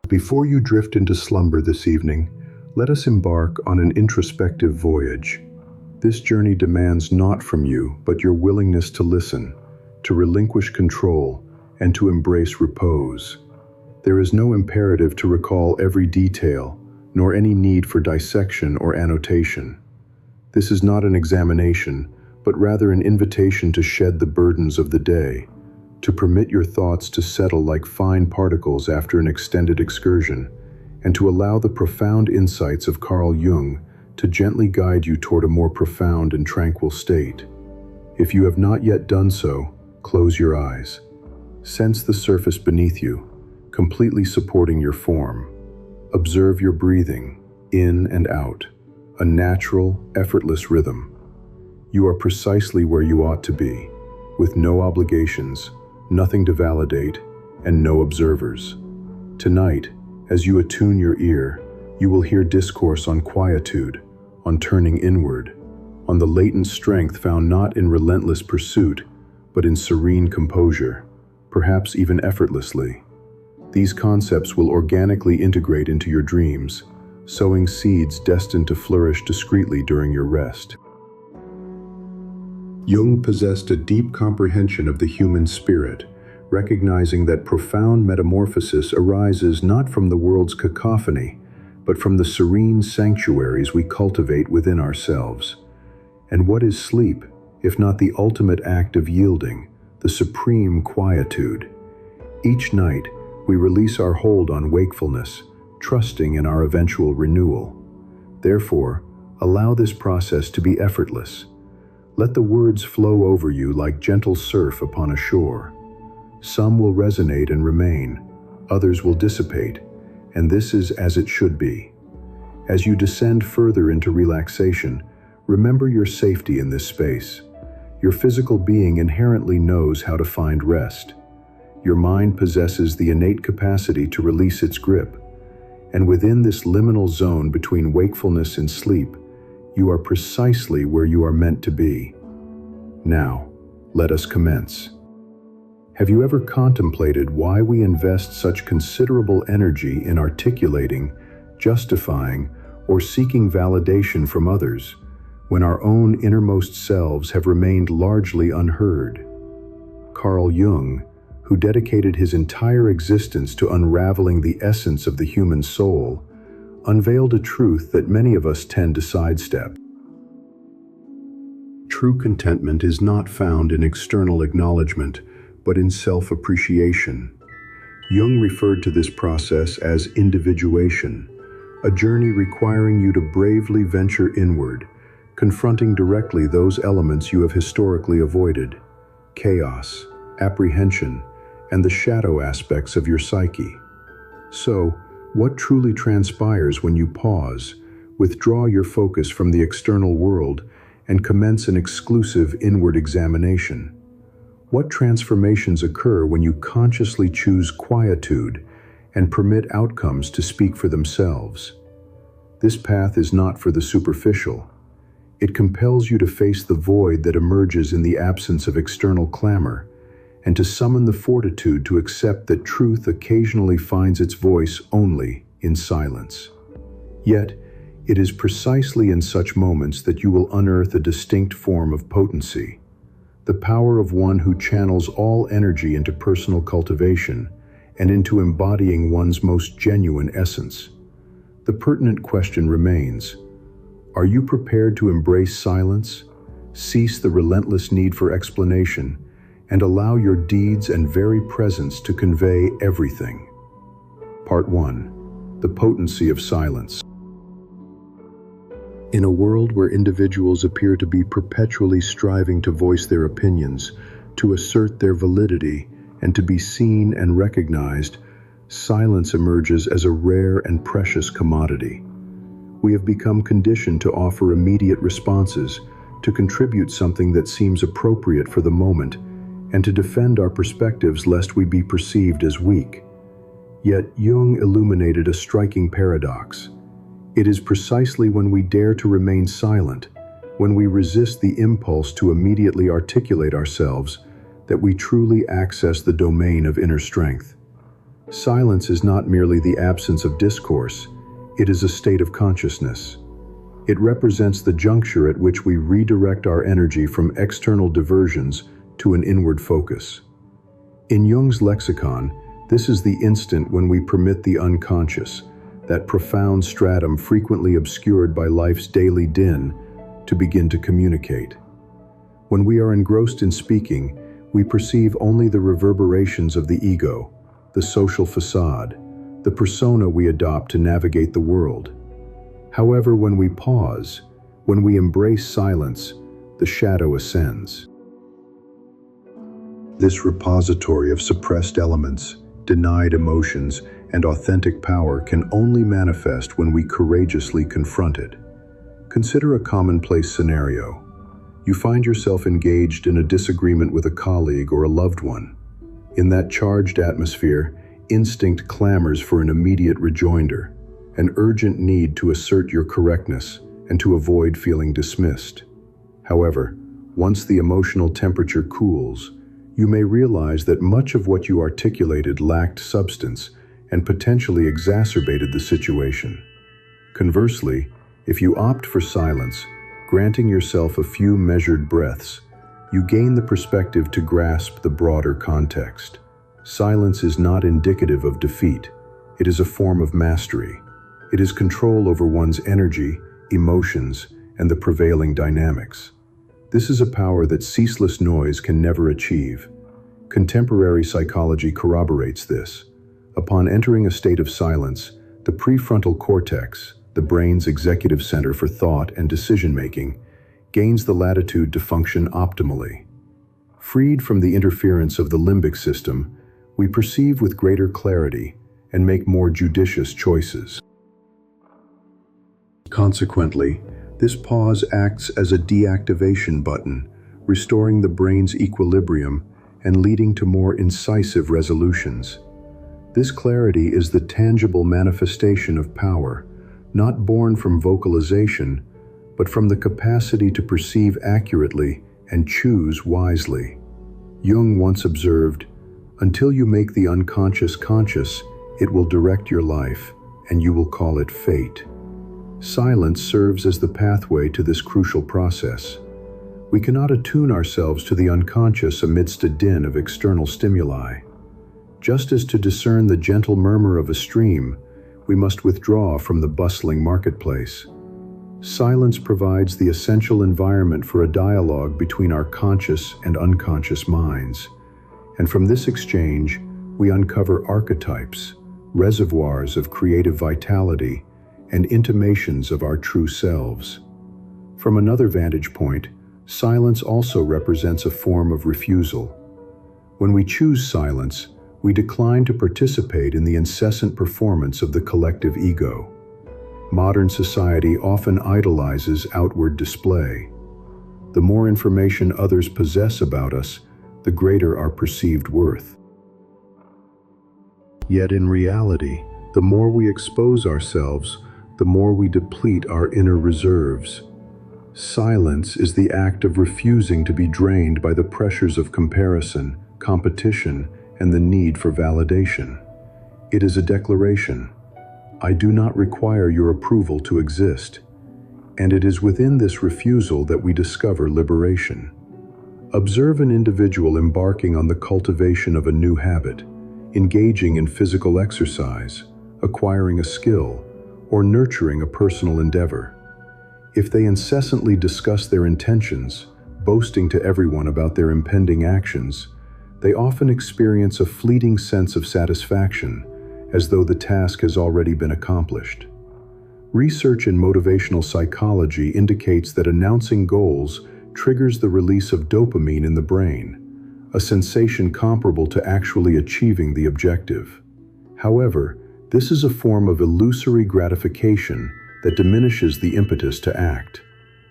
Before you drift into slumber this evening, let us embark on an introspective voyage. This journey demands not from you, but your willingness to listen, to relinquish control, and to embrace repose. There is no imperative to recall every detail, nor any need for dissection or annotation. This is not an examination, but rather an invitation to shed the burdens of the day, to permit your thoughts to settle like fine particles after an extended excursion, and to allow the profound insights of Carl Jung to gently guide you toward a more profound and tranquil state. If you have not yet done so, close your eyes. Sense the surface beneath you, completely supporting your form. Observe your breathing, in and out, a natural, effortless rhythm. You are precisely where you ought to be, with no obligations, nothing to validate, and no observers. Tonight, as you attune your ear, you will hear discourse on quietude, on turning inward, on the latent strength found not in relentless pursuit, but in serene composure, perhaps even effortlessly. These concepts will organically integrate into your dreams, sowing seeds destined to flourish discreetly during your rest. Jung possessed a deep comprehension of the human spirit, recognizing that profound metamorphosis arises not from the world's cacophony, but from the serene sanctuaries we cultivate within ourselves. And what is sleep, if not the ultimate act of yielding, the supreme quietude? Each night, we release our hold on wakefulness, trusting in our eventual renewal. Therefore, allow this process to be effortless. Let the words flow over you like gentle surf upon a shore. Some will resonate and remain, others will dissipate, and this is as it should be. As you descend further into relaxation, remember your safety in this space. Your physical being inherently knows how to find rest. Your mind possesses the innate capacity to release its grip, and within this liminal zone between wakefulness and sleep, you are precisely where you are meant to be. Now, let us commence. Have you ever contemplated why we invest such considerable energy in articulating, justifying, or seeking validation from others, when our own innermost selves have remained largely unheard? Carl Jung, who dedicated his entire existence to unraveling the essence of the human soul, unveiled a truth that many of us tend to sidestep. True contentment is not found in external acknowledgement, but in self-appreciation. Jung referred to this process as individuation, a journey requiring you to bravely venture inward, confronting directly those elements you have historically avoided: chaos, apprehension, and the shadow aspects of your psyche. So, what truly transpires when you pause, withdraw your focus from the external world, and commence an exclusive inward examination? What transformations occur when you consciously choose quietude and permit outcomes to speak for themselves? This path is not for the superficial. It compels you to face the void that emerges in the absence of external clamor, and to summon the fortitude to accept that truth occasionally finds its voice only in silence. Yet, it is precisely in such moments that you will unearth a distinct form of potency, the power of one who channels all energy into personal cultivation and into embodying one's most genuine essence. The pertinent question remains: are you prepared to embrace silence, cease the relentless need for explanation, and allow your deeds and very presence to convey everything? Part 1. The potency of silence. In a world where individuals appear to be perpetually striving to voice their opinions, to assert their validity, and to be seen and recognized, silence emerges as a rare and precious commodity. We have become conditioned to offer immediate responses, to contribute something that seems appropriate for the moment, and to defend our perspectives lest we be perceived as weak. Yet Jung illuminated a striking paradox. It is precisely when we dare to remain silent, when we resist the impulse to immediately articulate ourselves, that we truly access the domain of inner strength. Silence is not merely the absence of discourse, it is a state of consciousness. It represents the juncture at which we redirect our energy from external diversions to an inward focus. In Jung's lexicon, this is the instant when we permit the unconscious, that profound stratum frequently obscured by life's daily din, to begin to communicate. When we are engrossed in speaking, we perceive only the reverberations of the ego, the social facade, the persona we adopt to navigate the world. However, when we pause, when we embrace silence, the shadow ascends. This repository of suppressed elements, denied emotions, and authentic power can only manifest when we courageously confront it. Consider a commonplace scenario. You find yourself engaged in a disagreement with a colleague or a loved one. In that charged atmosphere, instinct clamors for an immediate rejoinder, an urgent need to assert your correctness and to avoid feeling dismissed. However, once the emotional temperature cools, you may realize that much of what you articulated lacked substance and potentially exacerbated the situation. Conversely, if you opt for silence, granting yourself a few measured breaths, you gain the perspective to grasp the broader context. Silence is not indicative of defeat. It is a form of mastery. It is control over one's energy, emotions, and the prevailing dynamics. This is a power that ceaseless noise can never achieve. Contemporary psychology corroborates this. Upon entering a state of silence, the prefrontal cortex, the brain's executive center for thought and decision-making, gains the latitude to function optimally. Freed from the interference of the limbic system, we perceive with greater clarity and make more judicious choices. Consequently, this pause acts as a deactivation button, restoring the brain's equilibrium and leading to more incisive resolutions. This clarity is the tangible manifestation of power, not born from vocalization, but from the capacity to perceive accurately and choose wisely. Jung once observed, "Until you make the unconscious conscious, it will direct your life, and you will call it fate." Silence serves as the pathway to this crucial process. We cannot attune ourselves to the unconscious amidst a din of external stimuli. Just as to discern the gentle murmur of a stream, we must withdraw from the bustling marketplace. Silence provides the essential environment for a dialogue between our conscious and unconscious minds. And from this exchange, we uncover archetypes, reservoirs of creative vitality, and intimations of our true selves. From another vantage point, silence also represents a form of refusal. When we choose silence, we decline to participate in the incessant performance of the collective ego. Modern society often idolizes outward display. The more information others possess about us, the greater our perceived worth. Yet in reality, the more we expose ourselves, the more we deplete our inner reserves. Silence is the act of refusing to be drained by the pressures of comparison, competition, and the need for validation. It is a declaration: I do not require your approval to exist. And it is within this refusal that we discover liberation. Observe an individual embarking on the cultivation of a new habit, engaging in physical exercise, acquiring a skill, or nurturing a personal endeavor. If they incessantly discuss their intentions, boasting to everyone about their impending actions, they often experience a fleeting sense of satisfaction, as though the task has already been accomplished. Research in motivational psychology indicates that announcing goals triggers the release of dopamine in the brain, a sensation comparable to actually achieving the objective. However, this is a form of illusory gratification that diminishes the impetus to act.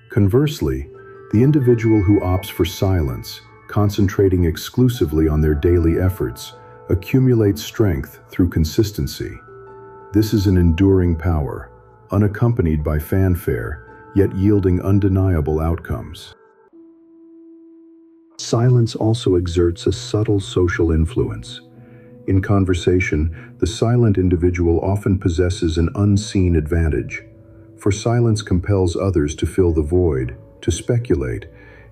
Conversely, the individual who opts for silence, concentrating exclusively on their daily efforts, accumulates strength through consistency. This is an enduring power, unaccompanied by fanfare, yet yielding undeniable outcomes. Silence also exerts a subtle social influence. In conversation, the silent individual often possesses an unseen advantage, for silence compels others to fill the void, to speculate,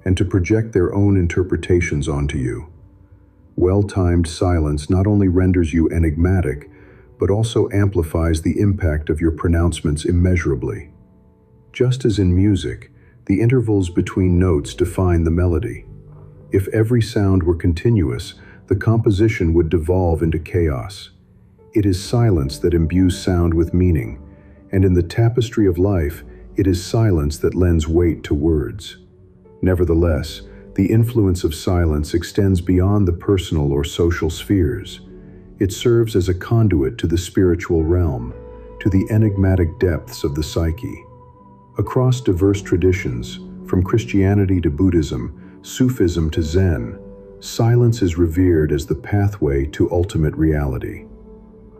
and to project their own interpretations onto you. Well-timed silence not only renders you enigmatic, but also amplifies the impact of your pronouncements immeasurably. Just as in music, the intervals between notes define the melody. If every sound were continuous, the composition would devolve into chaos. It is silence that imbues sound with meaning, and in the tapestry of life, it is silence that lends weight to words. Nevertheless, the influence of silence extends beyond the personal or social spheres. It serves as a conduit to the spiritual realm, to the enigmatic depths of the psyche. Across diverse traditions, from Christianity to Buddhism, Sufism to Zen, silence is revered as the pathway to ultimate reality.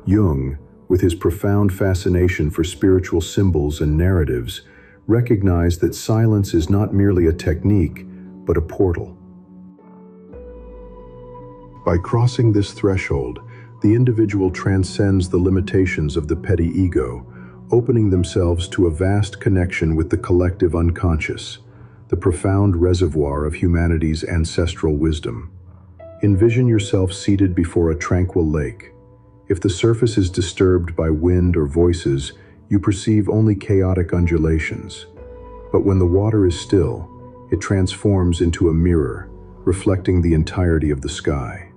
Jung, with his profound fascination for spiritual symbols and narratives, recognized that silence is not merely a technique, but a portal. By crossing this threshold, the individual transcends the limitations of the petty ego, opening themselves to a vast connection with the collective unconscious, the profound reservoir of humanity's ancestral wisdom. Envision yourself seated before a tranquil lake. If the surface is disturbed by wind or voices, you perceive only chaotic undulations. But when the water is still, it transforms into a mirror, reflecting the entirety of the sky.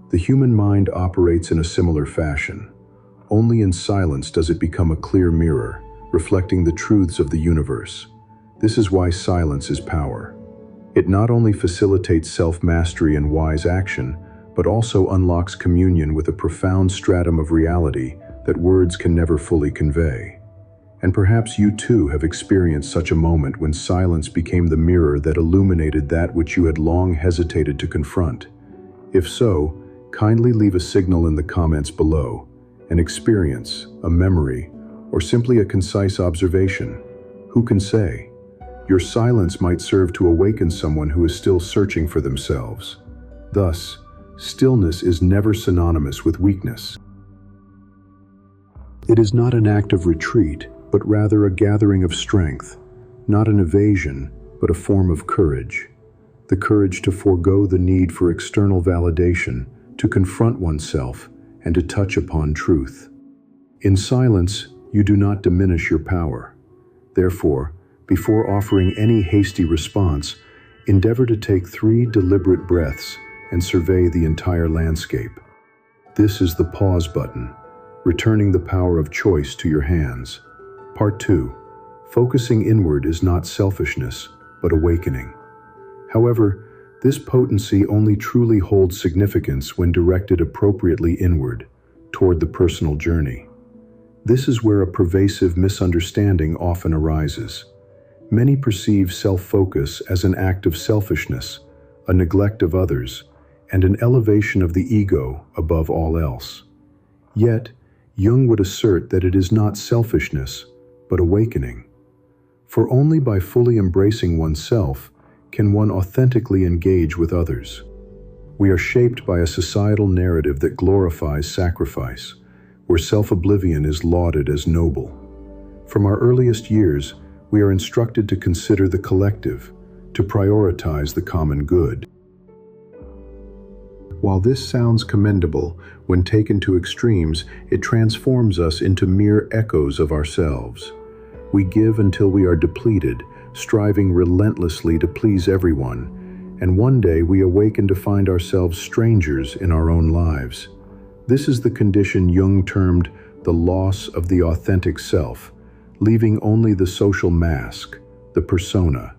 The human mind operates in a similar fashion. Only in silence does it become a clear mirror, reflecting the truths of the universe. This is why silence is power. It not only facilitates self-mastery and wise action, but also unlocks communion with a profound stratum of reality that words can never fully convey. And perhaps you too have experienced such a moment when silence became the mirror that illuminated that which you had long hesitated to confront. If so, kindly leave a signal in the comments below, an experience, a memory, or simply a concise observation. Who can say? Your silence might serve to awaken someone who is still searching for themselves. Thus, stillness is never synonymous with weakness. It is not an act of retreat, but rather a gathering of strength, not an evasion, but a form of courage. The courage to forego the need for external validation, to confront oneself, and to touch upon truth. In silence, you do not diminish your power. Therefore, before offering any hasty response, endeavor to take 3 deliberate breaths and survey the entire landscape. This is the pause button, returning the power of choice to your hands. Part 2. Focusing inward is not selfishness, but awakening. However, this potency only truly holds significance when directed appropriately inward, toward the personal journey. This is where a pervasive misunderstanding often arises. Many perceive self-focus as an act of selfishness, a neglect of others, and an elevation of the ego above all else. Yet, Jung would assert that it is not selfishness, but awakening. For only by fully embracing oneself can one authentically engage with others. We are shaped by a societal narrative that glorifies sacrifice, where self-oblivion is lauded as noble. From our earliest years, we are instructed to consider the collective, to prioritize the common good. While this sounds commendable, when taken to extremes, it transforms us into mere echoes of ourselves. We give until we are depleted, striving relentlessly to please everyone, and one day we awaken to find ourselves strangers in our own lives. This is the condition Jung termed the loss of the authentic self, leaving only the social mask, the persona.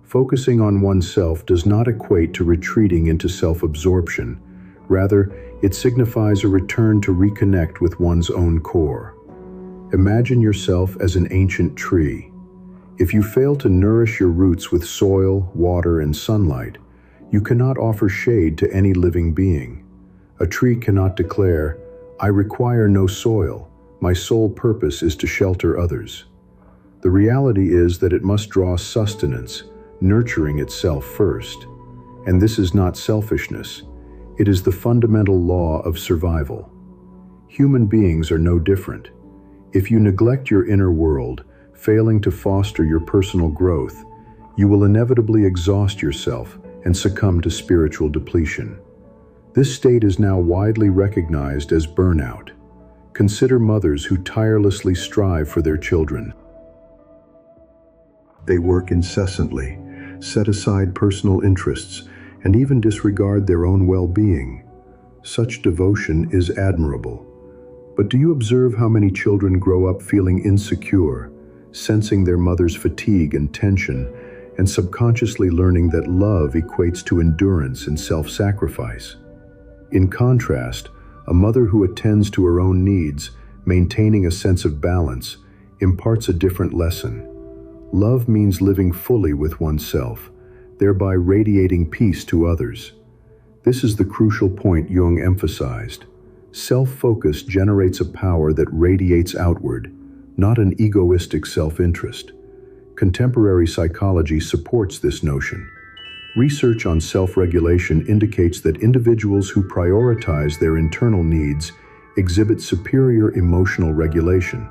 Focusing on oneself does not equate to retreating into self-absorption. Rather, it signifies a return to reconnect with one's own core. Imagine yourself as an ancient tree. If you fail to nourish your roots with soil, water, and sunlight, you cannot offer shade to any living being. A tree cannot declare, "I require no soil. My sole purpose is to shelter others." The reality is that it must draw sustenance, nurturing itself first. And this is not selfishness. It is the fundamental law of survival. Human beings are no different. If you neglect your inner world, failing to foster your personal growth, you will inevitably exhaust yourself and succumb to spiritual depletion. This state is now widely recognized as burnout. Consider mothers who tirelessly strive for their children. They work incessantly, set aside personal interests, and even disregard their own well-being. Such devotion is admirable. But do you observe how many children grow up feeling insecure, sensing their mother's fatigue and tension, and subconsciously learning that love equates to endurance and self-sacrifice? In contrast, a mother who attends to her own needs, maintaining a sense of balance, imparts a different lesson. Love means living fully with oneself, thereby radiating peace to others. This is the crucial point Jung emphasized. Self-focus generates a power that radiates outward, not an egoistic self-interest. Contemporary psychology supports this notion. Research on self-regulation indicates that individuals who prioritize their internal needs exhibit superior emotional regulation,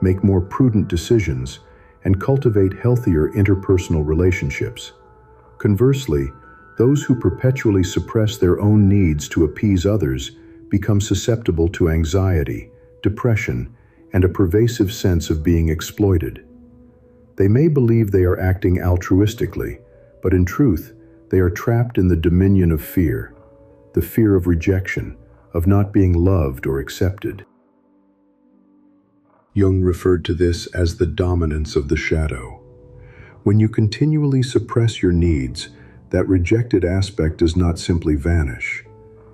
make more prudent decisions, and cultivate healthier interpersonal relationships. Conversely, those who perpetually suppress their own needs to appease others become susceptible to anxiety, depression, and a pervasive sense of being exploited. They may believe they are acting altruistically, but in truth, they are trapped in the dominion of fear, the fear of rejection, of not being loved or accepted. Jung referred to this as the dominance of the shadow. When you continually suppress your needs, that rejected aspect does not simply vanish.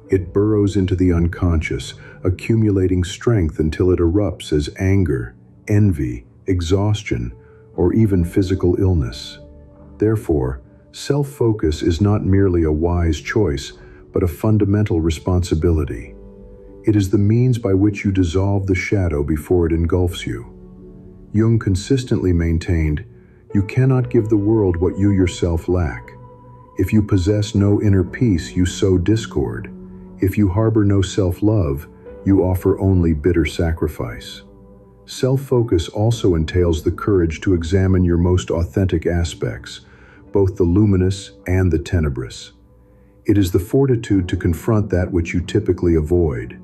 It burrows into the unconscious, accumulating strength until it erupts as anger, envy, exhaustion, or even physical illness. Therefore, self-focus is not merely a wise choice, but a fundamental responsibility. It is the means by which you dissolve the shadow before it engulfs you. Jung consistently maintained, "You cannot give the world what you yourself lack. If you possess no inner peace, you sow discord. If you harbor no self-love, you offer only bitter sacrifice." Self-focus also entails the courage to examine your most authentic aspects, both the luminous and the tenebrous. It is the fortitude to confront that which you typically avoid,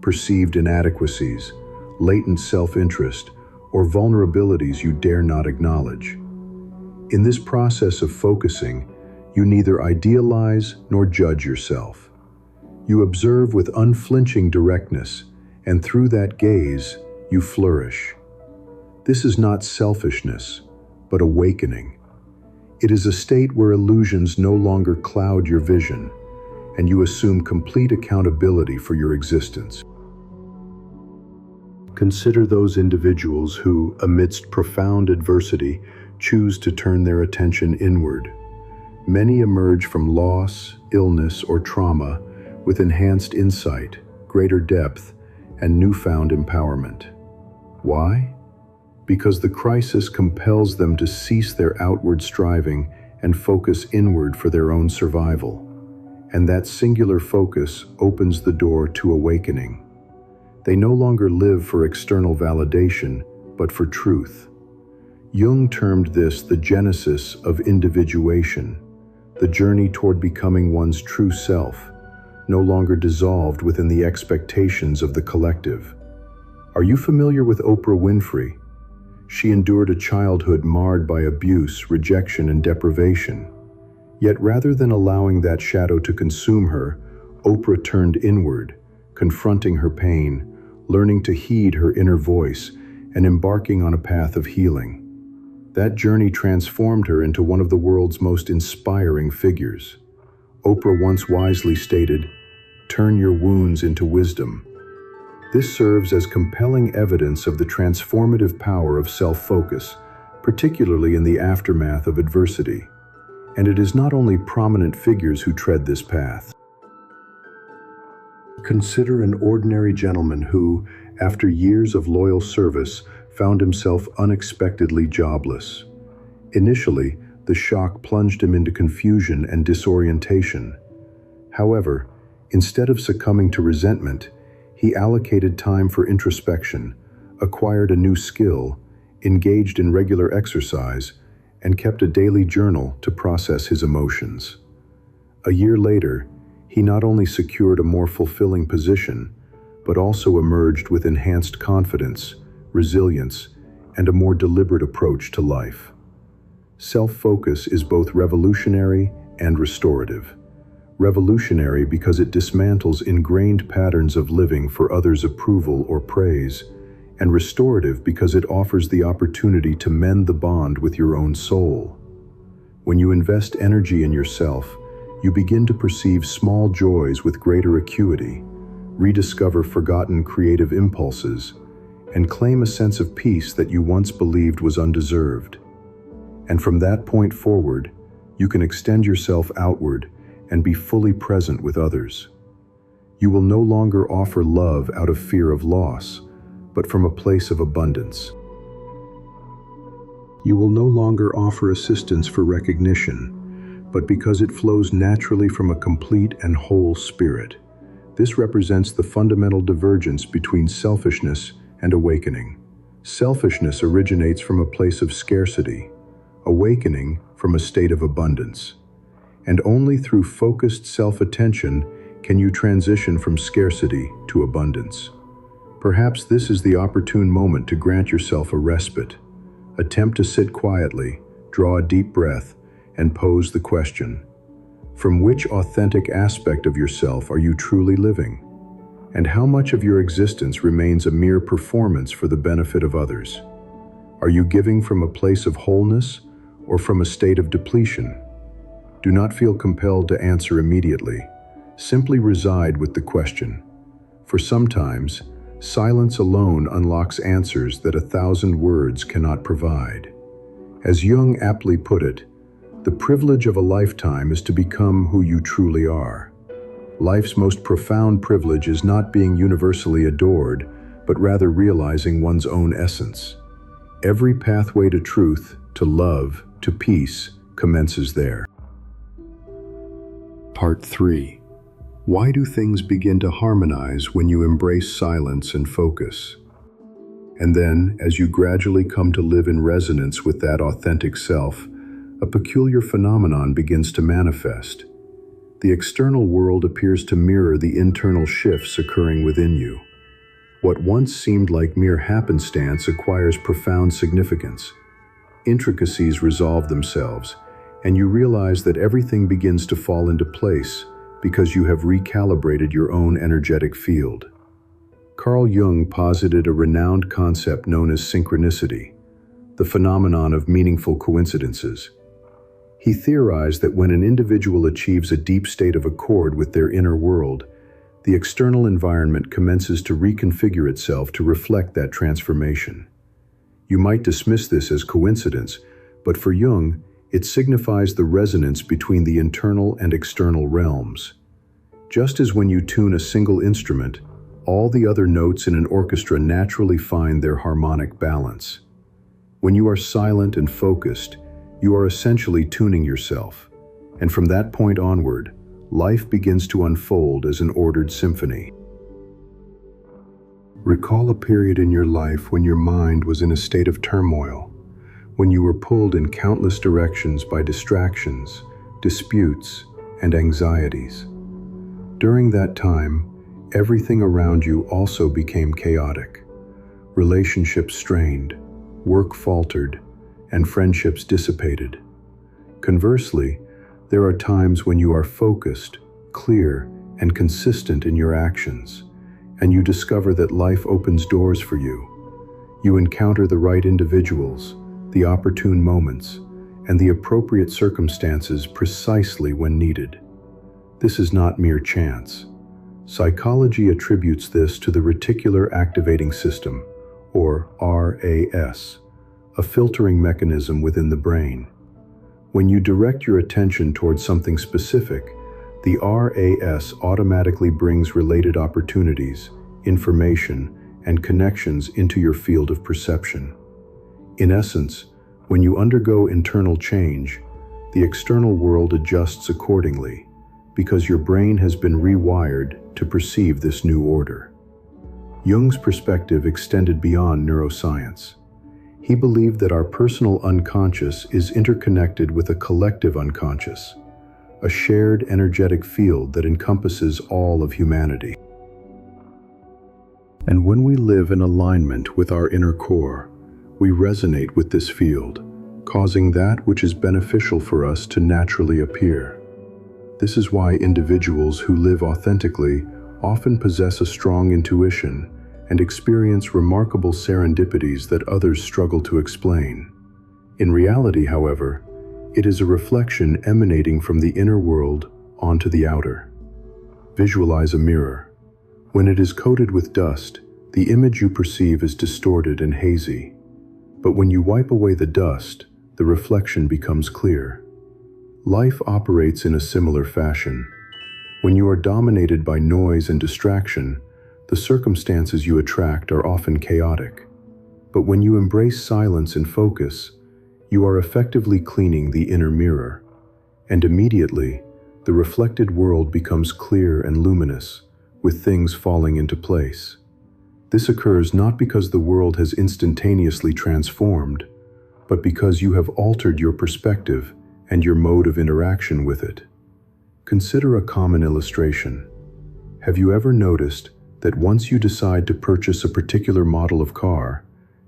perceived inadequacies, latent self-interest, or vulnerabilities you dare not acknowledge. In this process of focusing, you neither idealize nor judge yourself. You observe with unflinching directness, and through that gaze, you flourish. This is not selfishness, but awakening. It is a state where illusions no longer cloud your vision, and you assume complete accountability for your existence. Consider those individuals who, amidst profound adversity, choose to turn their attention inward. Many emerge from loss, illness, or trauma with enhanced insight, greater depth, and newfound empowerment. Why? Because the crisis compels them to cease their outward striving and focus inward for their own survival. And that singular focus opens the door to awakening. They no longer live for external validation, but for truth. Jung termed this the genesis of individuation, the journey toward becoming one's true self, no longer dissolved within the expectations of the collective. Are you familiar with Oprah Winfrey? She endured a childhood marred by abuse, rejection, and deprivation. Yet rather than allowing that shadow to consume her, Oprah turned inward, confronting her pain, learning to heed her inner voice, and embarking on a path of healing. That journey transformed her into one of the world's most inspiring figures. Oprah once wisely stated, "Turn your wounds into wisdom." This serves as compelling evidence of the transformative power of self-focus, particularly in the aftermath of adversity. And it is not only prominent figures who tread this path. Consider an ordinary gentleman who, after years of loyal service, found himself unexpectedly jobless. Initially, the shock plunged him into confusion and disorientation. However, Instead of succumbing to resentment, he allocated time for introspection, acquired a new skill, engaged in regular exercise, and kept a daily journal to process his emotions. A year later, he not only secured a more fulfilling position, but also emerged with enhanced confidence, resilience, and a more deliberate approach to life. Self-focus is both revolutionary and restorative. Revolutionary because it dismantles ingrained patterns of living for others' approval or praise, and restorative because it offers the opportunity to mend the bond with your own soul. When you invest energy in yourself, you begin to perceive small joys with greater acuity, rediscover forgotten creative impulses, and claim a sense of peace that you once believed was undeserved. And from that point forward, you can extend yourself outward and be fully present with others. You will no longer offer love out of fear of loss, but from a place of abundance. You will no longer offer assistance for recognition, but because it flows naturally from a complete and whole spirit. This represents the fundamental divergence between selfishness and awakening. Selfishness originates from a place of scarcity, awakening from a state of abundance. And only through focused self-attention can you transition from scarcity to abundance. Perhaps this is the opportune moment to grant yourself a respite. Attempt to sit quietly, draw a deep breath, and pose the question: from which authentic aspect of yourself are you truly living? And how much of your existence remains a mere performance for the benefit of others? Are you giving from a place of wholeness or from a state of depletion? Do not feel compelled to answer immediately. Simply reside with the question. For sometimes, silence alone unlocks answers that 1,000 words cannot provide. As Jung aptly put it, the privilege of a lifetime is to become who you truly are. Life's most profound privilege is not being universally adored, but rather realizing one's own essence. Every pathway to truth, to love, to peace commences there. Part 3. Why do things begin to harmonize when you embrace silence and focus? And then, as you gradually come to live in resonance with that authentic self, a peculiar phenomenon begins to manifest. The external world appears to mirror the internal shifts occurring within you. What once seemed like mere happenstance acquires profound significance. Intricacies resolve themselves, and you realize that everything begins to fall into place because you have recalibrated your own energetic field. Carl Jung posited a renowned concept known as synchronicity, the phenomenon of meaningful coincidences. He theorized that when an individual achieves a deep state of accord with their inner world, the external environment commences to reconfigure itself to reflect that transformation. You might dismiss this as coincidence, but for Jung, it signifies the resonance between the internal and external realms. Just as when you tune a single instrument, all the other notes in an orchestra naturally find their harmonic balance. When you are silent and focused, you are essentially tuning yourself, and from that point onward, life begins to unfold as an ordered symphony. Recall a period in your life when your mind was in a state of turmoil, when you were pulled in countless directions by distractions, disputes, and anxieties. During that time, everything around you also became chaotic. Relationships strained, work faltered, and friendships dissipated. Conversely, there are times when you are focused, clear, and consistent in your actions, and you discover that life opens doors for you. You encounter the right individuals, the opportune moments, and the appropriate circumstances precisely when needed. This is not mere chance. Psychology attributes this to the reticular activating system, or RAS, a filtering mechanism within the brain. When you direct your attention towards something specific, the RAS automatically brings related opportunities, information, and connections into your field of perception. In essence, when you undergo internal change, the external world adjusts accordingly, because your brain has been rewired to perceive this new order. Jung's perspective extended beyond neuroscience. He believed that our personal unconscious is interconnected with a collective unconscious, a shared energetic field that encompasses all of humanity. And when we live in alignment with our inner core, we resonate with this field, causing that which is beneficial for us to naturally appear. This is why individuals who live authentically often possess a strong intuition and experience remarkable serendipities that others struggle to explain. In reality, however, it is a reflection emanating from the inner world onto the outer. Visualize a mirror. When it is coated with dust, the image you perceive is distorted and hazy. But when you wipe away the dust, the reflection becomes clear. Life operates in a similar fashion. When you are dominated by noise and distraction, the circumstances you attract are often chaotic. But when you embrace silence and focus, you are effectively cleaning the inner mirror. And immediately, the reflected world becomes clear and luminous, with things falling into place. This occurs not because the world has instantaneously transformed, but because you have altered your perspective and your mode of interaction with it. Consider a common illustration. Have you ever noticed that once you decide to purchase a particular model of car,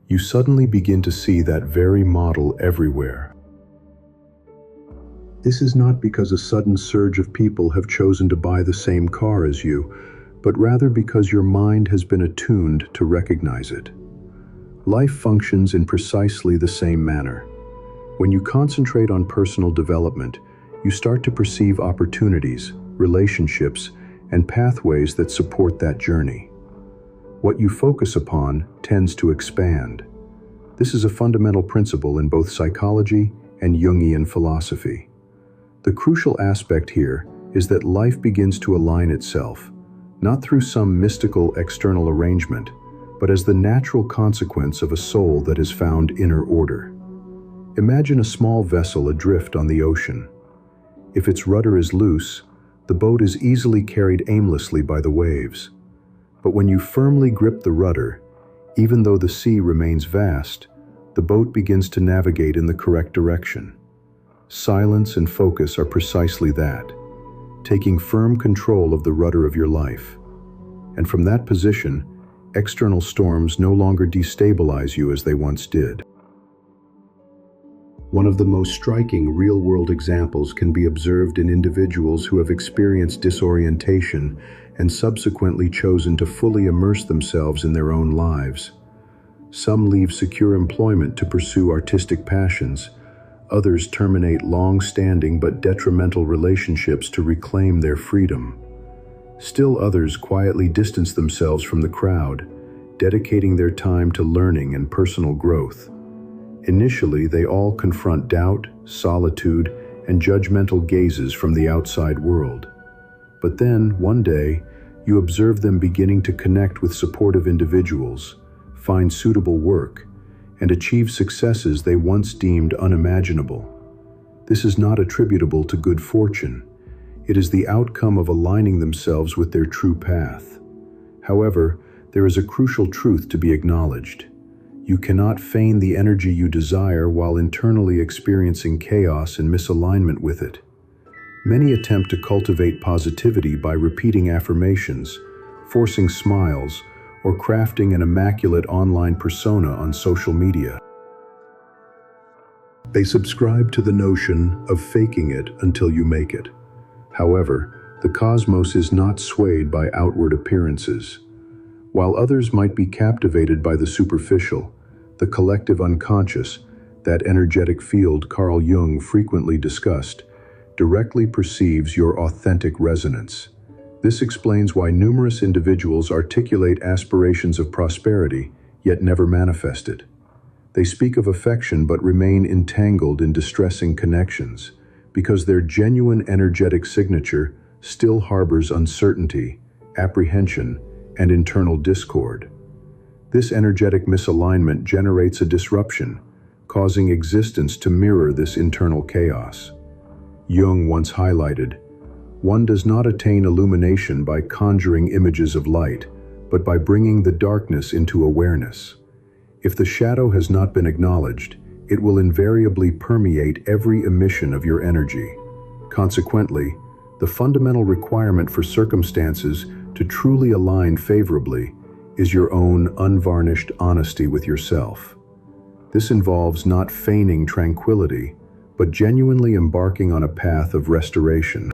you suddenly begin to see that very model everywhere? This is not because a sudden surge of people have chosen to buy the same car as you, but rather because your mind has been attuned to recognize it. Life functions in precisely the same manner. When you concentrate on personal development, you start to perceive opportunities, relationships, and pathways that support that journey. What you focus upon tends to expand. This is a fundamental principle in both psychology and Jungian philosophy. The crucial aspect here is that life begins to align itself, not through some mystical external arrangement, but as the natural consequence of a soul that has found inner order. Imagine a small vessel adrift on the ocean. If its rudder is loose, the boat is easily carried aimlessly by the waves. But when you firmly grip the rudder, even though the sea remains vast, the boat begins to navigate in the correct direction. Silence and focus are precisely that, taking firm control of the rudder of your life. And from that position, external storms no longer destabilize you as they once did. One of the most striking real-world examples can be observed in individuals who have experienced disorientation and subsequently chosen to fully immerse themselves in their own lives. Some leave secure employment to pursue artistic passions. Others terminate long-standing but detrimental relationships to reclaim their freedom. Still others quietly distance themselves from the crowd, dedicating their time to learning and personal growth. Initially, they all confront doubt, solitude, and judgmental gazes from the outside world. But then, one day, you observe them beginning to connect with supportive individuals, find suitable work, and achieve successes they once deemed unimaginable. This is not attributable to good fortune. It is the outcome of aligning themselves with their true path. However, there is a crucial truth to be acknowledged. You cannot feign the energy you desire while internally experiencing chaos and misalignment with it. Many attempt to cultivate positivity by repeating affirmations, forcing smiles, or crafting an immaculate online persona on social media. They subscribe to the notion of faking it until you make it. However, the cosmos is not swayed by outward appearances. While others might be captivated by the superficial, the collective unconscious, that energetic field Carl Jung frequently discussed, directly perceives your authentic resonance. This explains why numerous individuals articulate aspirations of prosperity, yet never manifest it. They speak of affection but remain entangled in distressing connections, because their genuine energetic signature still harbors uncertainty, apprehension, and internal discord. This energetic misalignment generates a disruption, causing existence to mirror this internal chaos. Jung once highlighted, One does not attain illumination by conjuring images of light, but by bringing the darkness into awareness. If the shadow has not been acknowledged, it will invariably permeate every emission of your energy. Consequently, the fundamental requirement for circumstances to truly align favorably is your own unvarnished honesty with yourself. This involves not feigning tranquility, but genuinely embarking on a path of restoration.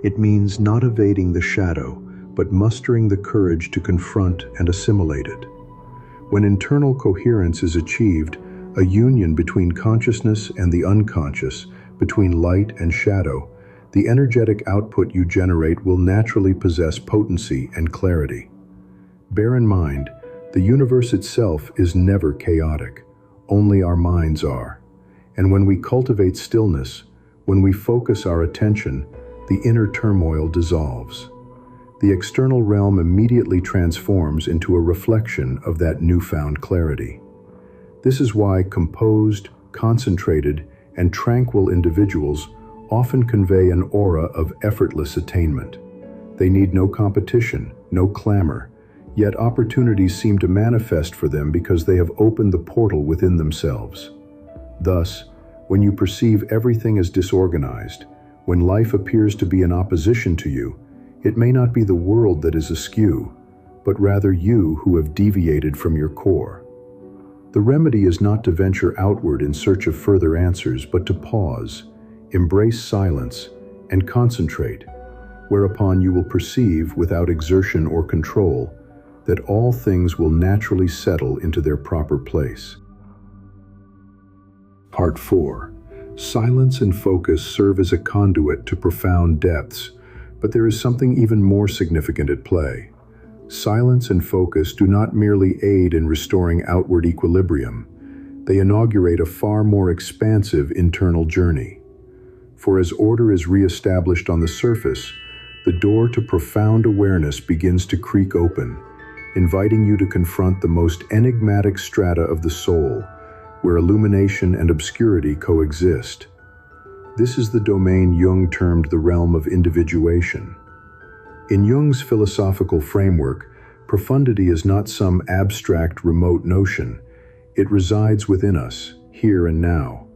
It means not evading the shadow, but mustering the courage to confront and assimilate it. When internal coherence is achieved, a union between consciousness and the unconscious, between light and shadow, the energetic output you generate will naturally possess potency and clarity. Bear in mind, the universe itself is never chaotic, only our minds are. And when we cultivate stillness, when we focus our attention, the inner turmoil dissolves. The external realm immediately transforms into a reflection of that newfound clarity. This is why composed, concentrated, and tranquil individuals often convey an aura of effortless attainment. They need no competition, no clamor, yet opportunities seem to manifest for them because they have opened the portal within themselves. Thus, when you perceive everything as disorganized, when life appears to be in opposition to you, it may not be the world that is askew, but rather you who have deviated from your core. The remedy is not to venture outward in search of further answers, but to pause, embrace silence, and concentrate, whereupon you will perceive, without exertion or control, that all things will naturally settle into their proper place. Part 4. Silence and focus serve as a conduit to profound depths, but there is something even more significant at play. Silence and focus do not merely aid in restoring outward equilibrium, they inaugurate a far more expansive internal journey. For as order is re-established on the surface, the door to profound awareness begins to creak open, inviting you to confront the most enigmatic strata of the soul, where illumination and obscurity coexist. This is the domain Jung termed the realm of individuation. In Jung's philosophical framework, profundity is not some abstract, remote notion. It resides within us, here and now.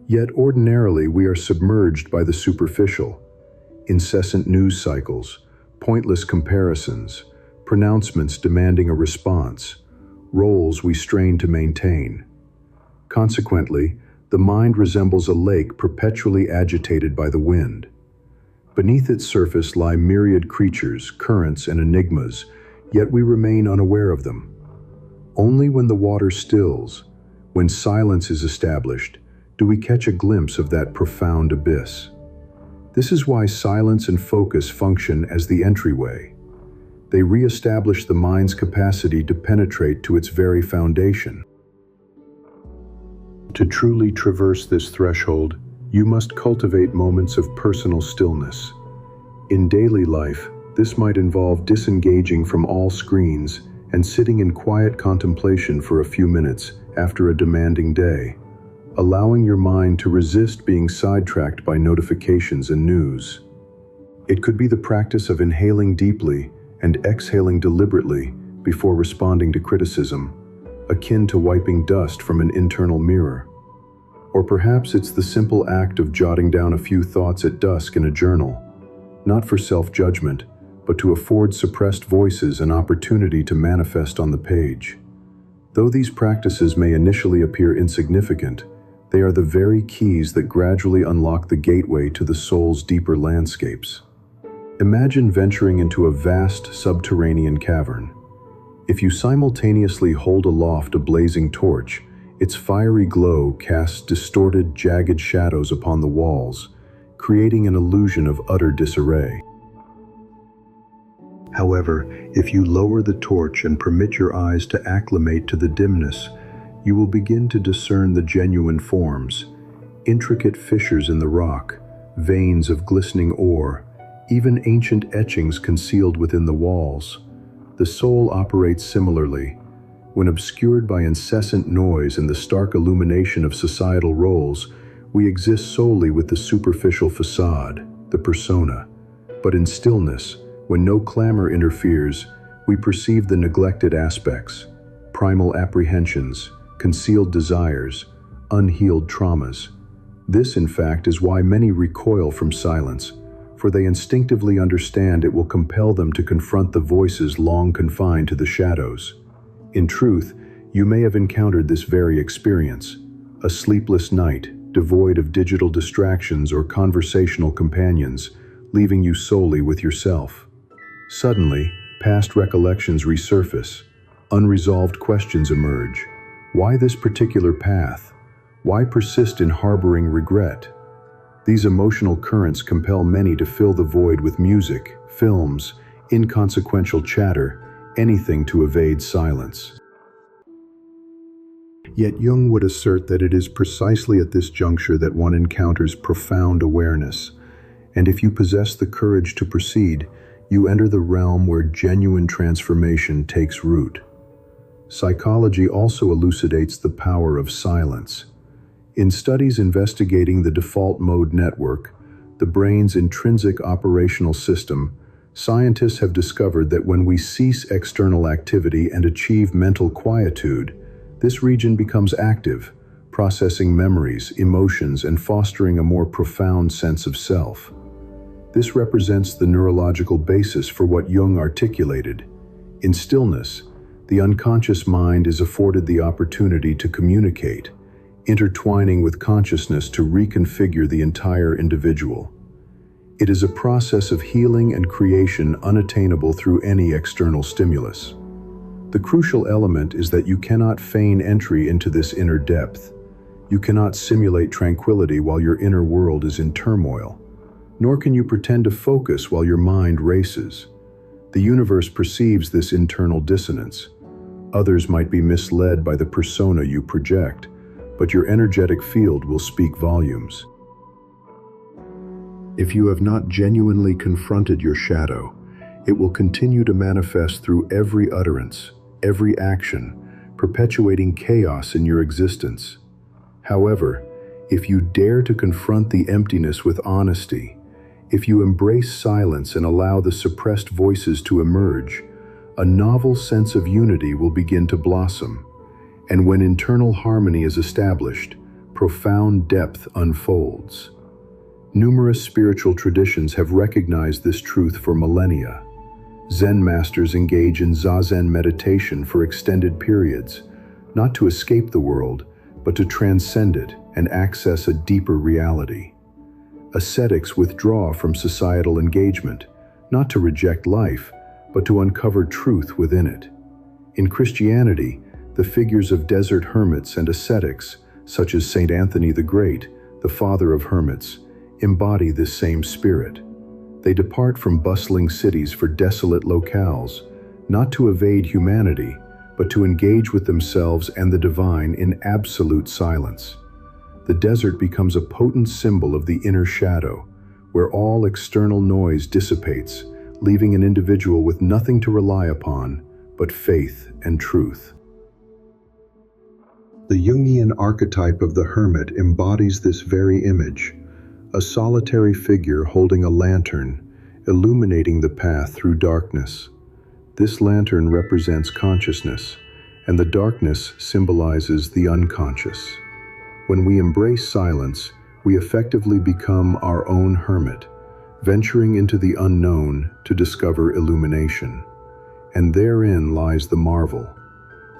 Yet ordinarily we are submerged by the superficial. Incessant news cycles, pointless comparisons, pronouncements demanding a response, roles we strain to maintain. Consequently, the mind resembles a lake perpetually agitated by the wind. Beneath its surface lie myriad creatures, currents, and enigmas, yet we remain unaware of them. Only when the water stills, when silence is established, do we catch a glimpse of that profound abyss. This is why silence and focus function as the entryway. They re-establish the mind's capacity to penetrate to its very foundation. To truly traverse this threshold, you must cultivate moments of personal stillness. In daily life, this might involve disengaging from all screens and sitting in quiet contemplation for a few minutes after a demanding day, allowing your mind to resist being sidetracked by notifications and news. It could be the practice of inhaling deeply and exhaling deliberately before responding to criticism, akin to wiping dust from an internal mirror. Or perhaps it's the simple act of jotting down a few thoughts at dusk in a journal, not for self-judgment, but to afford suppressed voices an opportunity to manifest on the page. Though these practices may initially appear insignificant, they are the very keys that gradually unlock the gateway to the soul's deeper landscapes. Imagine venturing into a vast subterranean cavern. If you simultaneously hold aloft a blazing torch, its fiery glow casts distorted, jagged shadows upon the walls, creating an illusion of utter disarray. However, if you lower the torch and permit your eyes to acclimate to the dimness, you will begin to discern the genuine forms, intricate fissures in the rock, veins of glistening ore, even ancient etchings concealed within the walls. The soul operates similarly. When obscured by incessant noise and the stark illumination of societal roles, We exist solely with the superficial facade, the persona. But in stillness, when no clamor interferes, we perceive the neglected aspects, primal apprehensions, concealed desires, unhealed traumas. This, in fact, is why many recoil from silence, for they instinctively understand it will compel them to confront the voices long confined to the shadows. In truth, you may have encountered this very experience, a sleepless night, devoid of digital distractions or conversational companions, leaving you solely with yourself. Suddenly, past recollections resurface. Unresolved questions emerge. Why this particular path? Why persist in harboring regret? These emotional currents compel many to fill the void with music, films, inconsequential chatter, anything to evade silence. Yet Jung would assert that it is precisely at this juncture that one encounters profound awareness, and if you possess the courage to proceed, you enter the realm where genuine transformation takes root. Psychology also elucidates the power of silence. In studies investigating the default mode network, the brain's intrinsic operational system, scientists have discovered that when we cease external activity and achieve mental quietude, this region becomes active, processing memories, emotions, and fostering a more profound sense of self. This represents the neurological basis for what Jung articulated. In stillness, the unconscious mind is afforded the opportunity to communicate, intertwining with consciousness to reconfigure the entire individual. It is a process of healing and creation unattainable through any external stimulus. The crucial element is that you cannot feign entry into this inner depth. You cannot simulate tranquility while your inner world is in turmoil, nor can you pretend to focus while your mind races. The universe perceives this internal dissonance. Others might be misled by the persona you project, but your energetic field will speak volumes. If you have not genuinely confronted your shadow, it will continue to manifest through every utterance, every action, perpetuating chaos in your existence. However, if you dare to confront the emptiness with honesty, if you embrace silence and allow the suppressed voices to emerge, a novel sense of unity will begin to blossom. And when internal harmony is established, profound depth unfolds. Numerous spiritual traditions have recognized this truth for millennia. Zen masters engage in zazen meditation for extended periods, not to escape the world, but to transcend it and access a deeper reality. Ascetics withdraw from societal engagement, not to reject life, but to uncover truth within it. In Christianity, the figures of desert hermits and ascetics, such as Saint Anthony the Great, the father of hermits, embody this same spirit. They depart from bustling cities for desolate locales, not to evade humanity, but to engage with themselves and the divine in absolute silence. The desert becomes a potent symbol of the inner shadow, where all external noise dissipates, leaving an individual with nothing to rely upon but faith and truth. The Jungian archetype of the hermit embodies this very image, a solitary figure holding a lantern, illuminating the path through darkness. This lantern represents consciousness, and the darkness symbolizes the unconscious. When we embrace silence, we effectively become our own hermit, venturing into the unknown to discover illumination. And therein lies the marvel.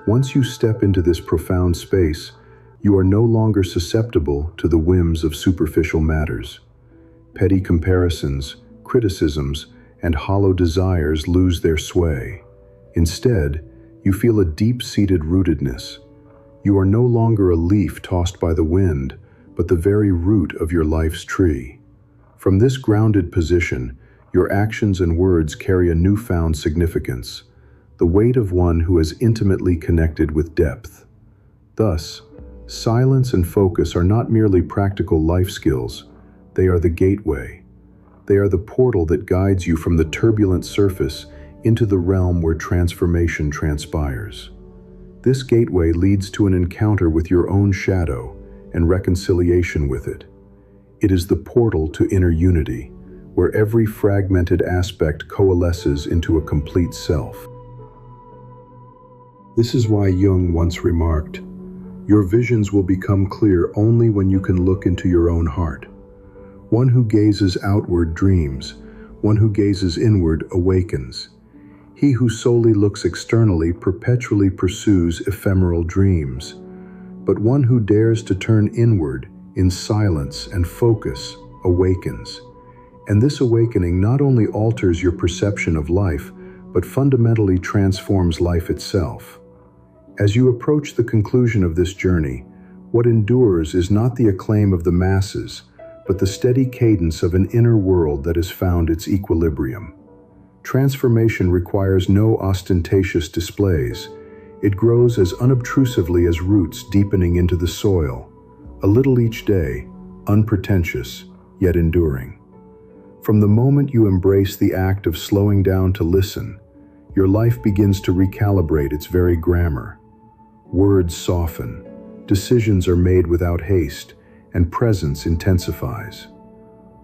Once you step into this profound space, you are no longer susceptible to the whims of superficial matters. Petty comparisons, criticisms, and hollow desires lose their sway. Instead, you feel a deep-seated rootedness. You are no longer a leaf tossed by the wind, but the very root of your life's tree. From this grounded position, your actions and words carry a newfound significance, the weight of one who has intimately connected with depth. Thus, silence and focus are not merely practical life skills, they are the gateway. They are the portal that guides you from the turbulent surface into the realm where transformation transpires. This gateway leads to an encounter with your own shadow, and reconciliation with it. It is the portal to inner unity, where every fragmented aspect coalesces into a complete self. This is why Jung once remarked, "Your visions will become clear only when you can look into your own heart. One who gazes outward dreams, one who gazes inward awakens. He who solely looks externally perpetually pursues ephemeral dreams. But one who dares to turn inward in silence and focus awakens. And this awakening not only alters your perception of life, but fundamentally transforms life itself." As you approach the conclusion of this journey, what endures is not the acclaim of the masses, but the steady cadence of an inner world that has found its equilibrium. Transformation requires no ostentatious displays. It grows as unobtrusively as roots deepening into the soil, a little each day, unpretentious, yet enduring. From the moment you embrace the act of slowing down to listen, your life begins to recalibrate its very grammar. Words soften, decisions are made without haste, and presence intensifies.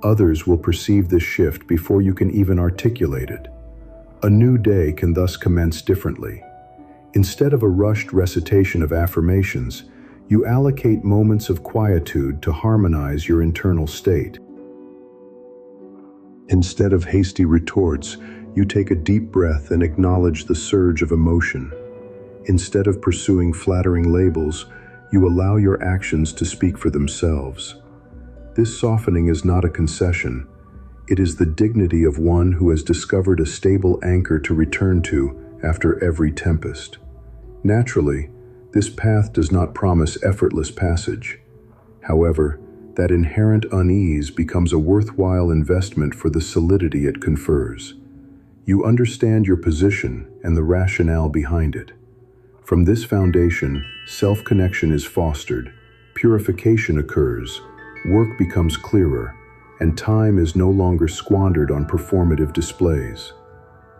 Others will perceive this shift before you can even articulate it. A new day can thus commence differently. Instead of a rushed recitation of affirmations, you allocate moments of quietude to harmonize your internal state. Instead of hasty retorts, you take a deep breath and acknowledge the surge of emotion. Instead of pursuing flattering labels, you allow your actions to speak for themselves. This softening is not a concession. It is the dignity of one who has discovered a stable anchor to return to after every tempest. Naturally, this path does not promise effortless passage. However, that inherent unease becomes a worthwhile investment for the solidity it confers. You understand your position and the rationale behind it. From this foundation, self-connection is fostered, purification occurs, work becomes clearer, and time is no longer squandered on performative displays.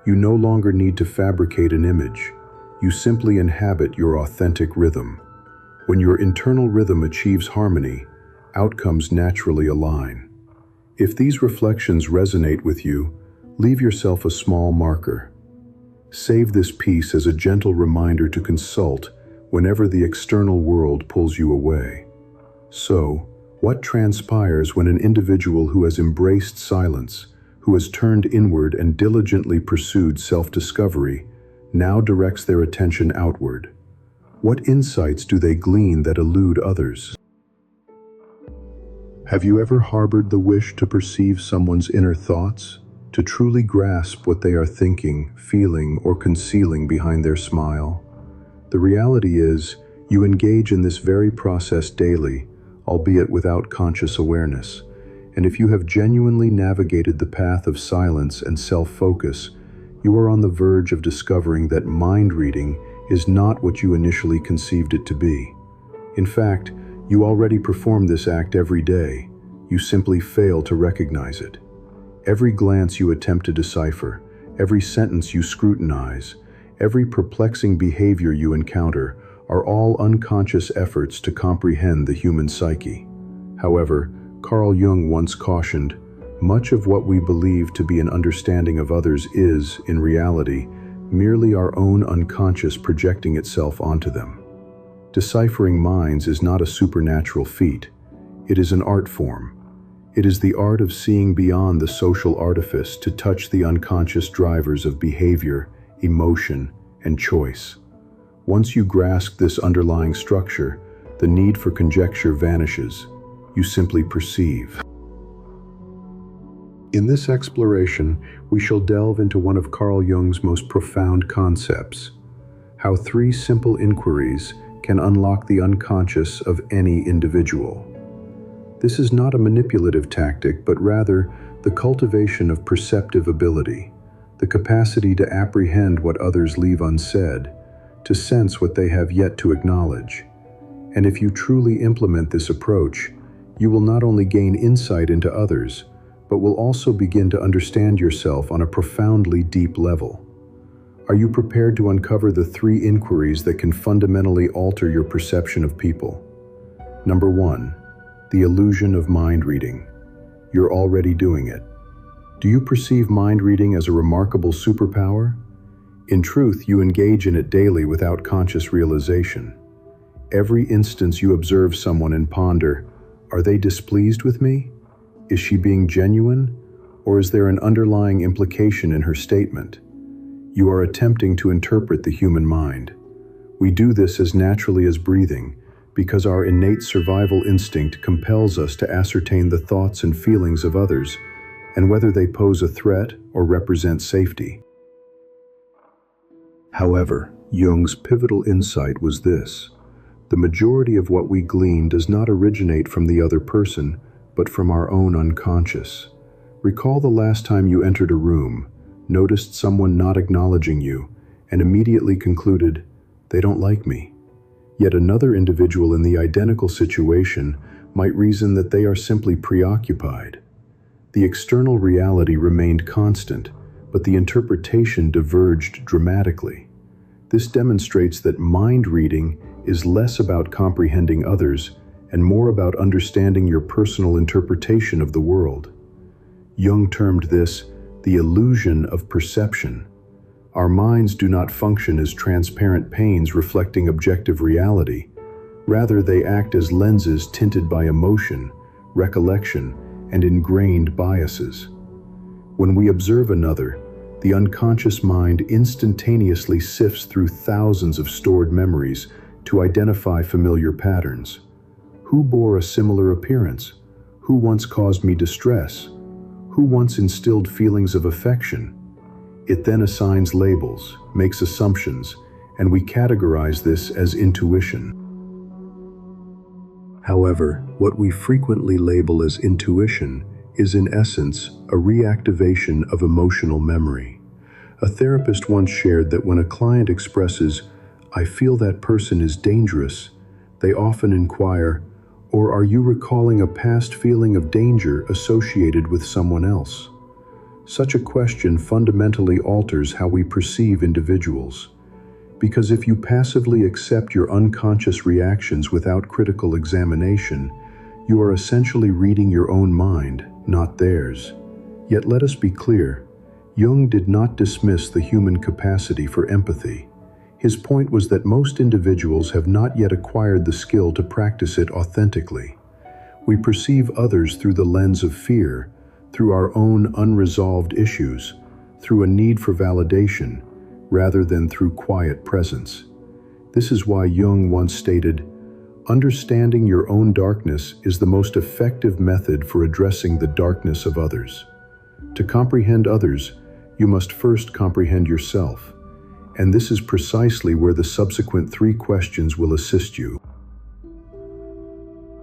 You no longer need to fabricate an image. You simply inhabit your authentic rhythm. When your internal rhythm achieves harmony, outcomes naturally align. If these reflections resonate with you, leave yourself a small marker. Save this piece as a gentle reminder to consult whenever the external world pulls you away. So, what transpires when an individual who has embraced silence, who has turned inward and diligently pursued self-discovery, now directs their attention outward? What insights do they glean that elude others? Have you ever harbored the wish to perceive someone's inner thoughts? To truly grasp what they are thinking, feeling, or concealing behind their smile? The reality is, you engage in this very process daily, albeit without conscious awareness. And if you have genuinely navigated the path of silence and self-focus, you are on the verge of discovering that mind reading is not what you initially conceived it to be. In fact, you already perform this act every day. You simply fail to recognize it. Every glance you attempt to decipher, every sentence you scrutinize, every perplexing behavior you encounter are all unconscious efforts to comprehend the human psyche. However, Carl Jung once cautioned, much of what we believe to be an understanding of others is, in reality, merely our own unconscious projecting itself onto them. Deciphering minds is not a supernatural feat. It is an art form. It is the art of seeing beyond the social artifice to touch the unconscious drivers of behavior, emotion, and choice. Once you grasp this underlying structure, the need for conjecture vanishes. You simply perceive. In this exploration, we shall delve into one of Carl Jung's most profound concepts: how 3 simple inquiries can unlock the unconscious of any individual. This is not a manipulative tactic, but rather the cultivation of perceptive ability, the capacity to apprehend what others leave unsaid, to sense what they have yet to acknowledge. And if you truly implement this approach, you will not only gain insight into others, but will also begin to understand yourself on a profoundly deep level. Are you prepared to uncover the 3 inquiries that can fundamentally alter your perception of people? Number 1. The illusion of mind reading. You're already doing it. Do you perceive mind reading as a remarkable superpower? In truth, you engage in it daily without conscious realization. Every instance you observe someone and ponder, are they displeased with me? Is she being genuine? Or is there an underlying implication in her statement? You are attempting to interpret the human mind. We do this as naturally as breathing, because our innate survival instinct compels us to ascertain the thoughts and feelings of others, and whether they pose a threat or represent safety. However, Jung's pivotal insight was this: the majority of what we glean does not originate from the other person, but from our own unconscious. Recall the last time you entered a room, noticed someone not acknowledging you, and immediately concluded, they don't like me. Yet another individual in the identical situation might reason that they are simply preoccupied. The external reality remained constant, but the interpretation diverged dramatically. This demonstrates that mind reading is less about comprehending others and more about understanding your personal interpretation of the world. Jung termed this the illusion of perception. Our minds do not function as transparent panes reflecting objective reality. Rather, they act as lenses tinted by emotion, recollection, and ingrained biases. When we observe another, the unconscious mind instantaneously sifts through thousands of stored memories to identify familiar patterns. Who bore a similar appearance? Who once caused me distress? Who once instilled feelings of affection? It then assigns labels, makes assumptions, and we categorize this as intuition. However, what we frequently label as intuition is in essence a reactivation of emotional memory. A therapist once shared that when a client expresses, "I feel that person is dangerous," they often inquire, "Or are you recalling a past feeling of danger associated with someone else?" Such a question fundamentally alters how we perceive individuals. Because if you passively accept your unconscious reactions without critical examination, you are essentially reading your own mind, not theirs. Yet let us be clear, Jung did not dismiss the human capacity for empathy. His point was that most individuals have not yet acquired the skill to practice it authentically. We perceive others through the lens of fear, through our own unresolved issues, through a need for validation, rather than through quiet presence. This is why Jung once stated, "Understanding your own darkness is the most effective method for addressing the darkness of others." To comprehend others, you must first comprehend yourself. And this is precisely where the subsequent 3 questions will assist you.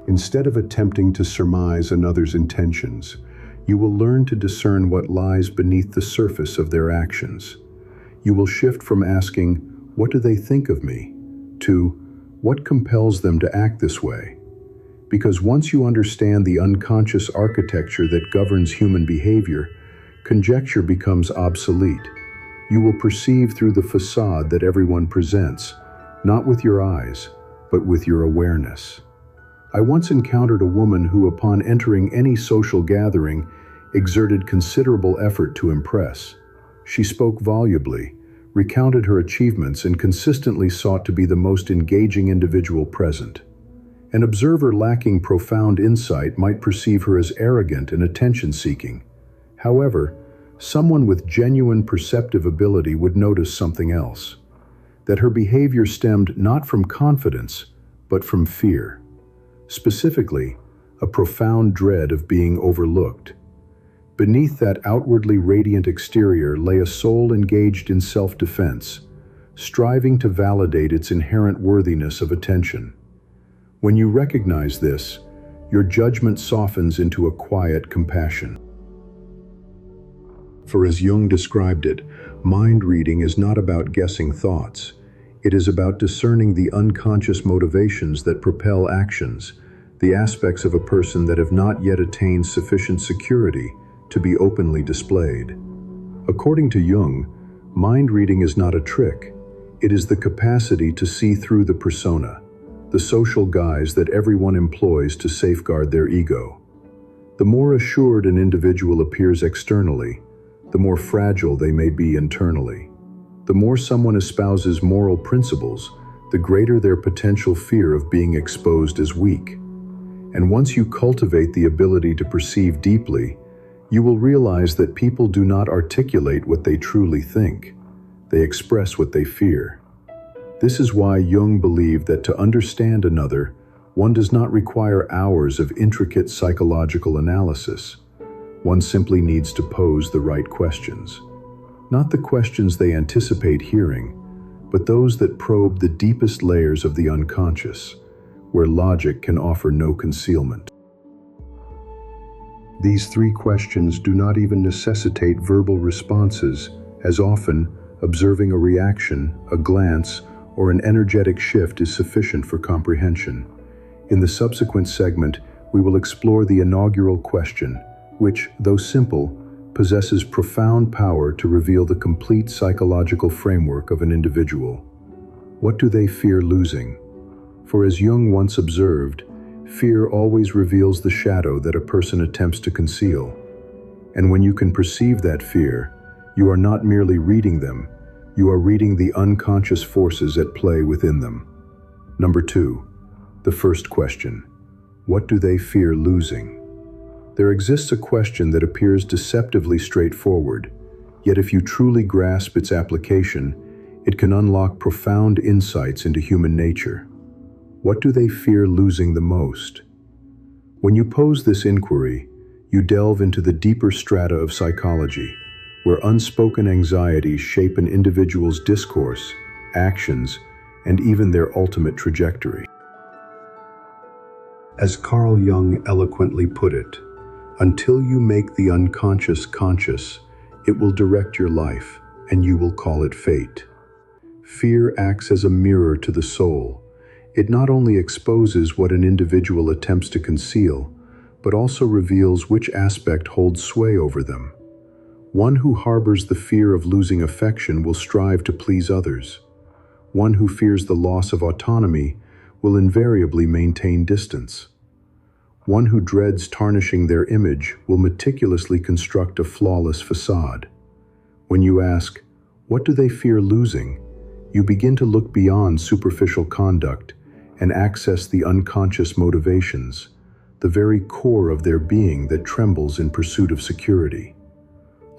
Instead of attempting to surmise another's intentions, you will learn to discern what lies beneath the surface of their actions. You will shift from asking, "What do they think of me?" to, "What compels them to act this way?" Because once you understand the unconscious architecture that governs human behavior, conjecture becomes obsolete. You will perceive through the facade that everyone presents, not with your eyes, but with your awareness. I once encountered a woman who, upon entering any social gathering, exerted considerable effort to impress. She spoke volubly, recounted her achievements, and consistently sought to be the most engaging individual present. An observer lacking profound insight might perceive her as arrogant and attention-seeking. However, someone with genuine perceptive ability would notice something else: that her behavior stemmed not from confidence, but from fear. Specifically, a profound dread of being overlooked. Beneath that outwardly radiant exterior lay a soul engaged in self-defense, striving to validate its inherent worthiness of attention. When you recognize this, your judgment softens into a quiet compassion. For as Jung described it, mind reading is not about guessing thoughts. It is about discerning the unconscious motivations that propel actions, the aspects of a person that have not yet attained sufficient security to be openly displayed. According to Jung, mind reading is not a trick. It is the capacity to see through the persona, the social guise that everyone employs to safeguard their ego. The more assured an individual appears externally, the more fragile they may be internally. The more someone espouses moral principles, the greater their potential fear of being exposed as weak. And once you cultivate the ability to perceive deeply, you will realize that people do not articulate what they truly think. They express what they fear. This is why Jung believed that to understand another, one does not require hours of intricate psychological analysis. One simply needs to pose the right questions. Not the questions they anticipate hearing, but those that probe the deepest layers of the unconscious, where logic can offer no concealment. These three questions do not even necessitate verbal responses, as often observing a reaction, a glance, or an energetic shift is sufficient for comprehension. In the subsequent segment, we will explore the inaugural question, which, though simple, possesses profound power to reveal the complete psychological framework of an individual. What do they fear losing? For as Jung once observed, fear always reveals the shadow that a person attempts to conceal. And when you can perceive that fear, you are not merely reading them, you are reading the unconscious forces at play within them. Number 2. The first question. What do they fear losing? There exists a question that appears deceptively straightforward, yet if you truly grasp its application, it can unlock profound insights into human nature. What do they fear losing the most? When you pose this inquiry, you delve into the deeper strata of psychology, where unspoken anxieties shape an individual's discourse, actions, and even their ultimate trajectory. As Carl Jung eloquently put it, until you make the unconscious conscious, it will direct your life, and you will call it fate. Fear acts as a mirror to the soul. It not only exposes what an individual attempts to conceal, but also reveals which aspect holds sway over them. One who harbors the fear of losing affection will strive to please others. One who fears the loss of autonomy will invariably maintain distance. One who dreads tarnishing their image will meticulously construct a flawless facade. When you ask, what do they fear losing? You begin to look beyond superficial conduct and access the unconscious motivations, the very core of their being that trembles in pursuit of security.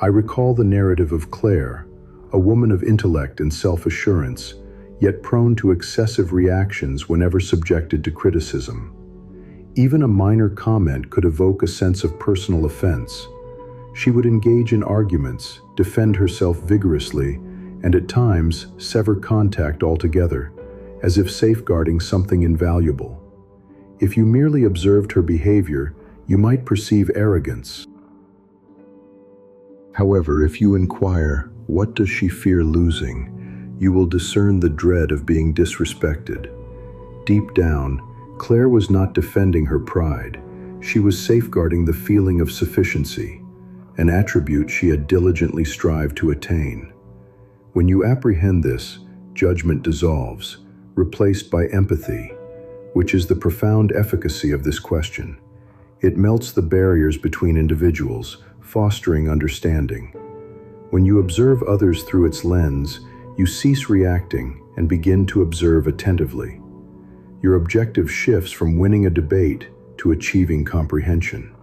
I recall the narrative of Claire, a woman of intellect and self-assurance, yet prone to excessive reactions whenever subjected to criticism. Even a minor comment could evoke a sense of personal offense. She would engage in arguments, defend herself vigorously, and at times sever contact altogether, as if safeguarding something invaluable. If you merely observed her behavior, you might perceive arrogance. However, if you inquire, what does she fear losing, you will discern the dread of being disrespected. Deep down, Claire was not defending her pride. She was safeguarding the feeling of sufficiency, an attribute she had diligently strived to attain. When you apprehend this, judgment dissolves, replaced by empathy, which is the profound efficacy of this question. It melts the barriers between individuals, fostering understanding. When you observe others through its lens, you cease reacting and begin to observe attentively. Your objective shifts from winning a debate to achieving comprehension.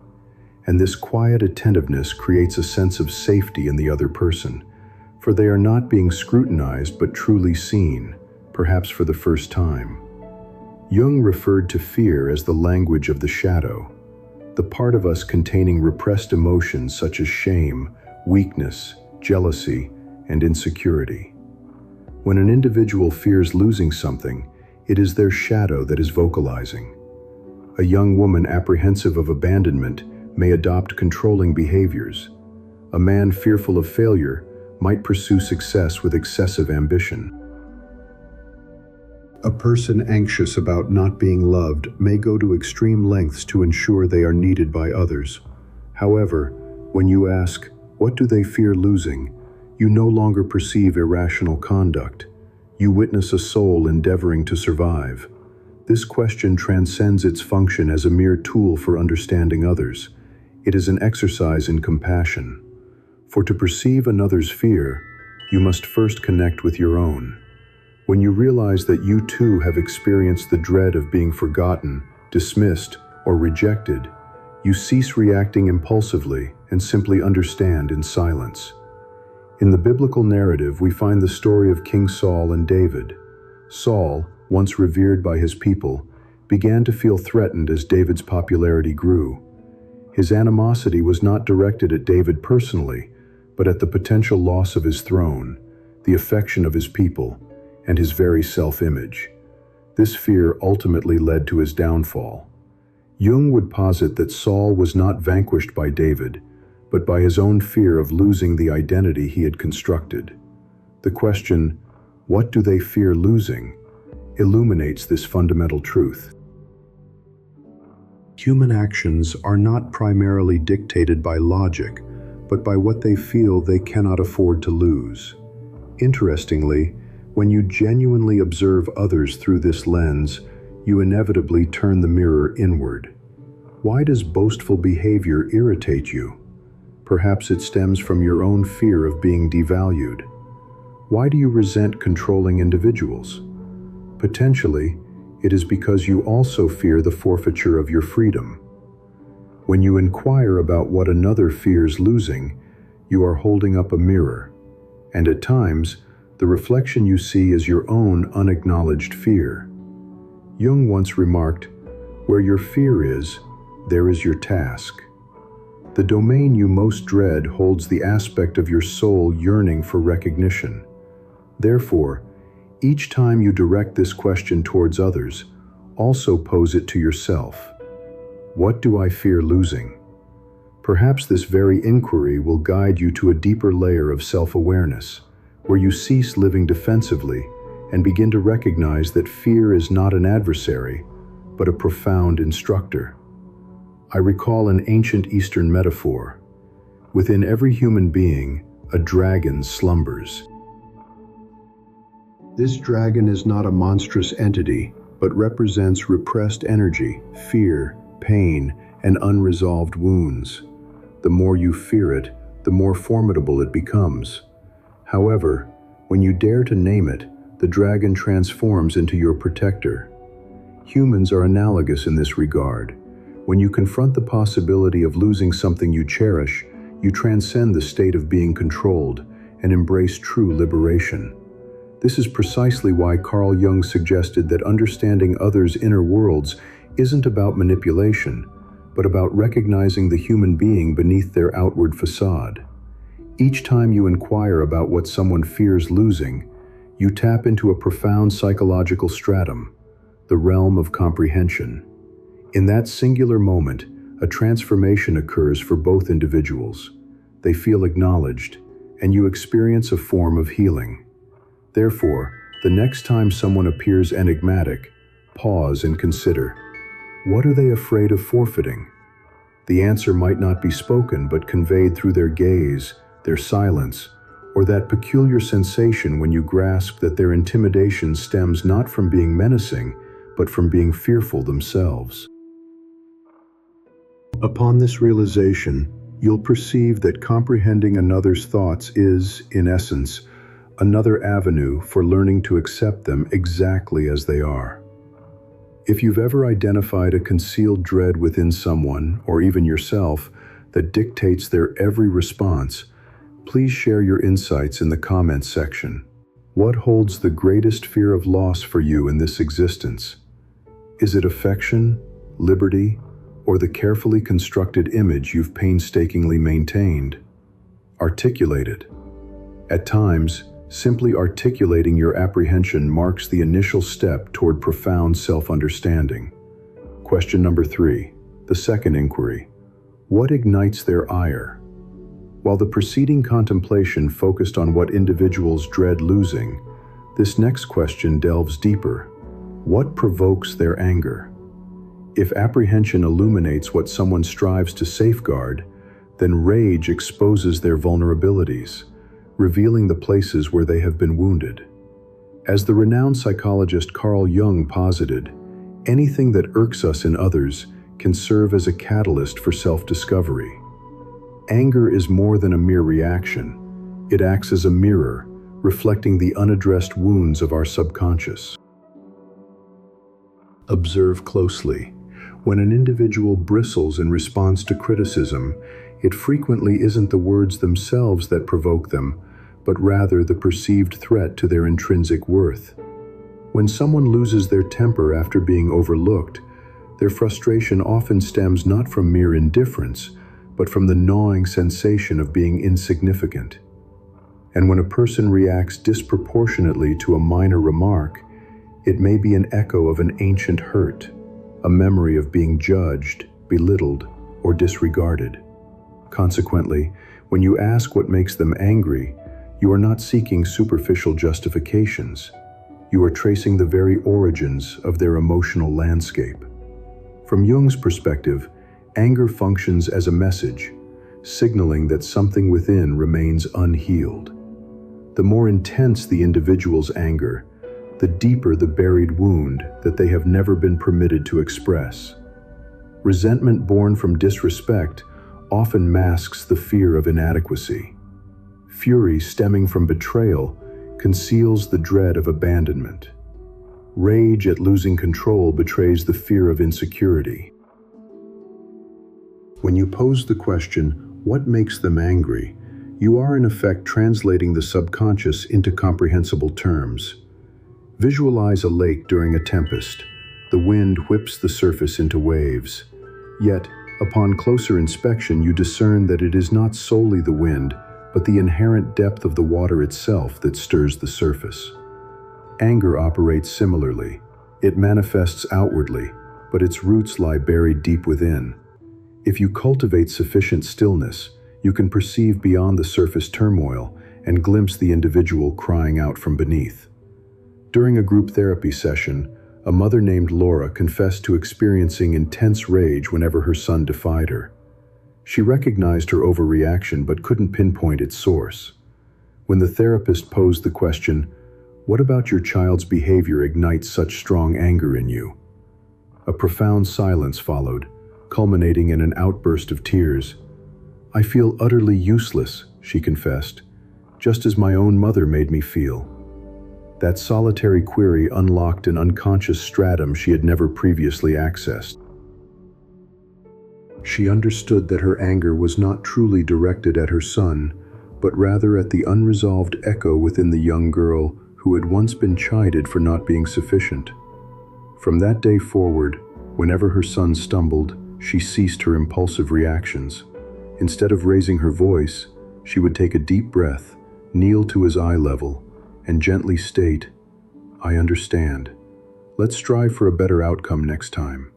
And this quiet attentiveness creates a sense of safety in the other person, for they are not being scrutinized but truly seen, perhaps for the first time. Jung referred to fear as the language of the shadow, the part of us containing repressed emotions such as shame, weakness, jealousy, and insecurity. When an individual fears losing something, it is their shadow that is vocalizing. A young woman apprehensive of abandonment may adopt controlling behaviors. A man fearful of failure might pursue success with excessive ambition. A person anxious about not being loved may go to extreme lengths to ensure they are needed by others. However, when you ask, what do they fear losing, you no longer perceive irrational conduct. You witness a soul endeavoring to survive. This question transcends its function as a mere tool for understanding others. It is an exercise in compassion. For to perceive another's fear, you must first connect with your own. When you realize that you too have experienced the dread of being forgotten, dismissed, or rejected, you cease reacting impulsively and simply understand in silence. In the biblical narrative, we find the story of King Saul and David. Saul, once revered by his people, began to feel threatened as David's popularity grew. His animosity was not directed at David personally, but at the potential loss of his throne, the affection of his people, and his very self-image. This fear ultimately led to his downfall. Jung would posit that Saul was not vanquished by David, but by his own fear of losing the identity he had constructed. The question, "What do they fear losing?" illuminates this fundamental truth. Human actions are not primarily dictated by logic, but by what they feel they cannot afford to lose. Interestingly, when you genuinely observe others through this lens, you inevitably turn the mirror inward. Why does boastful behavior irritate you? Perhaps it stems from your own fear of being devalued. Why do you resent controlling individuals? Potentially, it is because you also fear the forfeiture of your freedom. When you inquire about what another fears losing, you are holding up a mirror, and at times, the reflection you see is your own unacknowledged fear. Jung once remarked, "Where your fear is, there is your task." The domain you most dread holds the aspect of your soul yearning for recognition. Therefore, each time you direct this question towards others, also pose it to yourself. What do I fear losing? Perhaps this very inquiry will guide you to a deeper layer of self-awareness, where you cease living defensively and begin to recognize that fear is not an adversary, but a profound instructor. I recall an ancient Eastern metaphor. Within every human being, a dragon slumbers. This dragon is not a monstrous entity, but represents repressed energy, fear, pain, and unresolved wounds. The more you fear it, the more formidable it becomes. However, when you dare to name it, the dragon transforms into your protector. Humans are analogous in this regard. When you confront the possibility of losing something you cherish, you transcend the state of being controlled and embrace true liberation. This is precisely why Carl Jung suggested that understanding others' inner worlds isn't about manipulation, but about recognizing the human being beneath their outward facade. Each time you inquire about what someone fears losing, you tap into a profound psychological stratum, the realm of comprehension. In that singular moment, a transformation occurs for both individuals. They feel acknowledged, and you experience a form of healing. Therefore, the next time someone appears enigmatic, pause and consider, what are they afraid of forfeiting? The answer might not be spoken, but conveyed through their gaze, their silence, or that peculiar sensation when you grasp that their intimidation stems not from being menacing, but from being fearful themselves. Upon this realization, you'll perceive that comprehending another's thoughts is, in essence, another avenue for learning to accept them exactly as they are. If you've ever identified a concealed dread within someone, or even yourself, that dictates their every response, please share your insights in the comments section. What holds the greatest fear of loss for you in this existence? Is it affection, liberty, or the carefully constructed image you've painstakingly maintained? Articulate it. At times, simply articulating your apprehension marks the initial step toward profound self-understanding. Question number 3, the second inquiry. What ignites their ire? While the preceding contemplation focused on what individuals dread losing, this next question delves deeper. What provokes their anger? If apprehension illuminates what someone strives to safeguard, then rage exposes their vulnerabilities, revealing the places where they have been wounded. As the renowned psychologist Carl Jung posited, Anything that irks us in others can serve as a catalyst for self-discovery. Anger is more than a mere reaction. It acts as a mirror, reflecting the unaddressed wounds of our subconscious. Observe closely. When an individual bristles in response to criticism, it frequently isn't the words themselves that provoke them, but rather the perceived threat to their intrinsic worth. When someone loses their temper after being overlooked, their frustration often stems not from mere indifference, but from the gnawing sensation of being insignificant. And when a person reacts disproportionately to a minor remark, it may be an echo of an ancient hurt, a memory of being judged, belittled, or disregarded. Consequently, when you ask what makes them angry, you are not seeking superficial justifications. You are tracing the very origins of their emotional landscape. From Jung's perspective, anger functions as a message, signaling that something within remains unhealed. The more intense the individual's anger, the deeper the buried wound that they have never been permitted to express. Resentment born from disrespect often masks the fear of inadequacy. Fury stemming from betrayal conceals the dread of abandonment. Rage at losing control betrays the fear of insecurity. When you pose the question, "What makes them angry?" you are in effect translating the subconscious into comprehensible terms. Visualize a lake during a tempest. The wind whips the surface into waves. Yet, upon closer inspection, you discern that it is not solely the wind, but the inherent depth of the water itself that stirs the surface. Anger operates similarly. It manifests outwardly, but its roots lie buried deep within. If you cultivate sufficient stillness, you can perceive beyond the surface turmoil and glimpse the individual crying out from beneath. During a group therapy session, a mother named Laura confessed to experiencing intense rage whenever her son defied her. She recognized her overreaction but couldn't pinpoint its source. When the therapist posed the question, "What about your child's behavior ignites such strong anger in you?" A profound silence followed, culminating in an outburst of tears. "I feel utterly useless," she confessed, "just as my own mother made me feel." That solitary query unlocked an unconscious stratum she had never previously accessed. She understood that her anger was not truly directed at her son, but rather at the unresolved echo within the young girl who had once been chided for not being sufficient. From that day forward, whenever her son stumbled, she ceased her impulsive reactions. Instead of raising her voice, she would take a deep breath, kneel to his eye level, and gently state, "I understand. Let's strive for a better outcome next time."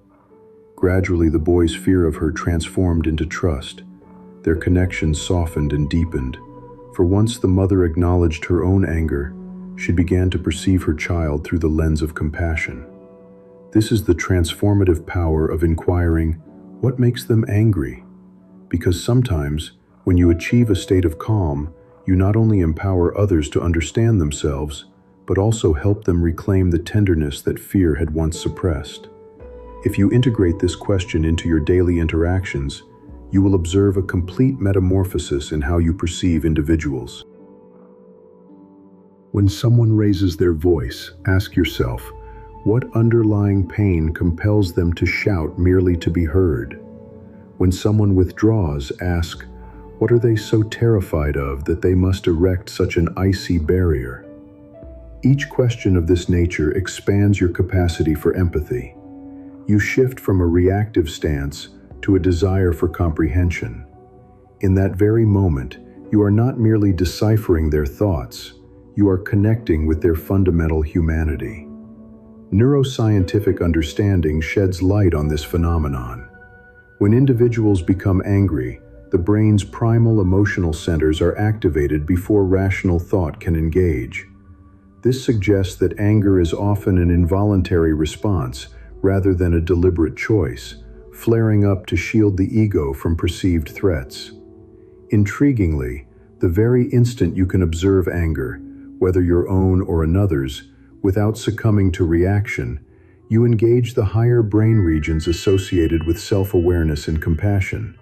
Gradually, the boy's fear of her transformed into trust. Their connection softened and deepened, for once the mother acknowledged her own anger, she began to perceive her child through the lens of compassion. This is the transformative power of inquiring, "What makes them angry?" Because sometimes, when you achieve a state of calm, you not only empower others to understand themselves, but also help them reclaim the tenderness that fear had once suppressed. If you integrate this question into your daily interactions, you will observe a complete metamorphosis in how you perceive individuals. When someone raises their voice, ask yourself, what underlying pain compels them to shout merely to be heard? When someone withdraws, ask, what are they so terrified of that they must erect such an icy barrier? Each question of this nature expands your capacity for empathy. You shift from a reactive stance to a desire for comprehension. In that very moment, you are not merely deciphering their thoughts, you are connecting with their fundamental humanity. Neuroscientific understanding sheds light on this phenomenon. When individuals become angry, the brain's primal emotional centers are activated before rational thought can engage. This suggests that anger is often an involuntary response rather than a deliberate choice, flaring up to shield the ego from perceived threats. Intriguingly, the very instant you can observe anger, whether your own or another's, without succumbing to reaction, You engage the higher brain regions associated with self-awareness and compassion.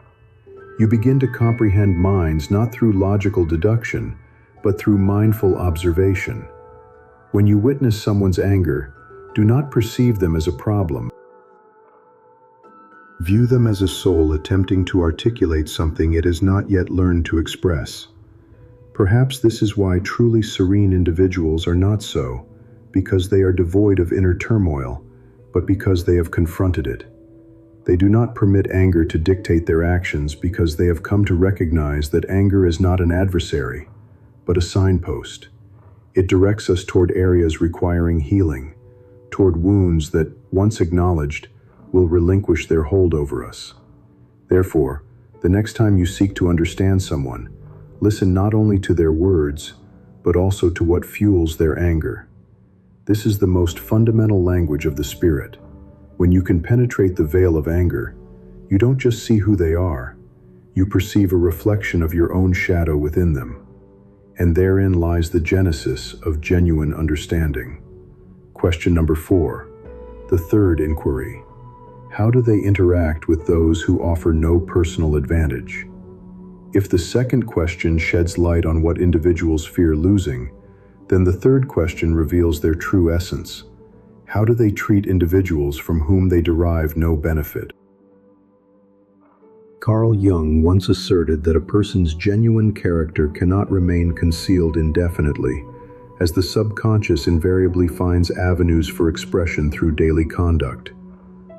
You begin to comprehend minds not through logical deduction, but through mindful observation. When you witness someone's anger, do not perceive them as a problem. View them as a soul attempting to articulate something it has not yet learned to express. Perhaps this is why truly serene individuals are not so, because they are devoid of inner turmoil, but because they have confronted it. They do not permit anger to dictate their actions because they have come to recognize that anger is not an adversary, but a signpost. It directs us toward areas requiring healing, toward wounds that, once acknowledged, will relinquish their hold over us. Therefore, the next time you seek to understand someone, listen not only to their words, but also to what fuels their anger. This is the most fundamental language of the spirit. When you can penetrate the veil of anger, you don't just see who they are, you perceive a reflection of your own shadow within them. And therein lies the genesis of genuine understanding. Question number 4, the third inquiry. How do they interact with those who offer no personal advantage? If the second question sheds light on what individuals fear losing, then the third question reveals their true essence. How do they treat individuals from whom they derive no benefit? Carl Jung once asserted that a person's genuine character cannot remain concealed indefinitely, as the subconscious invariably finds avenues for expression through daily conduct.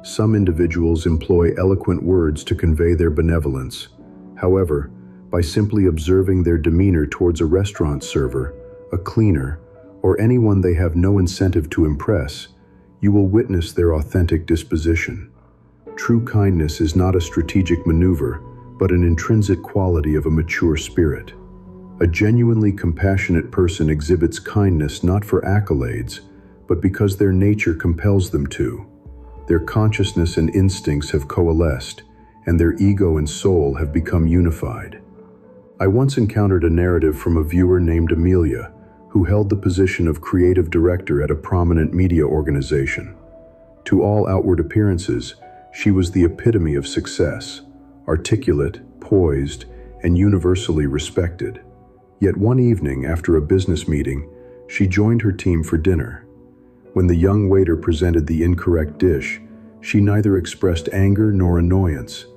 Some individuals employ eloquent words to convey their benevolence. However, by simply observing their demeanor towards a restaurant server, a cleaner, or anyone they have no incentive to impress, you will witness their authentic disposition. True kindness is not a strategic maneuver, but an intrinsic quality of a mature spirit. A genuinely compassionate person exhibits kindness not for accolades, but because their nature compels them to. Their consciousness and instincts have coalesced, and their ego and soul have become unified. I once encountered a narrative from a viewer named Amelia, who held the position of creative director at a prominent media organization. To all outward appearances, she was the epitome of success, articulate, poised, and universally respected. Yet one evening, after a business meeting, she joined her team for dinner. When the young waiter presented the incorrect dish, she neither expressed anger nor annoyance.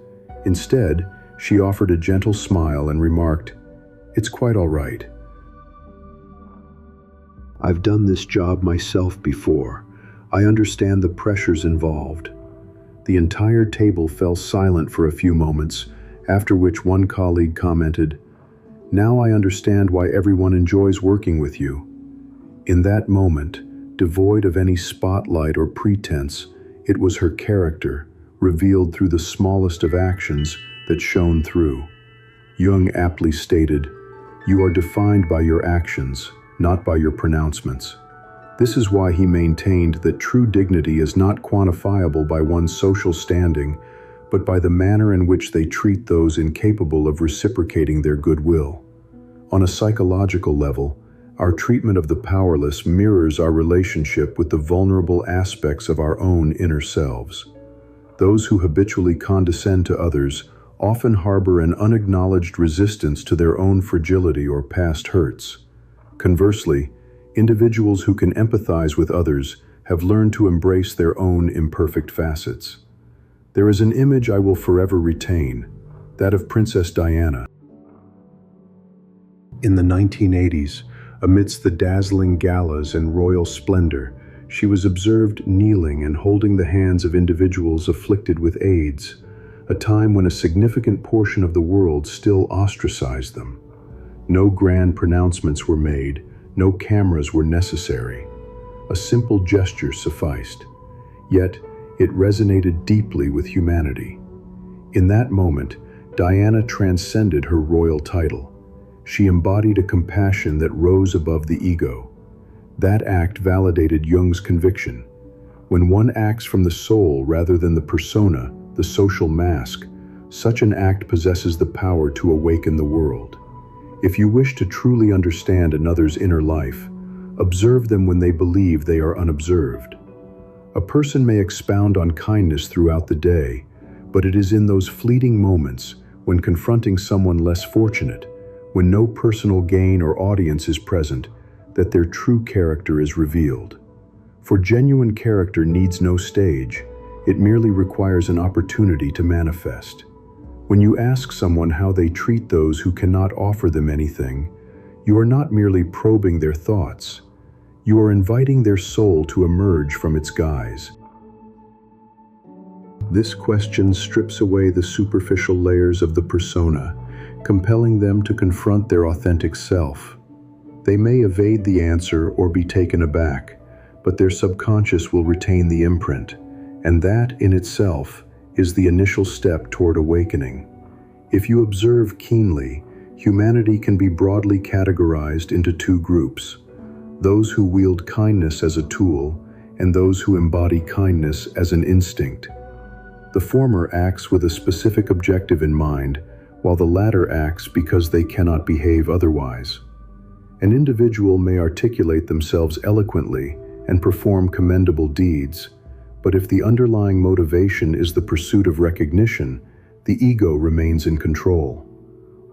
Instead, she offered a gentle smile and remarked, "It's quite all right. I've done this job myself before. I understand the pressures involved." The entire table fell silent for a few moments, after which one colleague commented, "Now I understand why everyone enjoys working with you." In that moment, devoid of any spotlight or pretense, it was her character, revealed through the smallest of actions, that shone through. Jung aptly stated, "You are defined by your actions, not by your pronouncements." This is why he maintained that true dignity is not quantifiable by one's social standing, but by the manner in which they treat those incapable of reciprocating their goodwill. On a psychological level, our treatment of the powerless mirrors our relationship with the vulnerable aspects of our own inner selves. Those who habitually condescend to others often harbor an unacknowledged resistance to their own fragility or past hurts. Conversely, individuals who can empathize with others have learned to embrace their own imperfect facets. There is an image I will forever retain, that of Princess Diana. In the 1980s, amidst the dazzling galas and royal splendor, she was observed kneeling and holding the hands of individuals afflicted with AIDS, a time when a significant portion of the world still ostracized them. No grand pronouncements were made, no cameras were necessary. A simple gesture sufficed. Yet, it resonated deeply with humanity. In that moment, Diana transcended her royal title. She embodied a compassion that rose above the ego. That act validated Jung's conviction. When one acts from the soul rather than the persona, the social mask, such an act possesses the power to awaken the world. If you wish to truly understand another's inner life, observe them when they believe they are unobserved. A person may expound on kindness throughout the day, but it is in those fleeting moments, when confronting someone less fortunate, when no personal gain or audience is present, that their true character is revealed. For genuine character needs no stage, it merely requires an opportunity to manifest. When you ask someone how they treat those who cannot offer them anything, you are not merely probing their thoughts, you are inviting their soul to emerge from its guise. This question strips away the superficial layers of the persona, compelling them to confront their authentic self. They may evade the answer or be taken aback, but their subconscious will retain the imprint, and that in itself is the initial step toward awakening. If you observe keenly, humanity can be broadly categorized into two groups: those who wield kindness as a tool, and those who embody kindness as an instinct. The former acts with a specific objective in mind, while the latter acts because they cannot behave otherwise. An individual may articulate themselves eloquently and perform commendable deeds, but if the underlying motivation is the pursuit of recognition, the ego remains in control.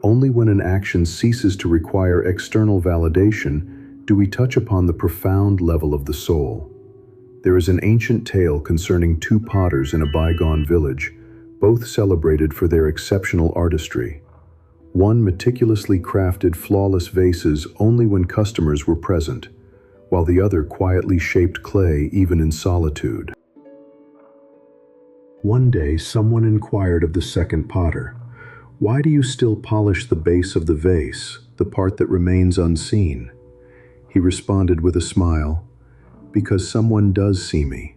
Only when an action ceases to require external validation do we touch upon the profound level of the soul. There is an ancient tale concerning two potters in a bygone village, both celebrated for their exceptional artistry. One meticulously crafted flawless vases only when customers were present, while the other quietly shaped clay even in solitude. One day, someone inquired of the second potter, "Why do you still polish the base of the vase, the part that remains unseen?" He responded with a smile, "Because someone does see me."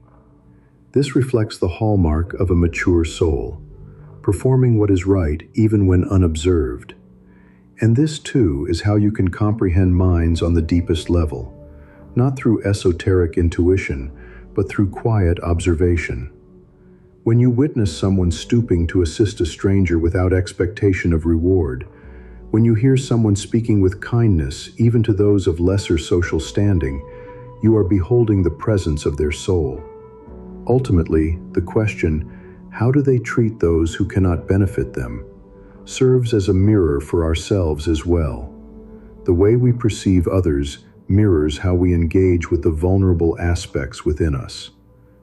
This reflects the hallmark of a mature soul, performing what is right even when unobserved. And this, too, is how you can comprehend minds on the deepest level, not through esoteric intuition, but through quiet observation. When you witness someone stooping to assist a stranger without expectation of reward, when you hear someone speaking with kindness even to those of lesser social standing, you are beholding the presence of their soul. Ultimately, the question, "How do they treat those who cannot benefit them?" serves as a mirror for ourselves as well. The way we perceive others mirrors how we engage with the vulnerable aspects within us.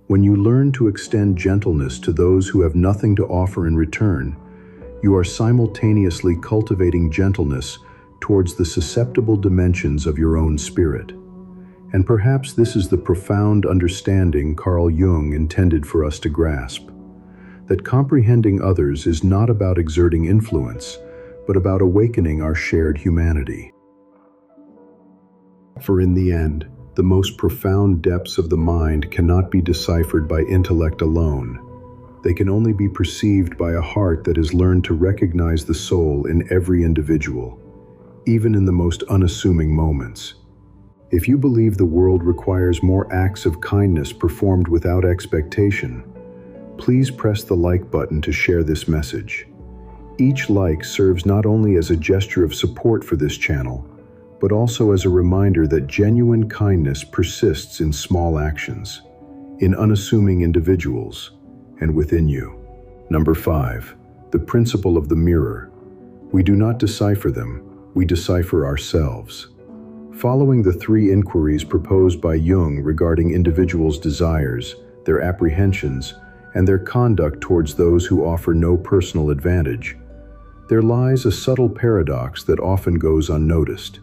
When you learn to extend gentleness to those who have nothing to offer in return, you are simultaneously cultivating gentleness towards the susceptible dimensions of your own spirit. And perhaps this is the profound understanding Carl Jung intended for us to grasp, that comprehending others is not about exerting influence, but about awakening our shared humanity. For in the end, the most profound depths of the mind cannot be deciphered by intellect alone. They can only be perceived by a heart that has learned to recognize the soul in every individual, even in the most unassuming moments. If you believe the world requires more acts of kindness performed without expectation, please press the like button to share this message. Each like serves not only as a gesture of support for this channel, but also as a reminder that genuine kindness persists in small actions, in unassuming individuals, and within you. Number 5, the principle of the mirror. We do not decipher them, we decipher ourselves. Following the 3 inquiries proposed by Jung regarding individuals' desires, their apprehensions, and their conduct towards those who offer no personal advantage, there lies a subtle paradox that often goes unnoticed.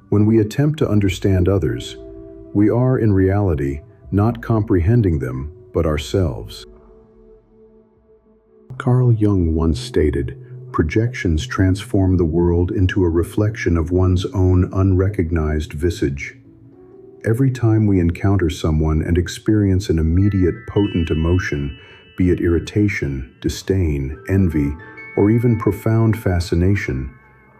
When we attempt to understand others, we are in reality not comprehending them, but ourselves. Carl Jung once stated, "Projections transform the world into a reflection of one's own unrecognized visage." Every time we encounter someone and experience an immediate potent emotion, be it irritation, disdain, envy, or even profound fascination,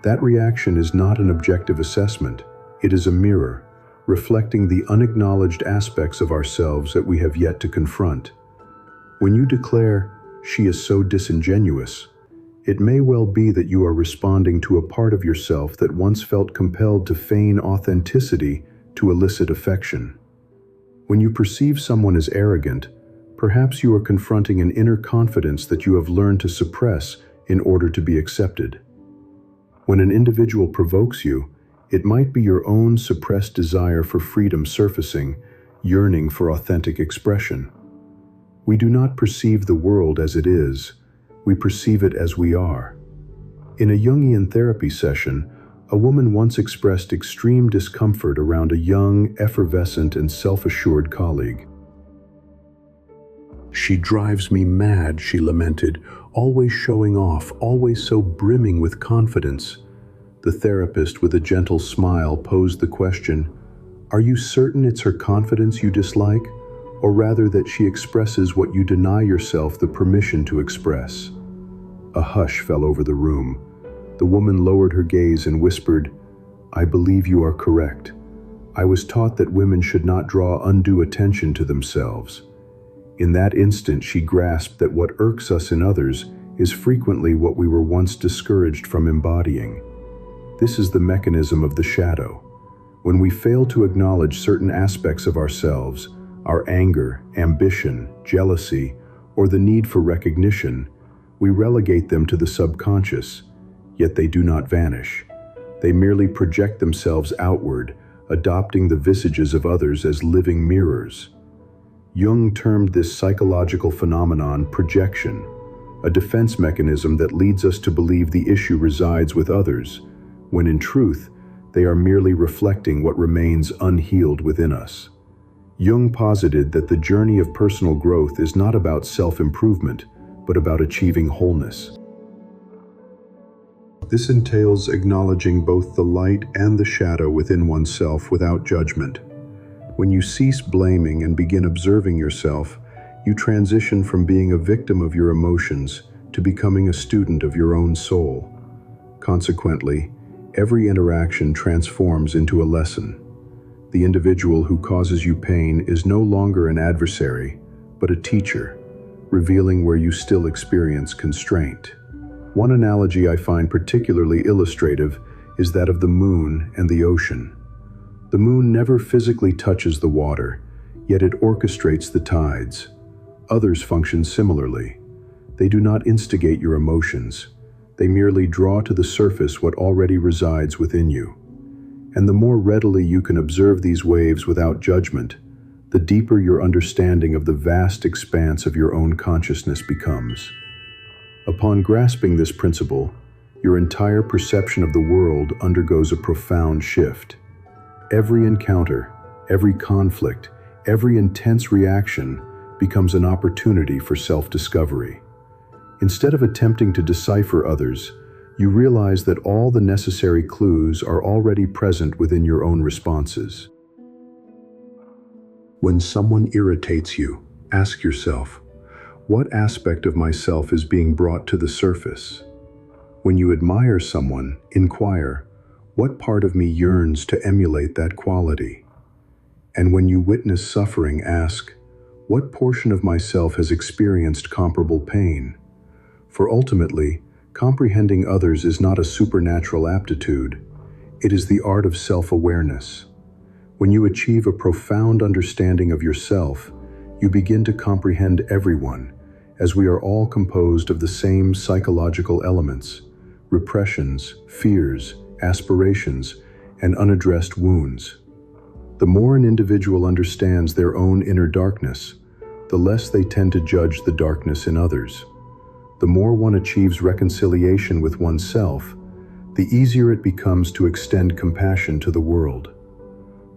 that reaction is not an objective assessment, it is a mirror, reflecting the unacknowledged aspects of ourselves that we have yet to confront. When you declare, "She is so disingenuous," it may well be that you are responding to a part of yourself that once felt compelled to feign authenticity to elicit affection. When you perceive someone as arrogant, perhaps you are confronting an inner confidence that you have learned to suppress in order to be accepted. When an individual provokes you, it might be your own suppressed desire for freedom surfacing, yearning for authentic expression. We do not perceive the world as it is, we perceive it as we are. In a Jungian therapy session, a woman once expressed extreme discomfort around a young, effervescent, and self-assured colleague. "She drives me mad," she lamented, "always showing off, always so brimming with confidence." The therapist, with a gentle smile, posed the question, "Are you certain it's her confidence you dislike, or rather that she expresses what you deny yourself the permission to express?" A hush fell over the room. The woman lowered her gaze and whispered, "I believe you are correct. I was taught that women should not draw undue attention to themselves." In that instant, she grasped that what irks us in others is frequently what we were once discouraged from embodying. This is the mechanism of the shadow. When we fail to acknowledge certain aspects of ourselves, our anger, ambition, jealousy, or the need for recognition, we relegate them to the subconscious, yet they do not vanish. They merely project themselves outward, adopting the visages of others as living mirrors. Jung termed this psychological phenomenon projection, a defense mechanism that leads us to believe the issue resides with others, when in truth, they are merely reflecting what remains unhealed within us. Jung posited that the journey of personal growth is not about self-improvement, but about achieving wholeness. This entails acknowledging both the light and the shadow within oneself without judgment. When you cease blaming and begin observing yourself, you transition from being a victim of your emotions to becoming a student of your own soul. Consequently, every interaction transforms into a lesson. The individual who causes you pain is no longer an adversary, but a teacher, revealing where you still experience constraint. One analogy I find particularly illustrative is that of the moon and the ocean. The moon never physically touches the water, yet it orchestrates the tides. Others function similarly. They do not instigate your emotions. They merely draw to the surface what already resides within you. And the more readily you can observe these waves without judgment, the deeper your understanding of the vast expanse of your own consciousness becomes. Upon grasping this principle, your entire perception of the world undergoes a profound shift. Every encounter, every conflict, every intense reaction becomes an opportunity for self-discovery. Instead of attempting to decipher others, you realize that all the necessary clues are already present within your own responses. When someone irritates you, ask yourself, what aspect of myself is being brought to the surface? When you admire someone, inquire, what part of me yearns to emulate that quality? And when you witness suffering, ask, what portion of myself has experienced comparable pain? For ultimately, comprehending others is not a supernatural aptitude. It is the art of self-awareness. When you achieve a profound understanding of yourself, you begin to comprehend everyone, as we are all composed of the same psychological elements, repressions, fears, aspirations, and unaddressed wounds. The more an individual understands their own inner darkness, the less they tend to judge the darkness in others. The more one achieves reconciliation with oneself, the easier it becomes to extend compassion to the world.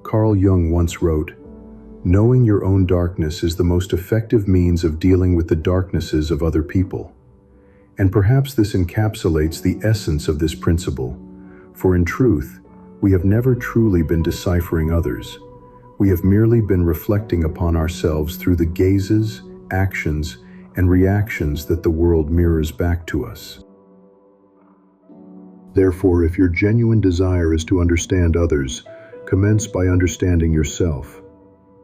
Carl Jung once wrote, "Knowing your own darkness is the most effective means of dealing with the darknesses of other people." And perhaps this encapsulates the essence of this principle. For in truth, we have never truly been deciphering others. We have merely been reflecting upon ourselves through the gazes, actions, and reactions that the world mirrors back to us. Therefore, if your genuine desire is to understand others, commence by understanding yourself.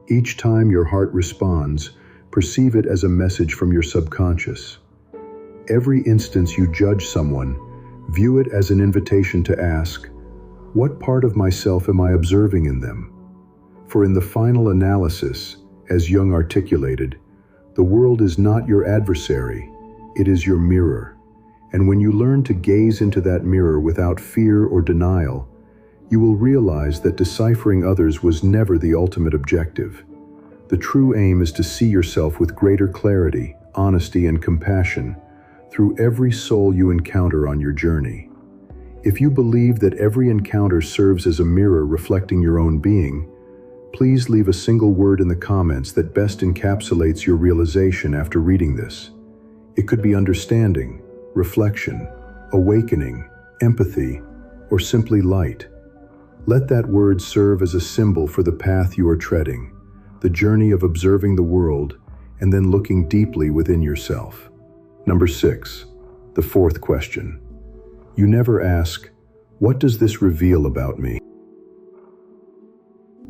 Each time your heart responds, perceive it as a message from your subconscious. Every instance you judge someone, view it as an invitation to ask, what part of myself am I observing in them? For in the final analysis, as Jung articulated, the world is not your adversary, it is your mirror. And when you learn to gaze into that mirror without fear or denial, you will realize that deciphering others was never the ultimate objective. The true aim is to see yourself with greater clarity, honesty, and compassion through every soul you encounter on your journey. If you believe that every encounter serves as a mirror reflecting your own being, please leave a single word in the comments that best encapsulates your realization after reading this. It could be understanding, reflection, awakening, empathy, or simply light. Let that word serve as a symbol for the path you are treading, the journey of observing the world and then looking deeply within yourself. Number 6, the fourth question. You never ask, what does this reveal about me?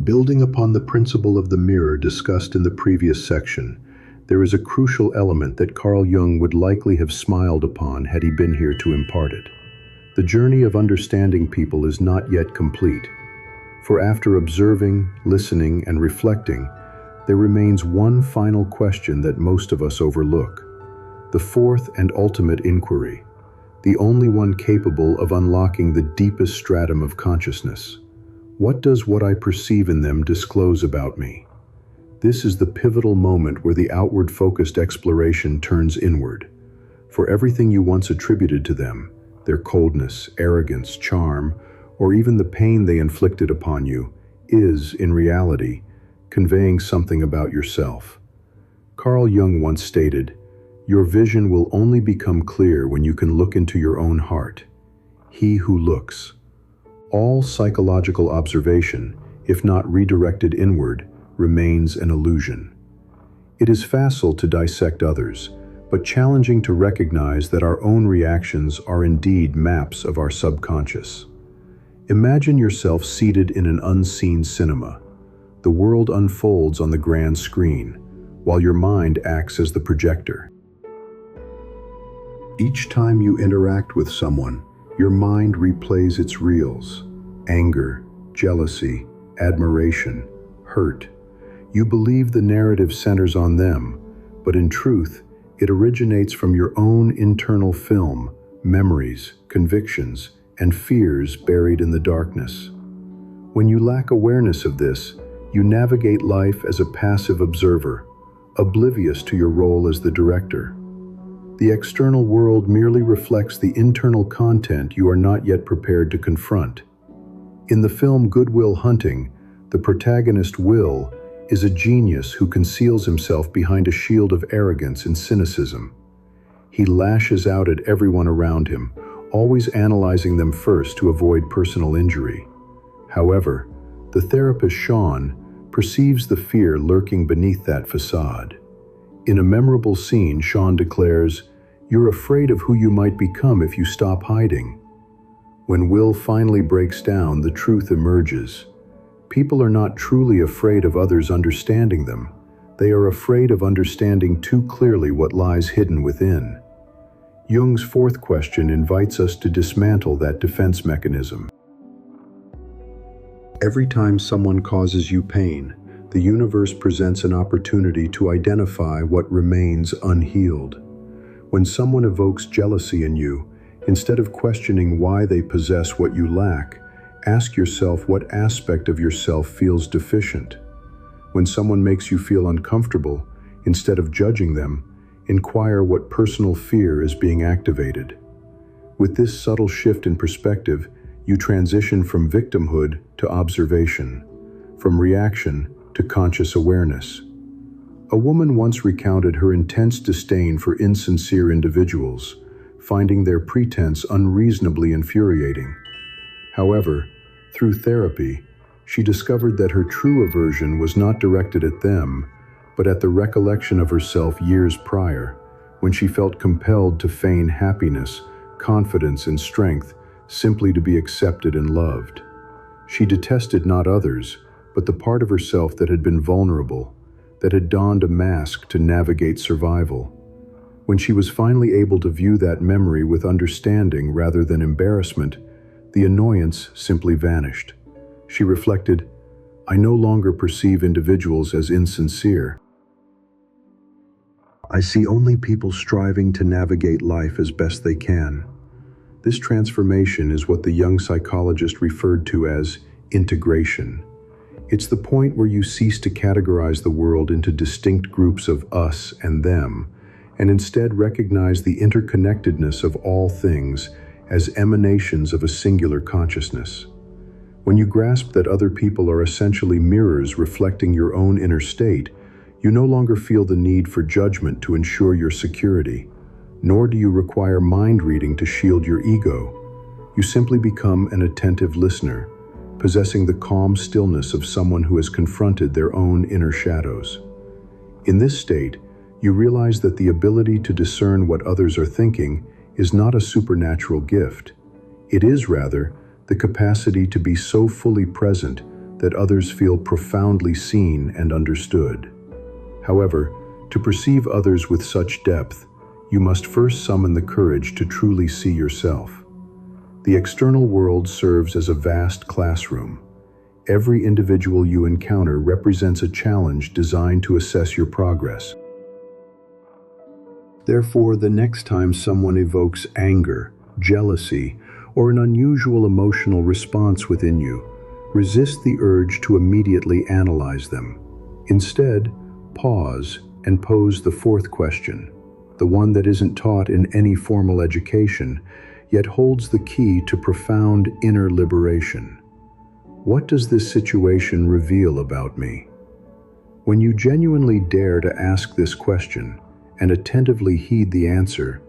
Building upon the principle of the mirror discussed in the previous section, there is a crucial element that Carl Jung would likely have smiled upon had he been here to impart it. The journey of understanding people is not yet complete, for after observing, listening, and reflecting, there remains one final question that most of us overlook. The fourth and ultimate inquiry, the only one capable of unlocking the deepest stratum of consciousness. What does what I perceive in them disclose about me? This is the pivotal moment where the outward-focused exploration turns inward. For everything you once attributed to them, their coldness, arrogance, charm, or even the pain they inflicted upon you, is, in reality, conveying something about yourself. Carl Jung once stated, "Your vision will only become clear when you can look into your own heart. He who looks." All psychological observation, if not redirected inward, remains an illusion. It is facile to dissect others, but challenging to recognize that our own reactions are indeed maps of our subconscious. Imagine yourself seated in an unseen cinema. The world unfolds on the grand screen, while your mind acts as the projector. Each time you interact with someone, your mind replays its reels: anger, jealousy, admiration, hurt. You believe the narrative centers on them, but in truth, it originates from your own internal film, memories, convictions, and fears buried in the darkness. When you lack awareness of this, you navigate life as a passive observer, oblivious to your role as the director. The external world merely reflects the internal content you are not yet prepared to confront. In the film Good Will Hunting, the protagonist Will is a genius who conceals himself behind a shield of arrogance and cynicism. He lashes out at everyone around him, always analyzing them first to avoid personal injury. However, the therapist Sean perceives the fear lurking beneath that facade. In a memorable scene, Sean declares, "You're afraid of who you might become if you stop hiding." When Will finally breaks down, the truth emerges. People are not truly afraid of others understanding them. They are afraid of understanding too clearly what lies hidden within. Jung's fourth question invites us to dismantle that defense mechanism. Every time someone causes you pain, the universe presents an opportunity to identify what remains unhealed. When someone evokes jealousy in you, instead of questioning why they possess what you lack, ask yourself what aspect of yourself feels deficient. When someone makes you feel uncomfortable, instead of judging them, inquire what personal fear is being activated. With this subtle shift in perspective, you transition from victimhood to observation, from reaction to conscious awareness. A woman once recounted her intense disdain for insincere individuals, finding their pretense unreasonably infuriating. However, through therapy, she discovered that her true aversion was not directed at them, but at the recollection of herself years prior, when she felt compelled to feign happiness, confidence, and strength simply to be accepted and loved. She detested not others, but the part of herself that had been vulnerable, that had donned a mask to navigate survival. When she was finally able to view that memory with understanding rather than embarrassment, the annoyance simply vanished. She reflected, I no longer perceive individuals as insincere. I see only people striving to navigate life as best they can. This transformation is what the Jung psychologist referred to as integration. It's the point where you cease to categorize the world into distinct groups of us and them, and instead recognize the interconnectedness of all things as emanations of a singular consciousness. When you grasp that other people are essentially mirrors reflecting your own inner state, you no longer feel the need for judgment to ensure your security, nor do you require mind reading to shield your ego. You simply become an attentive listener, possessing the calm stillness of someone who has confronted their own inner shadows. In this state, you realize that the ability to discern what others are thinking is not a supernatural gift. It is, rather, the capacity to be so fully present that others feel profoundly seen and understood. However, to perceive others with such depth, you must first summon the courage to truly see yourself. The external world serves as a vast classroom. Every individual you encounter represents a challenge designed to assess your progress. Therefore, the next time someone evokes anger, jealousy, or an unusual emotional response within you, resist the urge to immediately analyze them. Instead, pause and pose the fourth question, the one that isn't taught in any formal education, yet holds the key to profound inner liberation. What does this situation reveal about me? When you genuinely dare to ask this question and attentively heed the answer,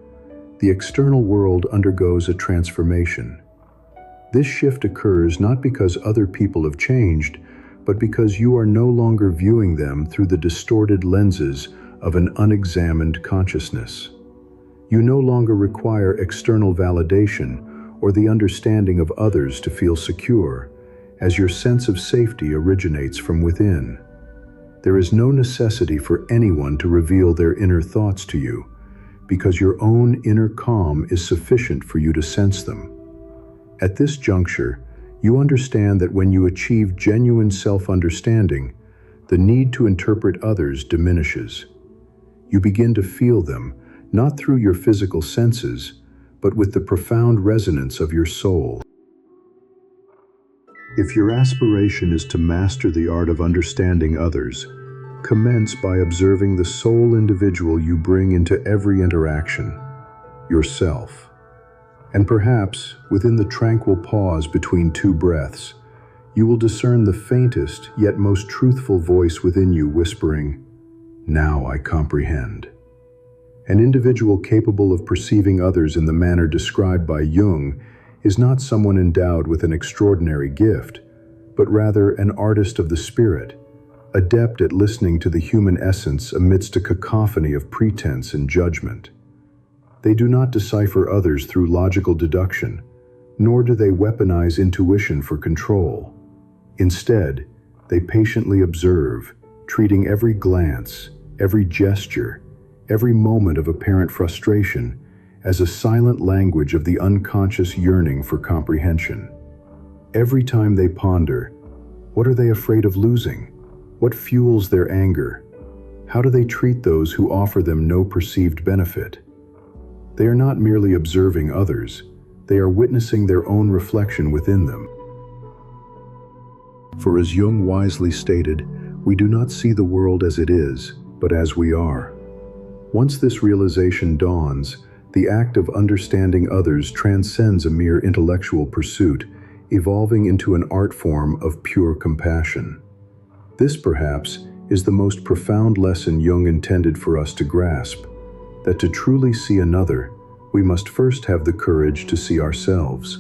the external world undergoes a transformation. This shift occurs not because other people have changed, but because you are no longer viewing them through the distorted lenses of an unexamined consciousness. You no longer require external validation or the understanding of others to feel secure, as your sense of safety originates from within. There is no necessity for anyone to reveal their inner thoughts to you, because your own inner calm is sufficient for you to sense them. At this juncture, you understand that when you achieve genuine self-understanding, the need to interpret others diminishes. You begin to feel them, not through your physical senses, but with the profound resonance of your soul. If your aspiration is to master the art of understanding others, commence by observing the sole individual you bring into every interaction, yourself. And perhaps, within the tranquil pause between two breaths, you will discern the faintest yet most truthful voice within you whispering, "Now I comprehend." An individual capable of perceiving others in the manner described by Jung is not someone endowed with an extraordinary gift, but rather an artist of the spirit, adept at listening to the human essence amidst a cacophony of pretense and judgment. They do not decipher others through logical deduction, nor do they weaponize intuition for control. Instead, they patiently observe, treating every glance, every gesture, every moment of apparent frustration as a silent language of the unconscious yearning for comprehension. Every time they ponder, what are they afraid of losing? What fuels their anger? How do they treat those who offer them no perceived benefit? They are not merely observing others, they are witnessing their own reflection within them. For as Jung wisely stated, we do not see the world as it is, but as we are. Once this realization dawns, the act of understanding others transcends a mere intellectual pursuit, evolving into an art form of pure compassion. This, perhaps, is the most profound lesson Jung intended for us to grasp, that to truly see another, we must first have the courage to see ourselves.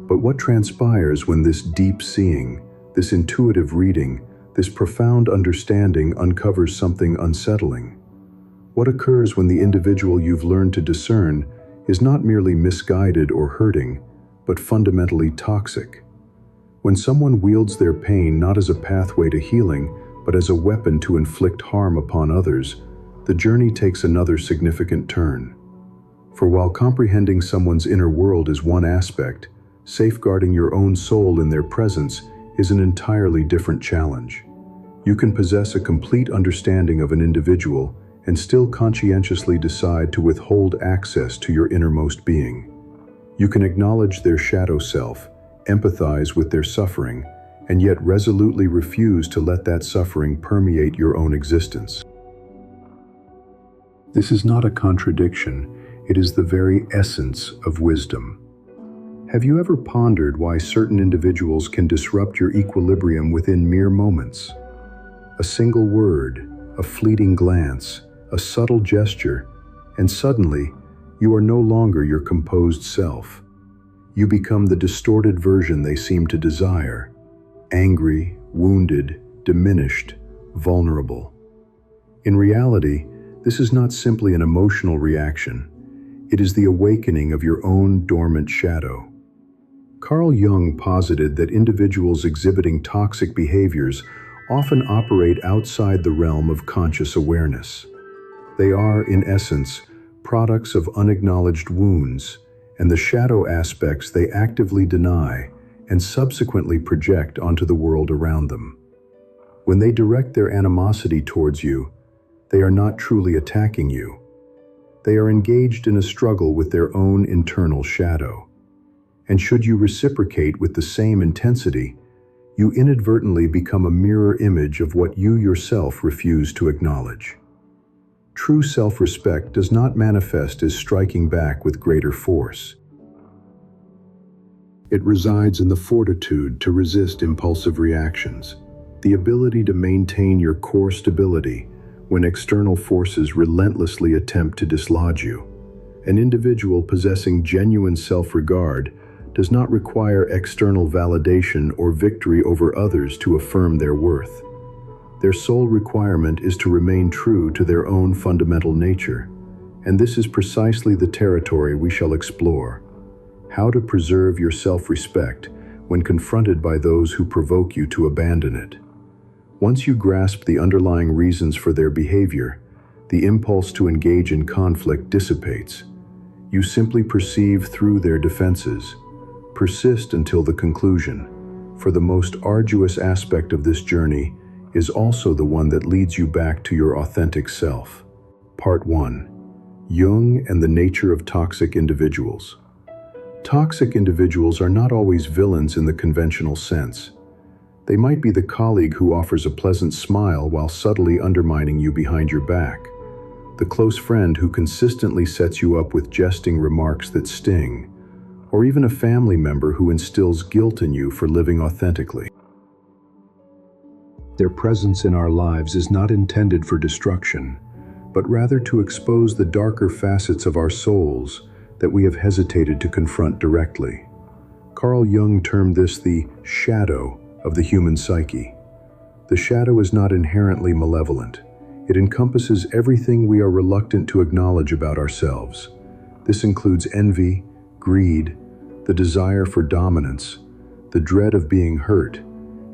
But what transpires when this deep seeing, this intuitive reading, this profound understanding uncovers something unsettling? What occurs when the individual you've learned to discern is not merely misguided or hurting, but fundamentally toxic? When someone wields their pain not as a pathway to healing, but as a weapon to inflict harm upon others, the journey takes another significant turn. For while comprehending someone's inner world is one aspect, safeguarding your own soul in their presence is an entirely different challenge. You can possess a complete understanding of an individual and still conscientiously decide to withhold access to your innermost being. You can acknowledge their shadow self, empathize with their suffering, and yet resolutely refuse to let that suffering permeate your own existence. This is not a contradiction, it is the very essence of wisdom. Have you ever pondered why certain individuals can disrupt your equilibrium within mere moments? A single word, a fleeting glance, a subtle gesture, and suddenly, you are no longer your composed self. You become the distorted version they seem to desire, angry, wounded, diminished, vulnerable. In reality, this is not simply an emotional reaction. It is the awakening of your own dormant shadow. Carl Jung posited that individuals exhibiting toxic behaviors often operate outside the realm of conscious awareness. They are, in essence, products of unacknowledged wounds and the shadow aspects they actively deny and subsequently project onto the world around them. When they direct their animosity towards you, they are not truly attacking you. They are engaged in a struggle with their own internal shadow. And should you reciprocate with the same intensity, you inadvertently become a mirror image of what you yourself refuse to acknowledge. True self-respect does not manifest as striking back with greater force. It resides in the fortitude to resist impulsive reactions, the ability to maintain your core stability when external forces relentlessly attempt to dislodge you. An individual possessing genuine self-regard does not require external validation or victory over others to affirm their worth. Their sole requirement is to remain true to their own fundamental nature, and this is precisely the territory we shall explore: how to preserve your self-respect when confronted by those who provoke you to abandon it. Once you grasp the underlying reasons for their behavior, the impulse to engage in conflict dissipates. You simply perceive through their defenses, persist until the conclusion, for the most arduous aspect of this journey is also the one that leads you back to your authentic self. Part 1. Jung and the nature of toxic individuals. Toxic individuals are not always villains in the conventional sense. They might be the colleague who offers a pleasant smile while subtly undermining you behind your back, the close friend who consistently sets you up with jesting remarks that sting, or even a family member who instills guilt in you for living authentically. Their presence in our lives is not intended for destruction, but rather to expose the darker facets of our souls that we have hesitated to confront directly. Carl Jung termed this the shadow of the human psyche. The shadow is not inherently malevolent. It encompasses everything we are reluctant to acknowledge about ourselves. This includes envy, greed, the desire for dominance, the dread of being hurt,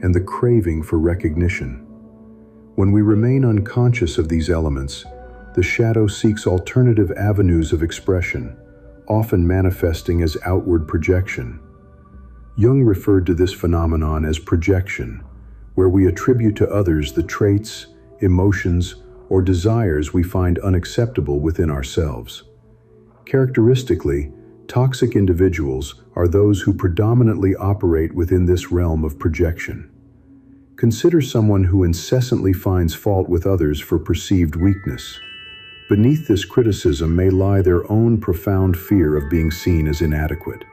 and the craving for recognition. When we remain unconscious of these elements, the shadow seeks alternative avenues of expression, often manifesting as outward projection. Jung referred to this phenomenon as projection, where we attribute to others the traits, emotions, or desires we find unacceptable within ourselves. Characteristically, toxic individuals are those who predominantly operate within this realm of projection. Consider someone who incessantly finds fault with others for perceived weakness. Beneath this criticism may lie their own profound fear of being seen as inadequate.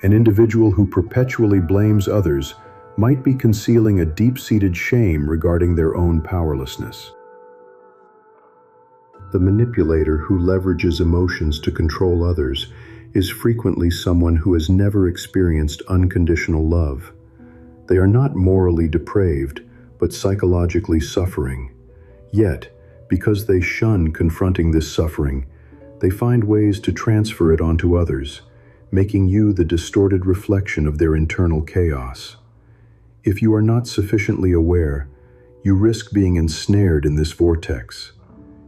An individual who perpetually blames others might be concealing a deep-seated shame regarding their own powerlessness. The manipulator who leverages emotions to control others is frequently someone who has never experienced unconditional love. They are not morally depraved, but psychologically suffering. Yet, because they shun confronting this suffering, they find ways to transfer it onto others, making you the distorted reflection of their internal chaos. If you are not sufficiently aware, you risk being ensnared in this vortex.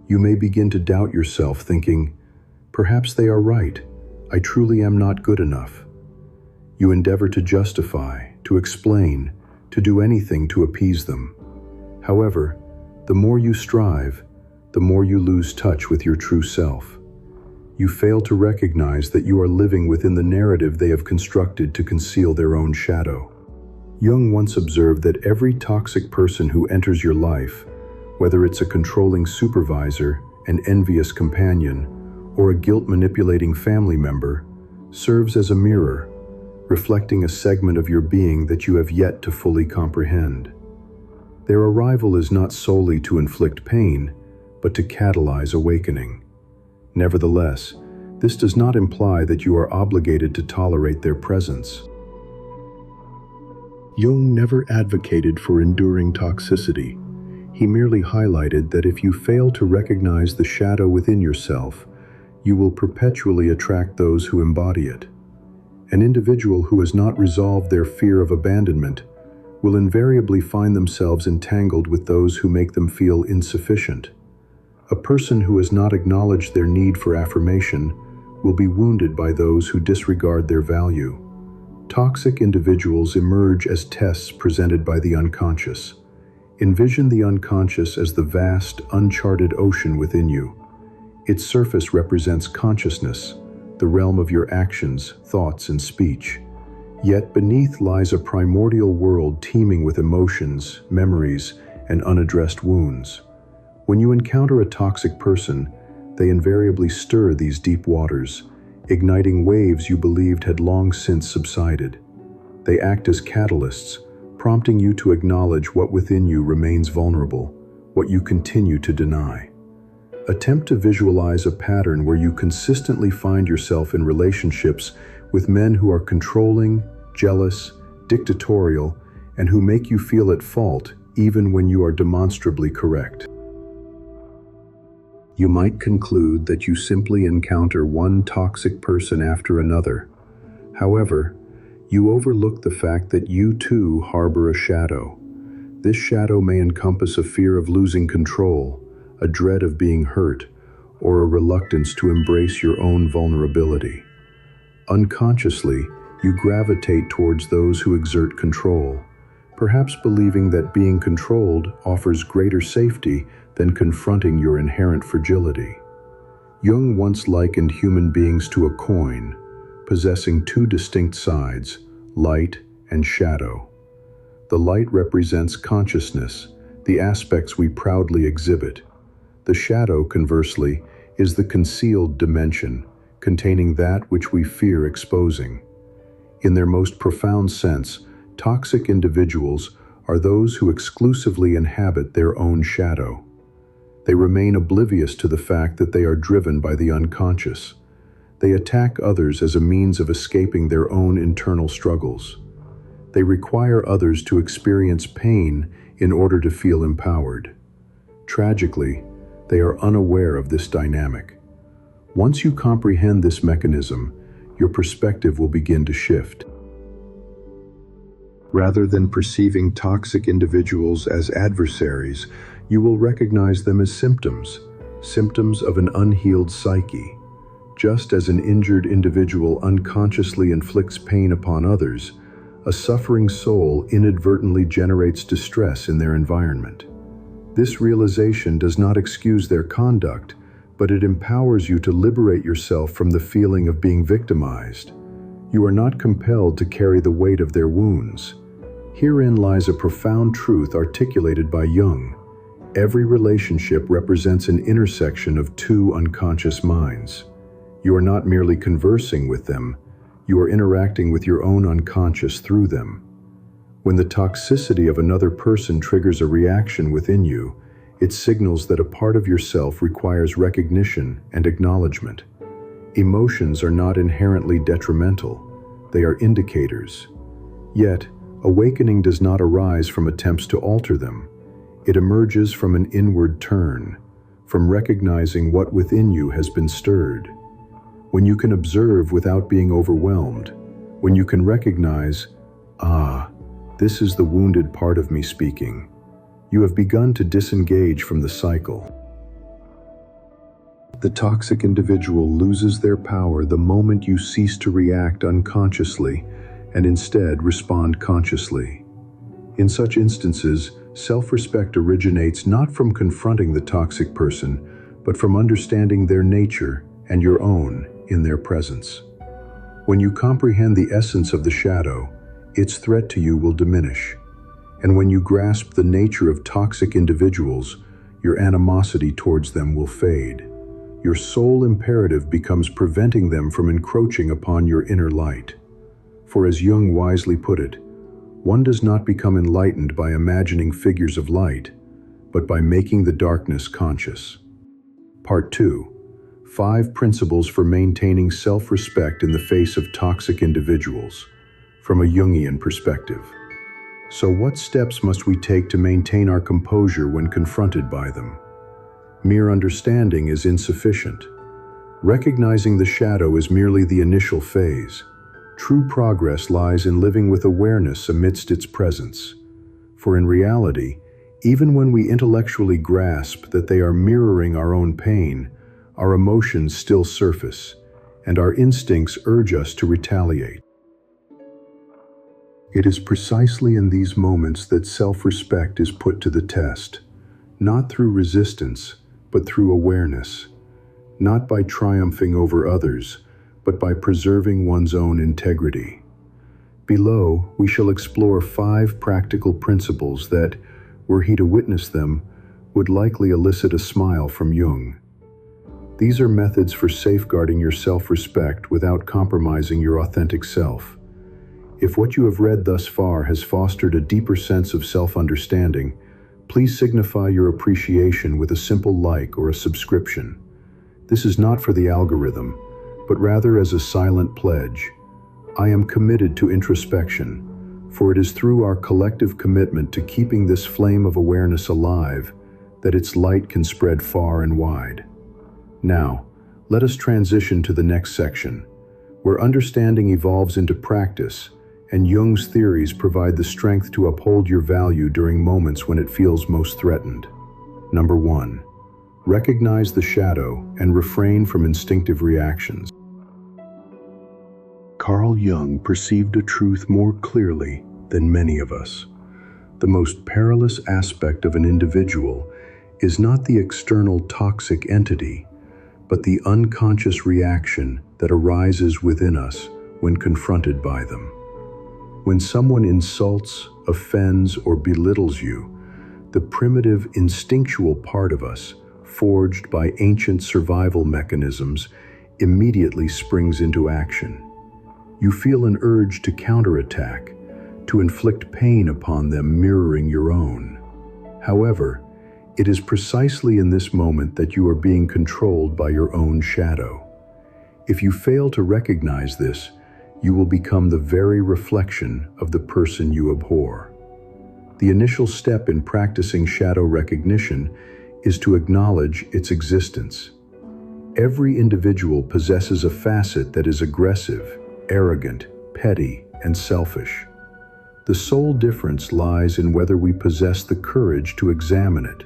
You may begin to doubt yourself, thinking, "Perhaps they are right. I truly am not good enough." You endeavor to justify, to explain, to do anything to appease them. However, the more you strive, the more you lose touch with your true self. You fail to recognize that you are living within the narrative they have constructed to conceal their own shadow. Jung once observed that every toxic person who enters your life, whether it's a controlling supervisor, an envious companion, or a guilt-manipulating family member, serves as a mirror, reflecting a segment of your being that you have yet to fully comprehend. Their arrival is not solely to inflict pain, but to catalyze awakening. Nevertheless, this does not imply that you are obligated to tolerate their presence. Jung never advocated for enduring toxicity. He merely highlighted that if you fail to recognize the shadow within yourself, you will perpetually attract those who embody it. An individual who has not resolved their fear of abandonment will invariably find themselves entangled with those who make them feel insufficient. A person who has not acknowledged their need for affirmation will be wounded by those who disregard their value. Toxic individuals emerge as tests presented by the unconscious. Envision the unconscious as the vast, uncharted ocean within you. Its surface represents consciousness, the realm of your actions, thoughts, and speech. Yet beneath lies a primordial world teeming with emotions, memories, and unaddressed wounds. When you encounter a toxic person, they invariably stir these deep waters, igniting waves you believed had long since subsided. They act as catalysts, prompting you to acknowledge what within you remains vulnerable, what you continue to deny. Attempt to visualize a pattern where you consistently find yourself in relationships with men who are controlling, jealous, dictatorial, and who make you feel at fault even when you are demonstrably correct. You might conclude that you simply encounter one toxic person after another. However, you overlook the fact that you too harbor a shadow. This shadow may encompass a fear of losing control, a dread of being hurt, or a reluctance to embrace your own vulnerability. Unconsciously, you gravitate towards those who exert control, perhaps believing that being controlled offers greater safety than confronting your inherent fragility. Jung once likened human beings to a coin, possessing two distinct sides, light and shadow. The light represents consciousness, the aspects we proudly exhibit. The shadow, conversely, is the concealed dimension, containing that which we fear exposing. In their most profound sense, toxic individuals are those who exclusively inhabit their own shadow. They remain oblivious to the fact that they are driven by the unconscious. They attack others as a means of escaping their own internal struggles. They require others to experience pain in order to feel empowered. Tragically, they are unaware of this dynamic. Once you comprehend this mechanism, your perspective will begin to shift. Rather than perceiving toxic individuals as adversaries, you will recognize them as symptoms of an unhealed psyche. Just as an injured individual unconsciously inflicts pain upon others, a suffering soul inadvertently generates distress in their environment. This realization does not excuse their conduct, but it empowers you to liberate yourself from the feeling of being victimized. You are not compelled to carry the weight of their wounds. Herein lies a profound truth articulated by Jung. Every relationship represents an intersection of two unconscious minds. You are not merely conversing with them, you are interacting with your own unconscious through them. When the toxicity of another person triggers a reaction within you, it signals that a part of yourself requires recognition and acknowledgement. Emotions are not inherently detrimental, they are indicators. Yet, awakening does not arise from attempts to alter them. It emerges from an inward turn, from recognizing what within you has been stirred. When you can observe without being overwhelmed, when you can recognize, this is the wounded part of me speaking, you have begun to disengage from the cycle. The toxic individual loses their power the moment you cease to react unconsciously and instead respond consciously. In such instances, self-respect originates not from confronting the toxic person, but from understanding their nature and your own in their presence. When you comprehend the essence of the shadow, its threat to you will diminish. And when you grasp the nature of toxic individuals, your animosity towards them will fade. Your sole imperative becomes preventing them from encroaching upon your inner light. For as Jung wisely put it, one does not become enlightened by imagining figures of light, but by making the darkness conscious. Part 2. 5 Principles for Maintaining Self-Respect in the Face of Toxic Individuals, from a Jungian perspective. So what steps must we take to maintain our composure when confronted by them? Mere understanding is insufficient. Recognizing the shadow is merely the initial phase. True progress lies in living with awareness amidst its presence. For in reality, even when we intellectually grasp that they are mirroring our own pain, our emotions still surface, and our instincts urge us to retaliate. It is precisely in these moments that self-respect is put to the test, not through resistance, but through awareness, not by triumphing over others, but by preserving one's own integrity. Below, we shall explore 5 practical principles that, were he to witness them, would likely elicit a smile from Jung. These are methods for safeguarding your self-respect without compromising your authentic self. If what you have read thus far has fostered a deeper sense of self-understanding, please signify your appreciation with a simple like or a subscription. This is not for the algorithm, but rather as a silent pledge. I am committed to introspection, for it is through our collective commitment to keeping this flame of awareness alive that its light can spread far and wide. Now, let us transition to the next section, where understanding evolves into practice, and Jung's theories provide the strength to uphold your value during moments when it feels most threatened. Number 1. Recognize the shadow and refrain from instinctive reactions. Carl Jung perceived a truth more clearly than many of us. The most perilous aspect of an individual is not the external toxic entity, but the unconscious reaction that arises within us when confronted by them. When someone insults, offends, or belittles you, the primitive instinctual part of us, forged by ancient survival mechanisms, immediately springs into action. You feel an urge to counterattack, to inflict pain upon them mirroring your own. However, it is precisely in this moment that you are being controlled by your own shadow. If you fail to recognize this, you will become the very reflection of the person you abhor. The initial step in practicing shadow recognition is to acknowledge its existence. Every individual possesses a facet that is aggressive, arrogant, petty, and selfish. The sole difference lies in whether we possess the courage to examine it.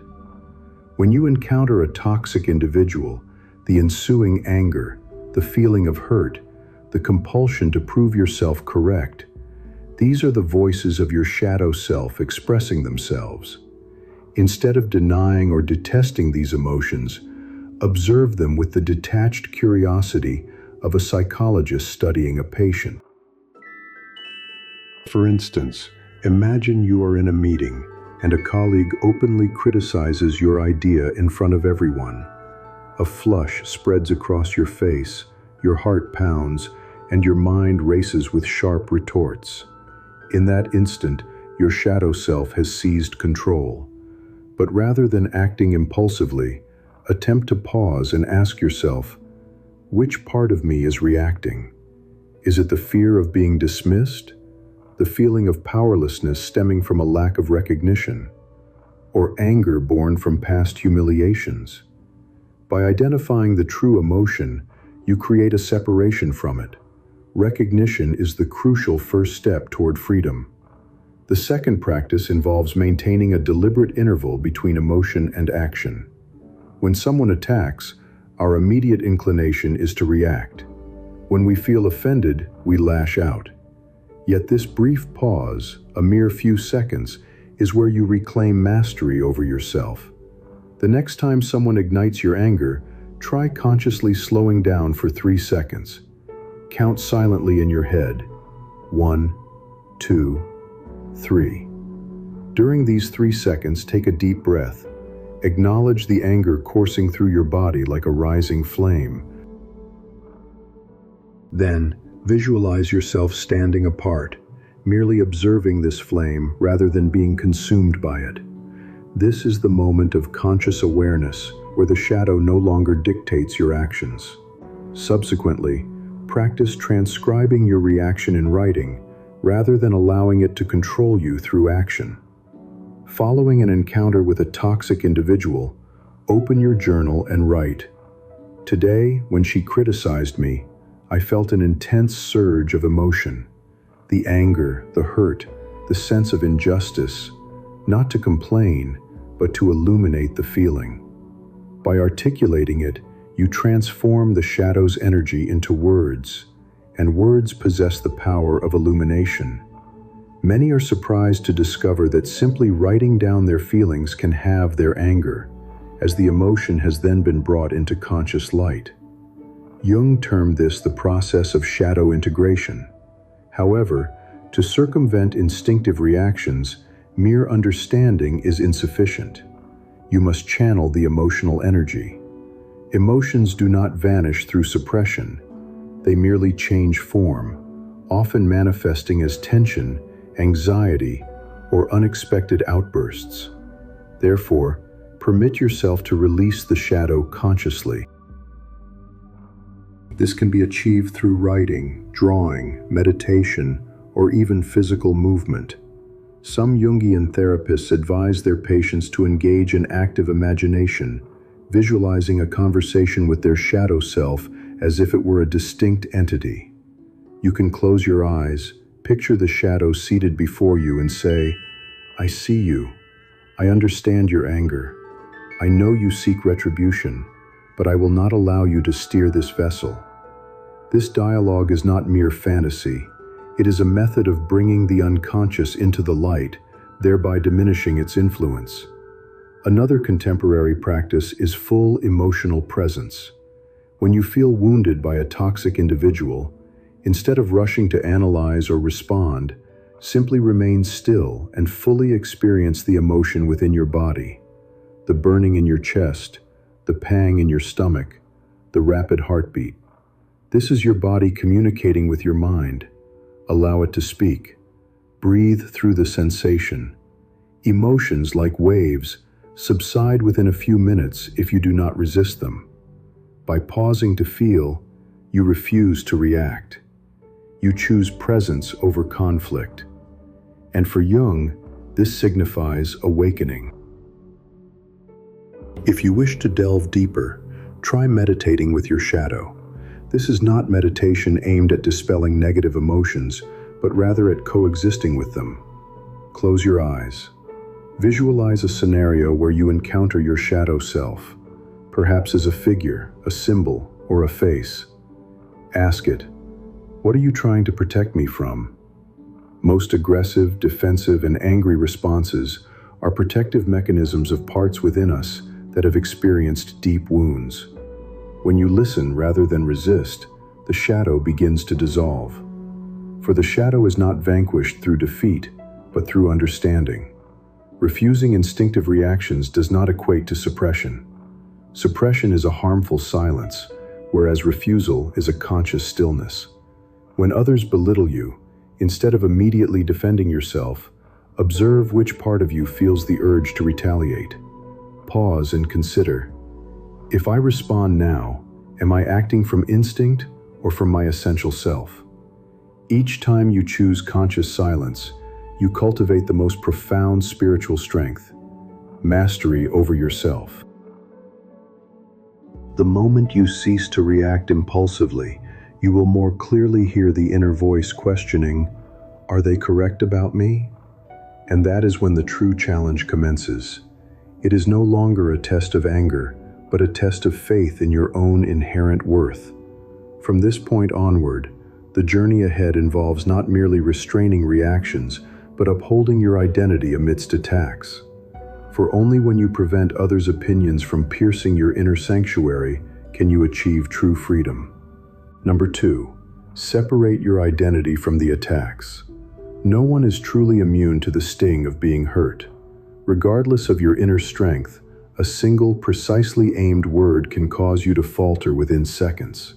When you encounter a toxic individual, the ensuing anger, the feeling of hurt, the compulsion to prove yourself correct, these are the voices of your shadow self expressing themselves. Instead of denying or detesting these emotions, observe them with the detached curiosity of a psychologist studying a patient. For instance, imagine you are in a meeting and a colleague openly criticizes your idea in front of everyone. A flush spreads across your face, your heart pounds, and your mind races with sharp retorts. In that instant, your shadow self has seized control. But rather than acting impulsively, attempt to pause and ask yourself, which part of me is reacting? Is it the fear of being dismissed? The feeling of powerlessness stemming from a lack of recognition? Or anger born from past humiliations? By identifying the true emotion, you create a separation from it. Recognition is the crucial first step toward freedom. The second practice involves maintaining a deliberate interval between emotion and action. When someone attacks, our immediate inclination is to react. When we feel offended, we lash out. Yet this brief pause, a mere few seconds, is where you reclaim mastery over yourself. The next time someone ignites your anger, try consciously slowing down for 3 seconds. Count silently in your head. 1, 2, 3. During these 3 seconds, take a deep breath. Acknowledge the anger coursing through your body like a rising flame. Then, visualize yourself standing apart, merely observing this flame rather than being consumed by it. This is the moment of conscious awareness where the shadow no longer dictates your actions. Subsequently, practice transcribing your reaction in writing rather than allowing it to control you through action. Following an encounter with a toxic individual, open your journal and write, "Today, when she criticized me, I felt an intense surge of emotion. The anger, the hurt, the sense of injustice, not to complain, but to illuminate the feeling." By articulating it, you transform the shadow's energy into words, and words possess the power of illumination. Many are surprised to discover that simply writing down their feelings can halve their anger, as the emotion has then been brought into conscious light. Jung termed this the process of shadow integration. However, to circumvent instinctive reactions, mere understanding is insufficient. You must channel the emotional energy. Emotions do not vanish through suppression. They merely change form, often manifesting as tension, anxiety, or unexpected outbursts. Therefore, permit yourself to release the shadow consciously. This can be achieved through writing, drawing, meditation, or even physical movement. Some Jungian therapists advise their patients to engage in active imagination, visualizing a conversation with their shadow self as if it were a distinct entity. You can close your eyes, picture the shadow seated before you and say, "I see you. I understand your anger. I know you seek retribution, but I will not allow you to steer this vessel." This dialogue is not mere fantasy. It is a method of bringing the unconscious into the light, thereby diminishing its influence. Another contemporary practice is full emotional presence. When you feel wounded by a toxic individual, instead of rushing to analyze or respond, simply remain still and fully experience the emotion within your body. The burning in your chest, the pang in your stomach, the rapid heartbeat. This is your body communicating with your mind. Allow it to speak. Breathe through the sensation. Emotions, like waves, subside within a few minutes if you do not resist them. By pausing to feel, you refuse to react. You choose presence over conflict. And for Jung, this signifies awakening. If you wish to delve deeper, try meditating with your shadow. This is not meditation aimed at dispelling negative emotions, but rather at coexisting with them. Close your eyes. Visualize a scenario where you encounter your shadow self, perhaps as a figure, a symbol, or a face. Ask it, "What are you trying to protect me from?" Most aggressive, defensive, and angry responses are protective mechanisms of parts within us that have experienced deep wounds. When you listen rather than resist, the shadow begins to dissolve. For the shadow is not vanquished through defeat, but through understanding. Refusing instinctive reactions does not equate to suppression. Suppression is a harmful silence, whereas refusal is a conscious stillness. When others belittle you, instead of immediately defending yourself, observe which part of you feels the urge to retaliate. Pause and consider, if I respond now, am I acting from instinct or from my essential self? Each time you choose conscious silence, you cultivate the most profound spiritual strength, mastery over yourself. The moment you cease to react impulsively, you will more clearly hear the inner voice questioning, "Are they correct about me?" And that is when the true challenge commences. It is no longer a test of anger, but a test of faith in your own inherent worth. From this point onward, The journey ahead involves not merely restraining reactions, but upholding your identity amidst attacks. For only when you prevent others' opinions from piercing your inner sanctuary can you achieve true freedom. Number 2. Separate your identity from the attacks. No one is truly immune to the sting of being hurt. Regardless of your inner strength, a single, precisely aimed word can cause you to falter within seconds.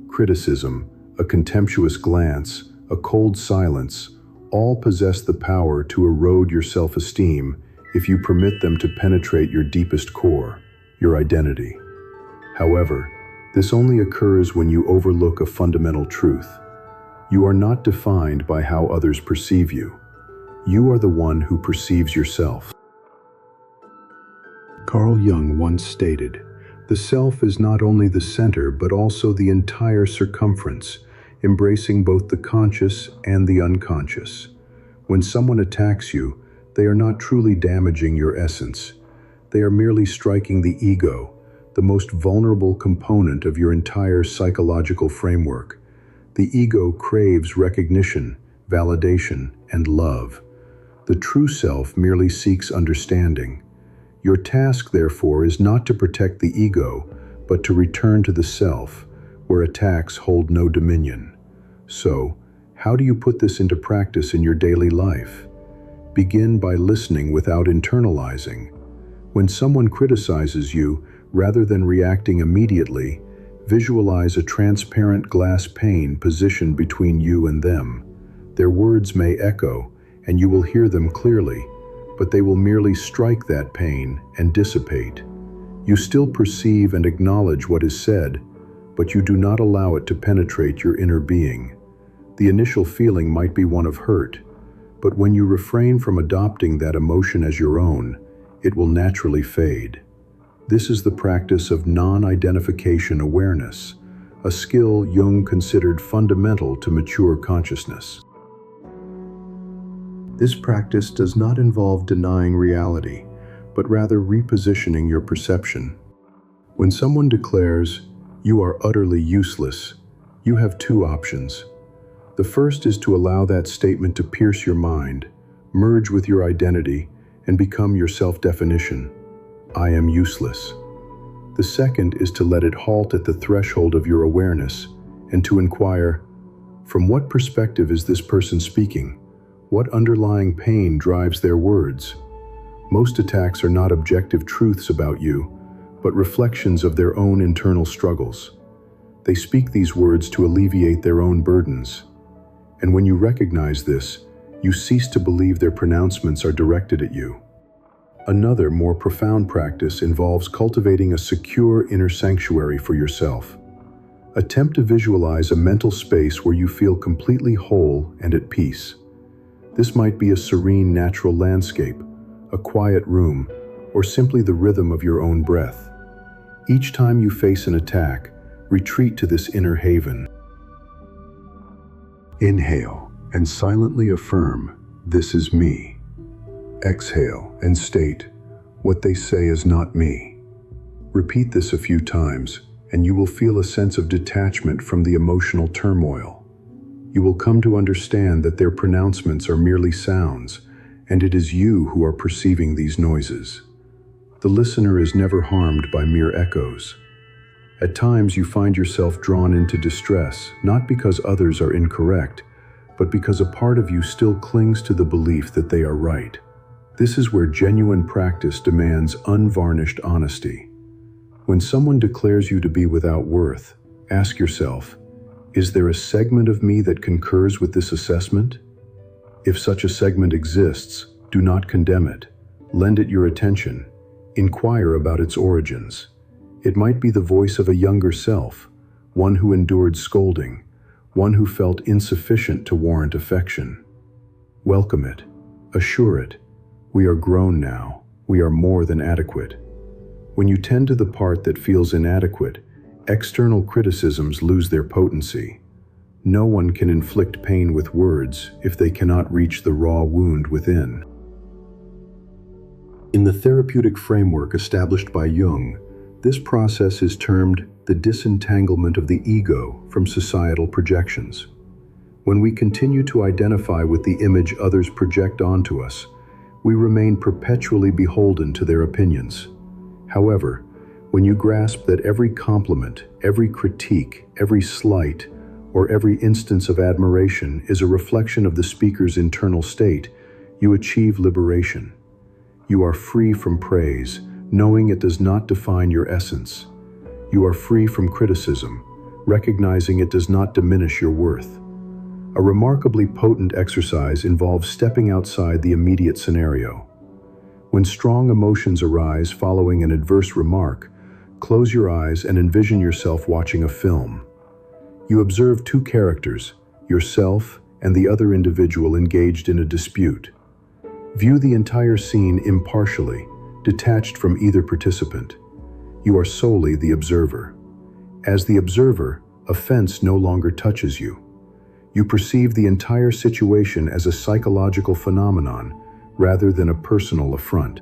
Criticism, a contemptuous glance, a cold silence, all possess the power to erode your self-esteem if you permit them to penetrate your deepest core, your identity. However, this only occurs when you overlook a fundamental truth. You are not defined by how others perceive you. You are the one who perceives yourself. Carl Jung once stated, "The self is not only the center but also the entire circumference, embracing both the conscious and the unconscious." When someone attacks you, they are not truly damaging your essence. They are merely striking the ego, the most vulnerable component of your entire psychological framework. The ego craves recognition, validation, and love. The true self merely seeks understanding. Your task, therefore, is not to protect the ego, but to return to the self, where attacks hold no dominion. So, how do you put this into practice in your daily life? Begin by listening without internalizing. When someone criticizes you, rather than reacting immediately, visualize a transparent glass pane positioned between you and them. Their words may echo, and you will hear them clearly, but they will merely strike that pane and dissipate. You still perceive and acknowledge what is said, but you do not allow it to penetrate your inner being. The initial feeling might be one of hurt, but when you refrain from adopting that emotion as your own, it will naturally fade. This is the practice of non-identification awareness, a skill Jung considered fundamental to mature consciousness. This practice does not involve denying reality, but rather repositioning your perception. When someone declares, "You are utterly useless," you have two options. The first is to allow that statement to pierce your mind, merge with your identity, and become your self-definition. I am useless. The second is to let it halt at the threshold of your awareness and to inquire, from what perspective is this person speaking? What underlying pain drives their words? Most attacks are not objective truths about you, but reflections of their own internal struggles. They speak these words to alleviate their own burdens. And when you recognize this, you cease to believe their pronouncements are directed at you. Another, more profound practice involves cultivating a secure inner sanctuary for yourself. Attempt to visualize a mental space where you feel completely whole and at peace. This might be a serene natural landscape, a quiet room, or simply the rhythm of your own breath. Each time you face an attack, retreat to this inner haven. Inhale and silently affirm, "This is me." Exhale and state, "What they say is not me." Repeat this a few times, and you will feel a sense of detachment from the emotional turmoil. You will come to understand that their pronouncements are merely sounds, and it is you who are perceiving these noises. The listener is never harmed by mere echoes. At times you find yourself drawn into distress, not because others are incorrect, but because a part of you still clings to the belief that they are right. This is where genuine practice demands unvarnished honesty. When someone declares you to be without worth, ask yourself, is there a segment of me that concurs with this assessment? If such a segment exists, do not condemn it. Lend it your attention. Inquire about its origins. It might be the voice of a younger self, one who endured scolding, one who felt insufficient to warrant affection. Welcome it. Assure it. We are grown now. We are more than adequate. When you tend to the part that feels inadequate, external criticisms lose their potency. No one can inflict pain with words if they cannot reach the raw wound within. In the therapeutic framework established by Jung, this process is termed the disentanglement of the ego from societal projections. When we continue to identify with the image others project onto us, we remain perpetually beholden to their opinions. However, when you grasp that every compliment, every critique, every slight, or every instance of admiration is a reflection of the speaker's internal state, you achieve liberation. You are free from praise, knowing it does not define your essence. You are free from criticism, recognizing it does not diminish your worth. A remarkably potent exercise involves stepping outside the immediate scenario. When strong emotions arise following an adverse remark, close your eyes and envision yourself watching a film. You observe two characters, yourself and the other individual engaged in a dispute. View the entire scene impartially, detached from either participant. You are solely the observer. As the observer, offense no longer touches you. You perceive the entire situation as a psychological phenomenon rather than a personal affront.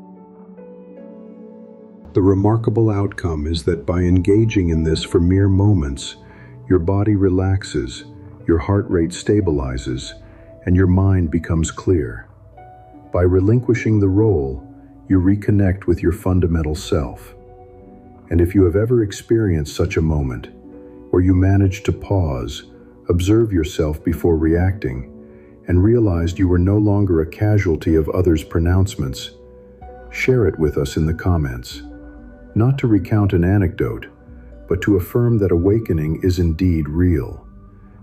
The remarkable outcome is that by engaging in this for mere moments, your body relaxes, your heart rate stabilizes, and your mind becomes clear. By relinquishing the role, you reconnect with your fundamental self. And if you have ever experienced such a moment, where you managed to pause, observe yourself before reacting, and realized you were no longer a casualty of others' pronouncements, share it with us in the comments. Not to recount an anecdote, but to affirm that awakening is indeed real,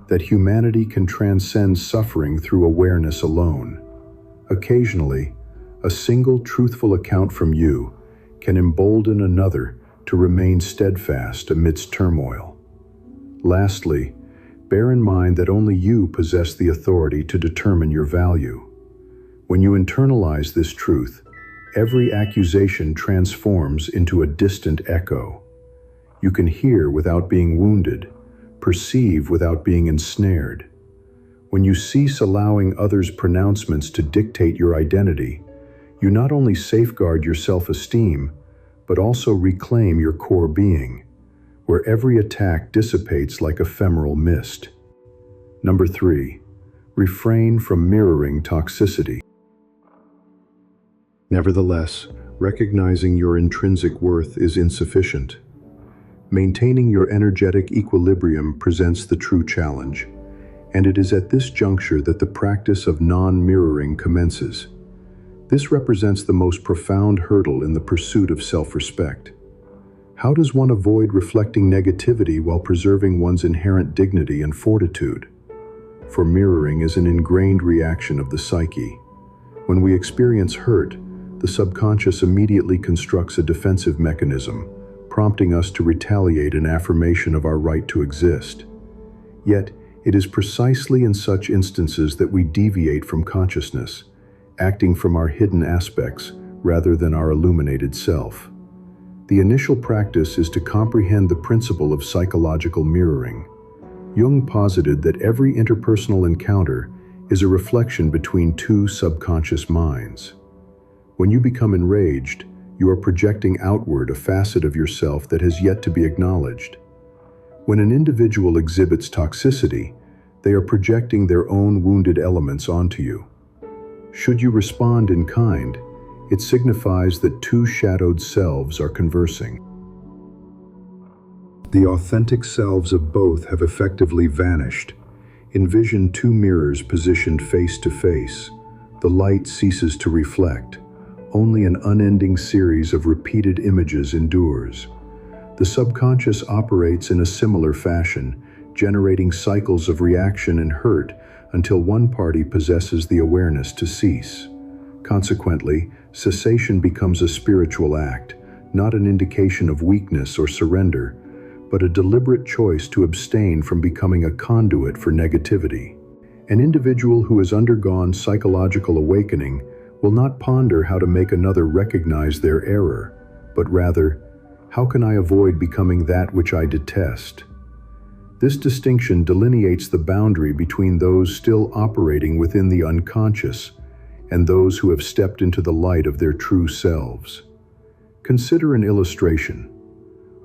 that humanity can transcend suffering through awareness alone. Occasionally, a single truthful account from you can embolden another to remain steadfast amidst turmoil. Lastly, bear in mind that only you possess the authority to determine your value. When you internalize this truth, every accusation transforms into a distant echo. You can hear without being wounded, perceive without being ensnared. When you cease allowing others' pronouncements to dictate your identity, you not only safeguard your self-esteem, but also reclaim your core being, where every attack dissipates like ephemeral mist. Number 3, refrain from mirroring toxicity. Nevertheless, recognizing your intrinsic worth is insufficient. Maintaining your energetic equilibrium presents the true challenge, and it is at this juncture that the practice of non-mirroring commences. This represents the most profound hurdle in the pursuit of self-respect. How does one avoid reflecting negativity while preserving one's inherent dignity and fortitude? For mirroring is an ingrained reaction of the psyche. When we experience hurt, the subconscious immediately constructs a defensive mechanism, prompting us to retaliate in affirmation of our right to exist. Yet, it is precisely in such instances that we deviate from consciousness, acting from our hidden aspects rather than our illuminated self. The initial practice is to comprehend the principle of psychological mirroring. Jung posited that every interpersonal encounter is a reflection between two subconscious minds. When you become enraged, you are projecting outward a facet of yourself that has yet to be acknowledged. When an individual exhibits toxicity, they are projecting their own wounded elements onto you. Should you respond in kind, it signifies that two shadowed selves are conversing. The authentic selves of both have effectively vanished. Envision two mirrors positioned face to face. The light ceases to reflect. Only an unending series of repeated images endures. The subconscious operates in a similar fashion, generating cycles of reaction and hurt until one party possesses the awareness to cease. Consequently, cessation becomes a spiritual act, not an indication of weakness or surrender, but a deliberate choice to abstain from becoming a conduit for negativity. An individual who has undergone psychological awakening will not ponder how to make another recognize their error, but rather, how can I avoid becoming that which I detest? This distinction delineates the boundary between those still operating within the unconscious and those who have stepped into the light of their true selves. Consider an illustration.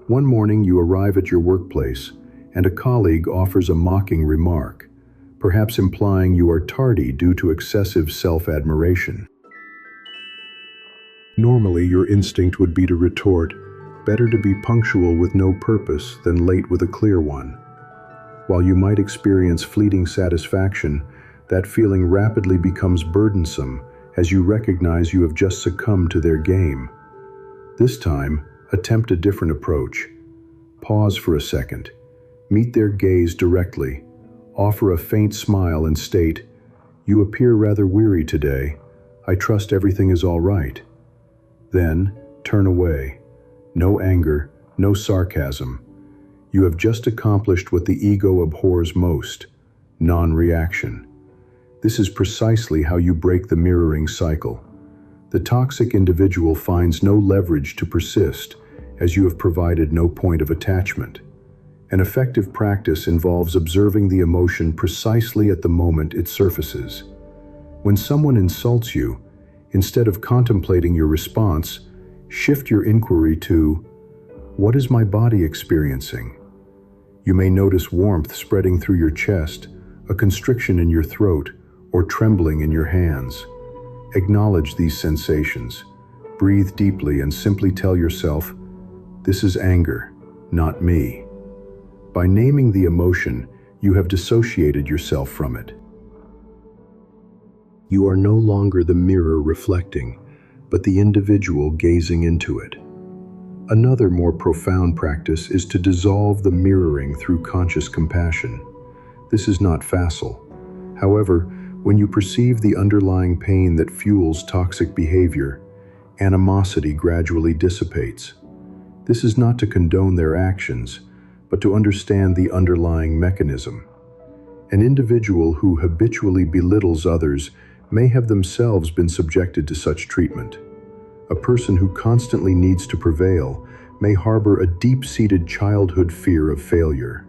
One morning you arrive at your workplace and a colleague offers a mocking remark. perhaps implying you are tardy due to excessive self-admiration. Normally, your instinct would be to retort, "Better to be punctual with no purpose than late with a clear one." While you might experience fleeting satisfaction, that feeling rapidly becomes burdensome as you recognize you have just succumbed to their game. This time, attempt a different approach. Pause for a second. Meet their gaze directly. Offer a faint smile and state, "You appear rather weary today. I trust everything is all right." Then, turn away. No anger, no sarcasm. You have just accomplished what the ego abhors most: non-reaction. This is precisely how you break the mirroring cycle. The toxic individual finds no leverage to persist, as you have provided no point of attachment. An effective practice involves observing the emotion precisely at the moment it surfaces. When someone insults you, instead of contemplating your response, shift your inquiry to, "What is my body experiencing?" You may notice warmth spreading through your chest, a constriction in your throat, or trembling in your hands. Acknowledge these sensations. Breathe deeply and simply tell yourself, "This is anger, not me." By naming the emotion, you have dissociated yourself from it. You are no longer the mirror reflecting, but the individual gazing into it. Another more profound practice is to dissolve the mirroring through conscious compassion. This is not facile. However, when you perceive the underlying pain that fuels toxic behavior, animosity gradually dissipates. This is not to condone their actions, but to understand the underlying mechanism. An individual who habitually belittles others may have themselves been subjected to such treatment. A person who constantly needs to prevail may harbor a deep-seated childhood fear of failure.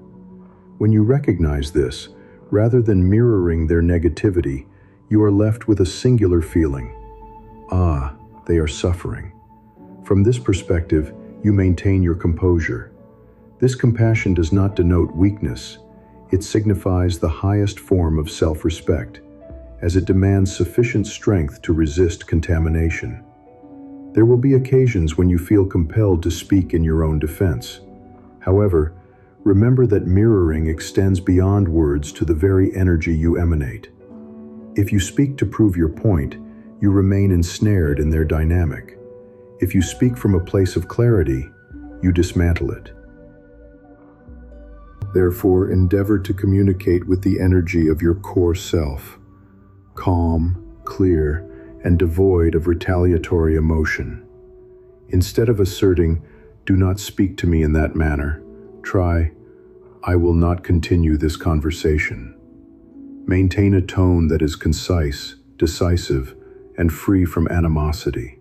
When you recognize this, rather than mirroring their negativity, you are left with a singular feeling: "Ah, they are suffering." From this perspective, you maintain your composure. This compassion does not denote weakness. It signifies the highest form of self-respect, as it demands sufficient strength to resist contamination. There will be occasions when you feel compelled to speak in your own defense. However, remember that mirroring extends beyond words to the very energy you emanate. If you speak to prove your point, you remain ensnared in their dynamic. If you speak from a place of clarity, you dismantle it. Therefore, endeavor to communicate with the energy of your core self, calm, clear, and devoid of retaliatory emotion. Instead of asserting, "Do not speak to me in that manner," try, "I will not continue this conversation." Maintain a tone that is concise, decisive, and free from animosity.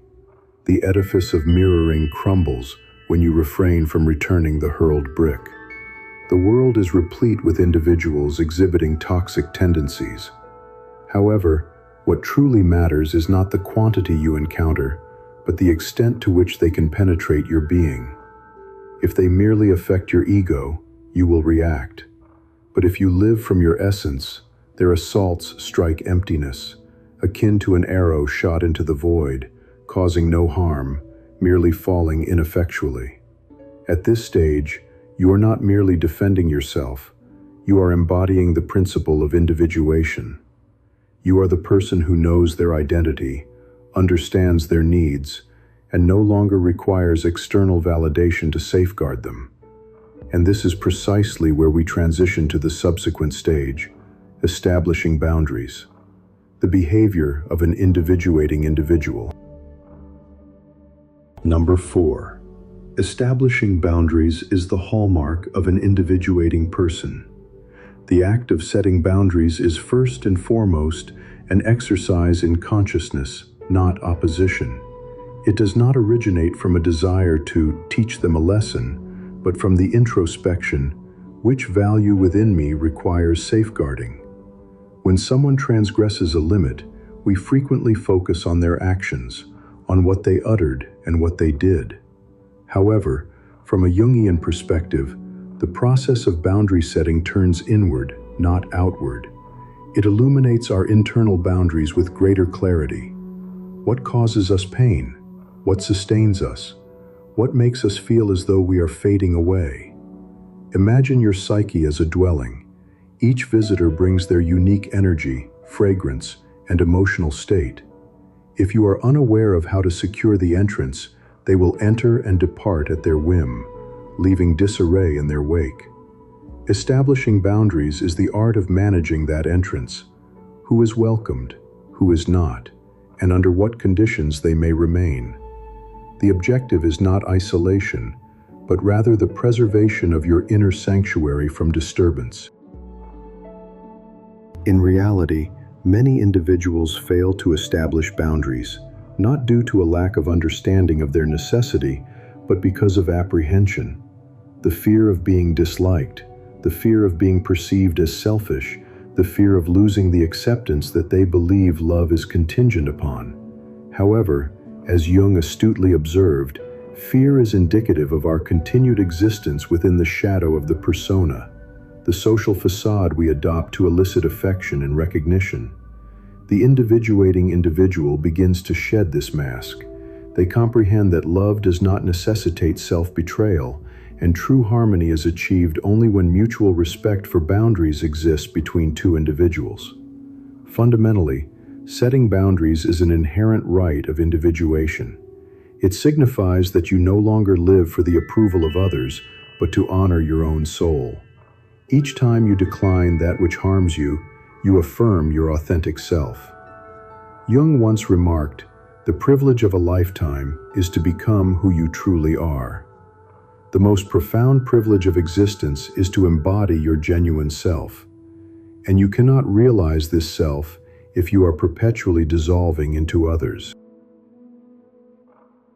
The edifice of mirroring crumbles when you refrain from returning the hurled brick. The world is replete with individuals exhibiting toxic tendencies. However, what truly matters is not the quantity you encounter, but the extent to which they can penetrate your being. If they merely affect your ego, you will react. But if you live from your essence, their assaults strike emptiness, akin to an arrow shot into the void, causing no harm, merely falling ineffectually. At this stage, you are not merely defending yourself, you are embodying the principle of individuation. You are the person who knows their identity, understands their needs, and no longer requires external validation to safeguard them. And this is precisely where we transition to the subsequent stage, establishing boundaries, the behavior of an individuating individual. Number 4. Establishing boundaries is the hallmark of an individuating person. The act of setting boundaries is first and foremost an exercise in consciousness, not opposition. It does not originate from a desire to teach them a lesson, but from the introspection, which value within me requires safeguarding. When someone transgresses a limit, we frequently focus on their actions, on what they uttered and what they did. However, from a Jungian perspective, the process of boundary setting turns inward, not outward. It illuminates our internal boundaries with greater clarity. What causes us pain? What sustains us? What makes us feel as though we are fading away? Imagine your psyche as a dwelling. Each visitor brings their unique energy, fragrance, and emotional state. If you are unaware of how to secure the entrance, they will enter and depart at their whim, leaving disarray in their wake. Establishing boundaries is the art of managing that entrance. Who is welcomed, who is not, and under what conditions they may remain. The objective is not isolation, but rather the preservation of your inner sanctuary from disturbance. In reality, many individuals fail to establish boundaries, not due to a lack of understanding of their necessity, but because of apprehension. The fear of being disliked, the fear of being perceived as selfish, the fear of losing the acceptance that they believe love is contingent upon. However, as Jung astutely observed, fear is indicative of our continued existence within the shadow of the persona, the social facade we adopt to elicit affection and recognition. The individuating individual begins to shed this mask. They comprehend that love does not necessitate self-betrayal, and true harmony is achieved only when mutual respect for boundaries exists between two individuals. Fundamentally, setting boundaries is an inherent right of individuation. It signifies that you no longer live for the approval of others, but to honor your own soul. Each time you decline that which harms you, you affirm your authentic self. Jung once remarked, "The privilege of a lifetime is to become who you truly are." The most profound privilege of existence is to embody your genuine self. And you cannot realize this self if you are perpetually dissolving into others.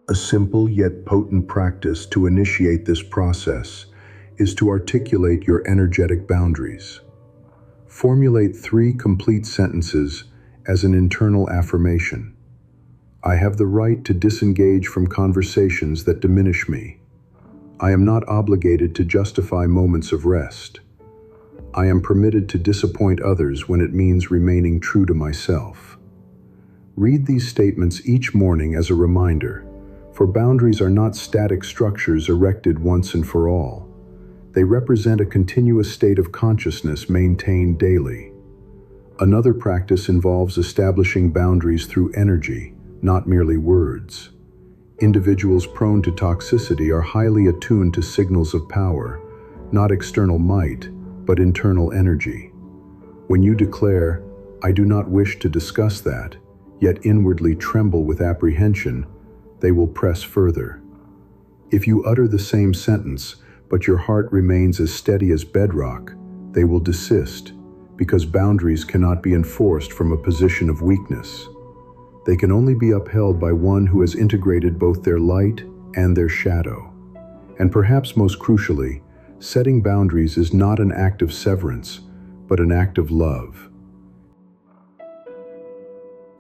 A simple yet potent practice to initiate this process is to articulate your energetic boundaries. Formulate 3 complete sentences as an internal affirmation. I have the right to disengage from conversations that diminish me. I am not obligated to justify moments of rest. I am permitted to disappoint others when it means remaining true to myself. Read these statements each morning as a reminder, for boundaries are not static structures erected once and for all. They represent a continuous state of consciousness maintained daily. Another practice involves establishing boundaries through energy, not merely words. Individuals prone to toxicity are highly attuned to signals of power, not external might, but internal energy. When you declare, "I do not wish to discuss that," yet inwardly tremble with apprehension, they will press further. If you utter the same sentence, but your heart remains as steady as bedrock, they will desist, because boundaries cannot be enforced from a position of weakness. They can only be upheld by one who has integrated both their light and their shadow. And perhaps most crucially, setting boundaries is not an act of severance, but an act of love.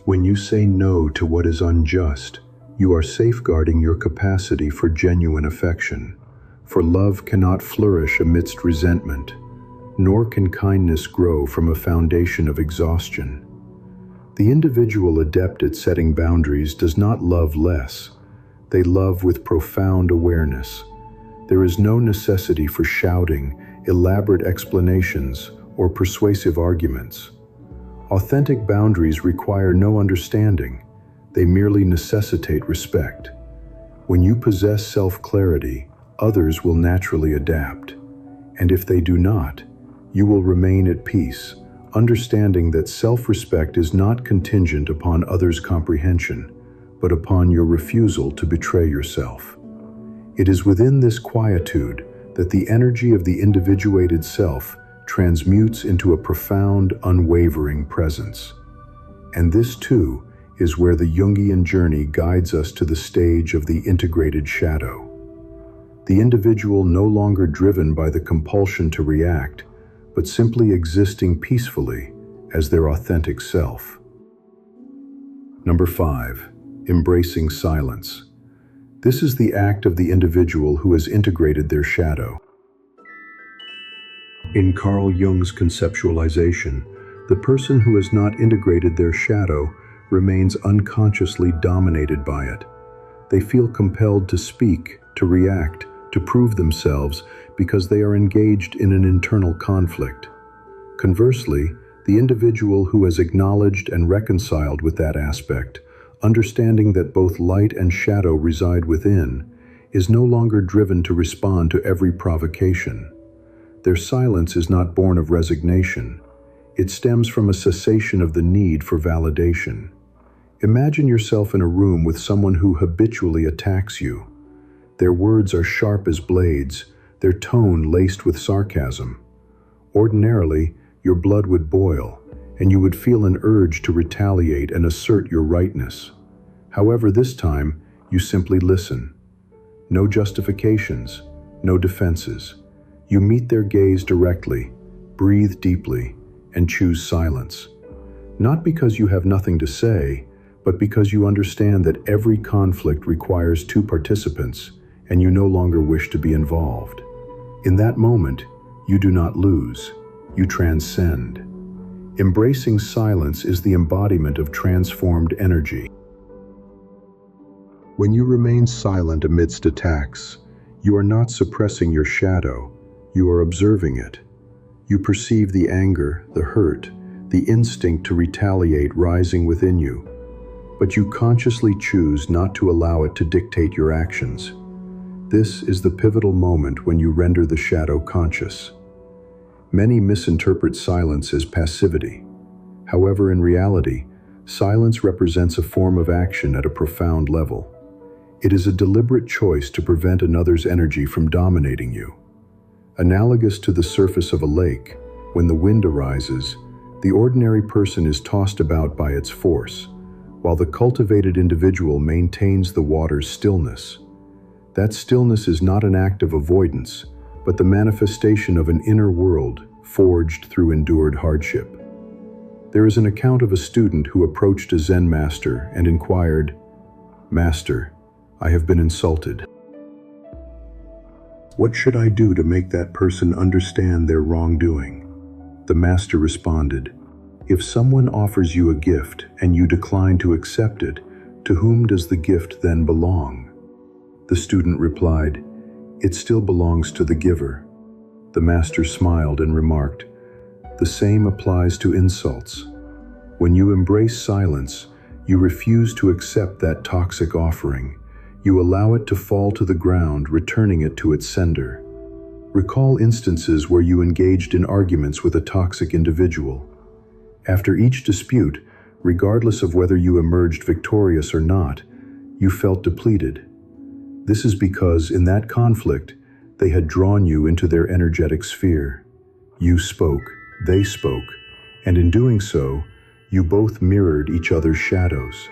When you say no to what is unjust, you are safeguarding your capacity for genuine affection. For love cannot flourish amidst resentment, nor can kindness grow from a foundation of exhaustion. The individual adept at setting boundaries does not love less. They love with profound awareness. There is no necessity for shouting, elaborate explanations, or persuasive arguments. Authentic boundaries require no understanding. They merely necessitate respect. When you possess self-clarity, others will naturally adapt. And if they do not, you will remain at peace, understanding that self-respect is not contingent upon others' comprehension, but upon your refusal to betray yourself. It is within this quietude that the energy of the individuated self transmutes into a profound, unwavering presence. And this, too, is where the Jungian journey guides us to the stage of the integrated shadow. The individual no longer driven by the compulsion to react, but simply existing peacefully as their authentic self. Number 5, embracing silence. This is the act of the individual who has integrated their shadow. In Carl Jung's conceptualization, The person who has not integrated their shadow remains unconsciously dominated by it. They feel compelled to speak, to react, to prove themselves because they are engaged in an internal conflict. Conversely, the individual who has acknowledged and reconciled with that aspect, understanding that both light and shadow reside within, is no longer driven to respond to every provocation. Their silence is not born of resignation. It stems from a cessation of the need for validation. Imagine yourself in a room with someone who habitually attacks you. Their words are sharp as blades, their tone laced with sarcasm. Ordinarily, your blood would boil, and you would feel an urge to retaliate and assert your rightness. However, this time, you simply listen. No justifications, no defenses. You meet their gaze directly, breathe deeply, and choose silence. Not because you have nothing to say, but because you understand that every conflict requires two participants, and you no longer wish to be involved. In that moment, you do not lose, you transcend. Embracing silence is the embodiment of transformed energy. When you remain silent amidst attacks, you are not suppressing your shadow, you are observing it. You perceive the anger, the hurt, the instinct to retaliate rising within you, but you consciously choose not to allow it to dictate your actions. This is the pivotal moment when you render the shadow conscious. Many misinterpret silence as passivity. However, in reality, silence represents a form of action at a profound level. It is a deliberate choice to prevent another's energy from dominating you. Analogous to the surface of a lake, when the wind arises, the ordinary person is tossed about by its force, while the cultivated individual maintains the water's stillness. That stillness is not an act of avoidance, but the manifestation of an inner world forged through endured hardship. There is an account of a student who approached a Zen master and inquired, "Master, I have been insulted. What should I do to make that person understand their wrongdoing?" The master responded, "If someone offers you a gift and you decline to accept it, to whom does the gift then belong?" The student replied, "It still belongs to the giver." The master smiled and remarked, "The same applies to insults. When you embrace silence, you refuse to accept that toxic offering. You allow it to fall to the ground, returning it to its sender. Recall instances where you engaged in arguments with a toxic individual. After each dispute, regardless of whether you emerged victorious or not, you felt depleted. This is because, in that conflict, they had drawn you into their energetic sphere. You spoke, they spoke, and in doing so, you both mirrored each other's shadows.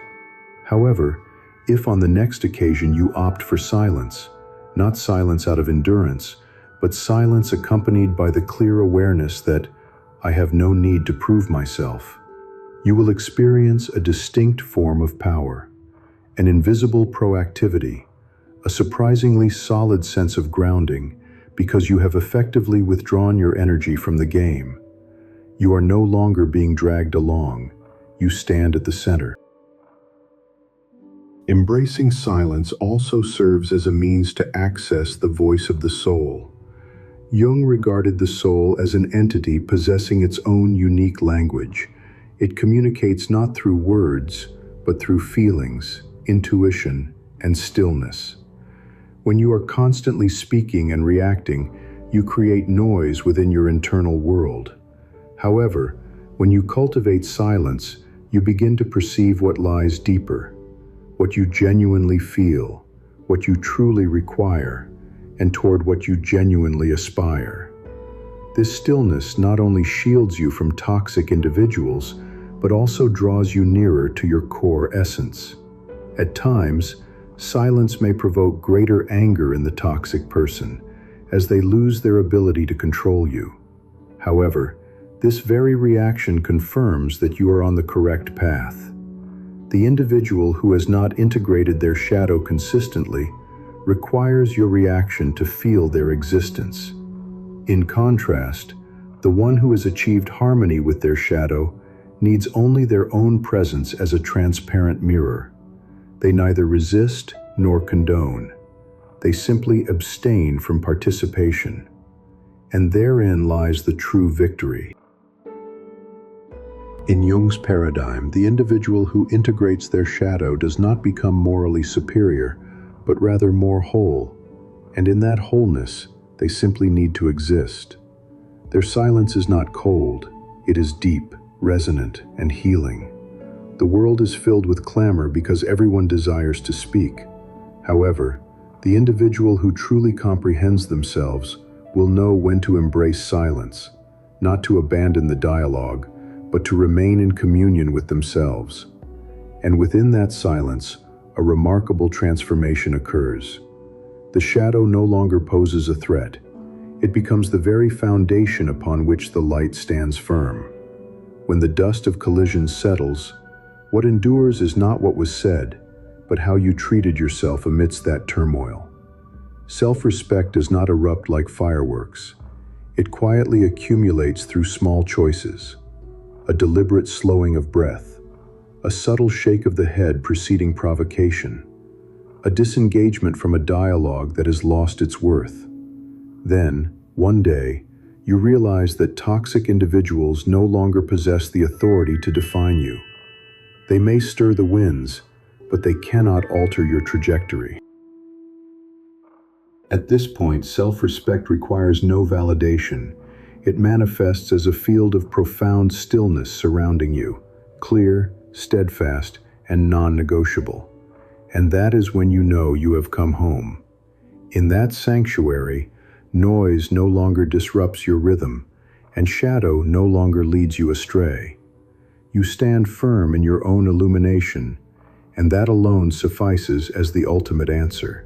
However, if on the next occasion you opt for silence, not silence out of endurance, but silence accompanied by the clear awareness that I have no need to prove myself, you will experience a distinct form of power, an invisible proactivity, a surprisingly solid sense of grounding, because you have effectively withdrawn your energy from the game. You are no longer being dragged along, you stand at the center. Embracing silence also serves as a means to access the voice of the soul. Jung regarded the soul as an entity possessing its own unique language. It communicates not through words, but through feelings, intuition, and stillness. When you are constantly speaking and reacting, you create noise within your internal world. However, when you cultivate silence, you begin to perceive what lies deeper, what you genuinely feel, what you truly require, and toward what you genuinely aspire. This stillness not only shields you from toxic individuals, but also draws you nearer to your core essence. At times, silence may provoke greater anger in the toxic person, as they lose their ability to control you. However, this very reaction confirms that you are on the correct path. The individual who has not integrated their shadow consistently requires your reaction to feel their existence. In contrast, The one who has achieved harmony with their shadow needs only their own presence as a transparent mirror. They neither resist nor condone. They simply abstain from participation. And therein lies the true victory. In Jung's paradigm, the individual who integrates their shadow does not become morally superior, but rather more whole. And in that wholeness, they simply need to exist. Their silence is not cold, it is deep, resonant, and healing. The world is filled with clamor because everyone desires to speak. However, the individual who truly comprehends themselves will know when to embrace silence, not to abandon the dialogue, but to remain in communion with themselves. And within that silence, a remarkable transformation occurs. The shadow no longer poses a threat. It becomes the very foundation upon which the light stands firm. When the dust of collision settles, what endures is not what was said, but how you treated yourself amidst that turmoil. Self-respect does not erupt like fireworks. It quietly accumulates through small choices. A deliberate slowing of breath, a subtle shake of the head preceding provocation, a disengagement from a dialogue that has lost its worth. Then, one day, you realize that toxic individuals no longer possess the authority to define you. They may stir the winds, but they cannot alter your trajectory. At this point, self-respect requires no validation. It manifests as a field of profound stillness surrounding you, clear, steadfast, and non-negotiable. And that is when you know you have come home. In that sanctuary, noise no longer disrupts your rhythm, and shadow no longer leads you astray. You stand firm in your own illumination, and that alone suffices as the ultimate answer.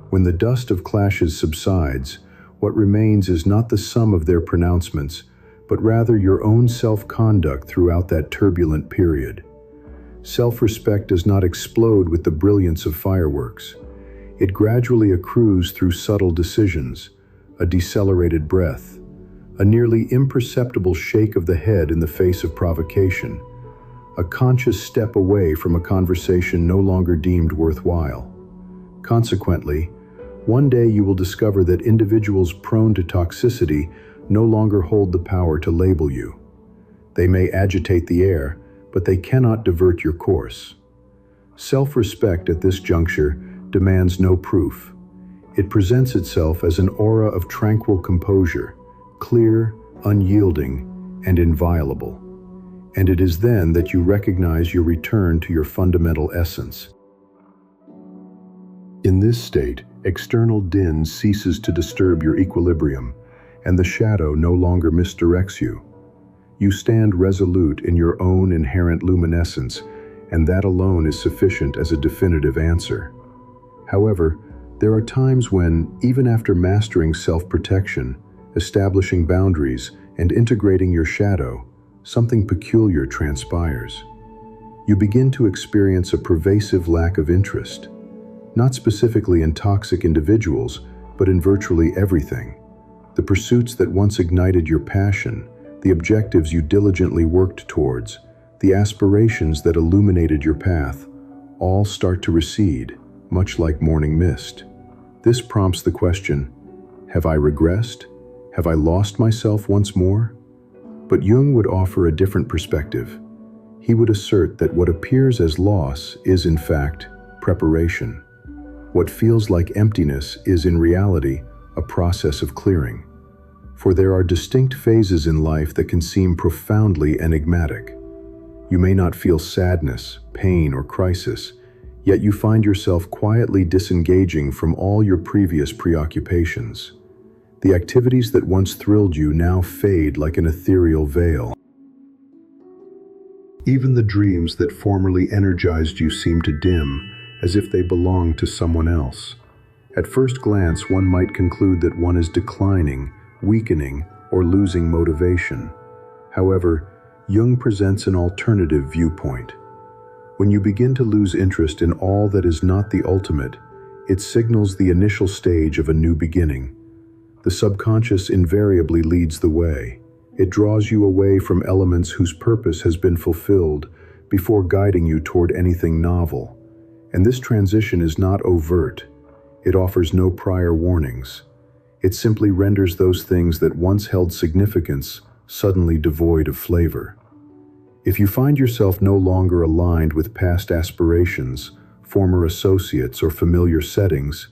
When the dust of clashes subsides, what remains is not the sum of their pronouncements, but rather your own self-conduct throughout that turbulent period. Self-respect does not explode with the brilliance of fireworks. It gradually accrues through subtle decisions, a decelerated breath, a nearly imperceptible shake of the head in the face of provocation, a conscious step away from a conversation no longer deemed worthwhile. Consequently, one day you will discover that individuals prone to toxicity no longer hold the power to label you. They may agitate the air, but they cannot divert your course. Self-respect at this juncture demands no proof. It presents itself as an aura of tranquil composure, clear, unyielding, and inviolable. And it is then that you recognize your return to your fundamental essence. In this state, external din ceases to disturb your equilibrium, and the shadow no longer misdirects you. You stand resolute in your own inherent luminescence, and that alone is sufficient as a definitive answer. However, there are times when, even after mastering self-protection, establishing boundaries, and integrating your shadow, something peculiar transpires. You begin to experience a pervasive lack of interest, not specifically in toxic individuals, but in virtually everything. The pursuits that once ignited your passion, the objectives you diligently worked towards, the aspirations that illuminated your path, all start to recede, much like morning mist. This prompts the question, have I regressed? Have I lost myself once more? But Jung would offer a different perspective. He would assert that what appears as loss is in fact preparation. What feels like emptiness is in reality a process of clearing. For there are distinct phases in life that can seem profoundly enigmatic. You may not feel sadness, pain, or crisis, yet you find yourself quietly disengaging from all your previous preoccupations. The activities that once thrilled you now fade like an ethereal veil. Even the dreams that formerly energized you seem to dim, as if they belonged to someone else. At first glance, one might conclude that one is declining, weakening, or losing motivation. However, Jung presents an alternative viewpoint. When you begin to lose interest in all that is not the ultimate, it signals the initial stage of a new beginning. The subconscious invariably leads the way. It draws you away from elements whose purpose has been fulfilled before guiding you toward anything novel. And this transition is not overt. It offers no prior warnings. It simply renders those things that once held significance suddenly devoid of flavor. If you find yourself no longer aligned with past aspirations, former associates, or familiar settings,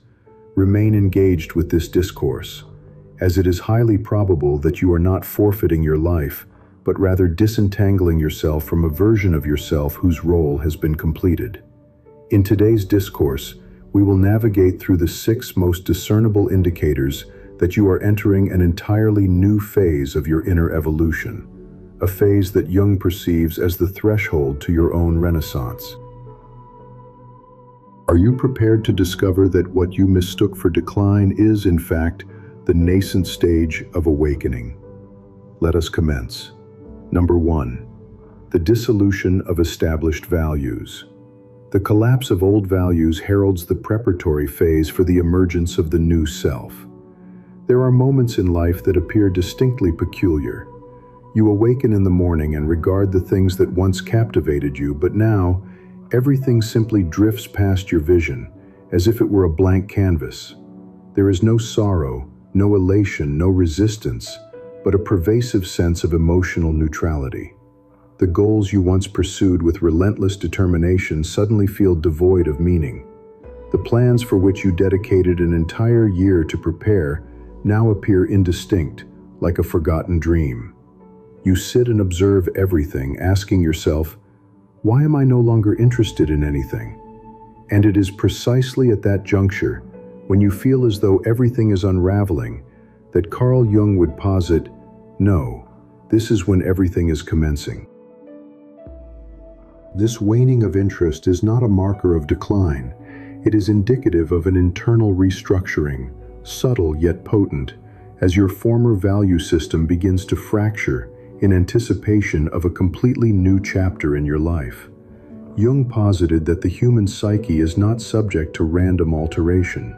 remain engaged with this discourse, as it is highly probable that you are not forfeiting your life, but rather disentangling yourself from a version of yourself whose role has been completed. In today's discourse, we will navigate through the 6 most discernible indicators that you are entering an entirely new phase of your inner evolution, a phase that Jung perceives as the threshold to your own renaissance. Are you prepared to discover that what you mistook for decline is, in fact, the nascent stage of awakening? Let us commence. Number 1. The dissolution of established values. The collapse of old values heralds the preparatory phase for the emergence of the new self. There are moments in life that appear distinctly peculiar. You awaken in the morning and regard the things that once captivated you, but now, everything simply drifts past your vision, as if it were a blank canvas. There is no sorrow, no elation, no resistance, but a pervasive sense of emotional neutrality. The goals you once pursued with relentless determination suddenly feel devoid of meaning. The plans for which you dedicated an entire year to prepare now appear indistinct, like a forgotten dream. You sit and observe everything, asking yourself, why am I no longer interested in anything? And it is precisely at that juncture, when you feel as though everything is unraveling, that Carl Jung would posit, no, this is when everything is commencing. This waning of interest is not a marker of decline. It is indicative of an internal restructuring, subtle yet potent, as your former value system begins to fracture in anticipation of a completely new chapter in your life. Jung posited that the human psyche is not subject to random alteration.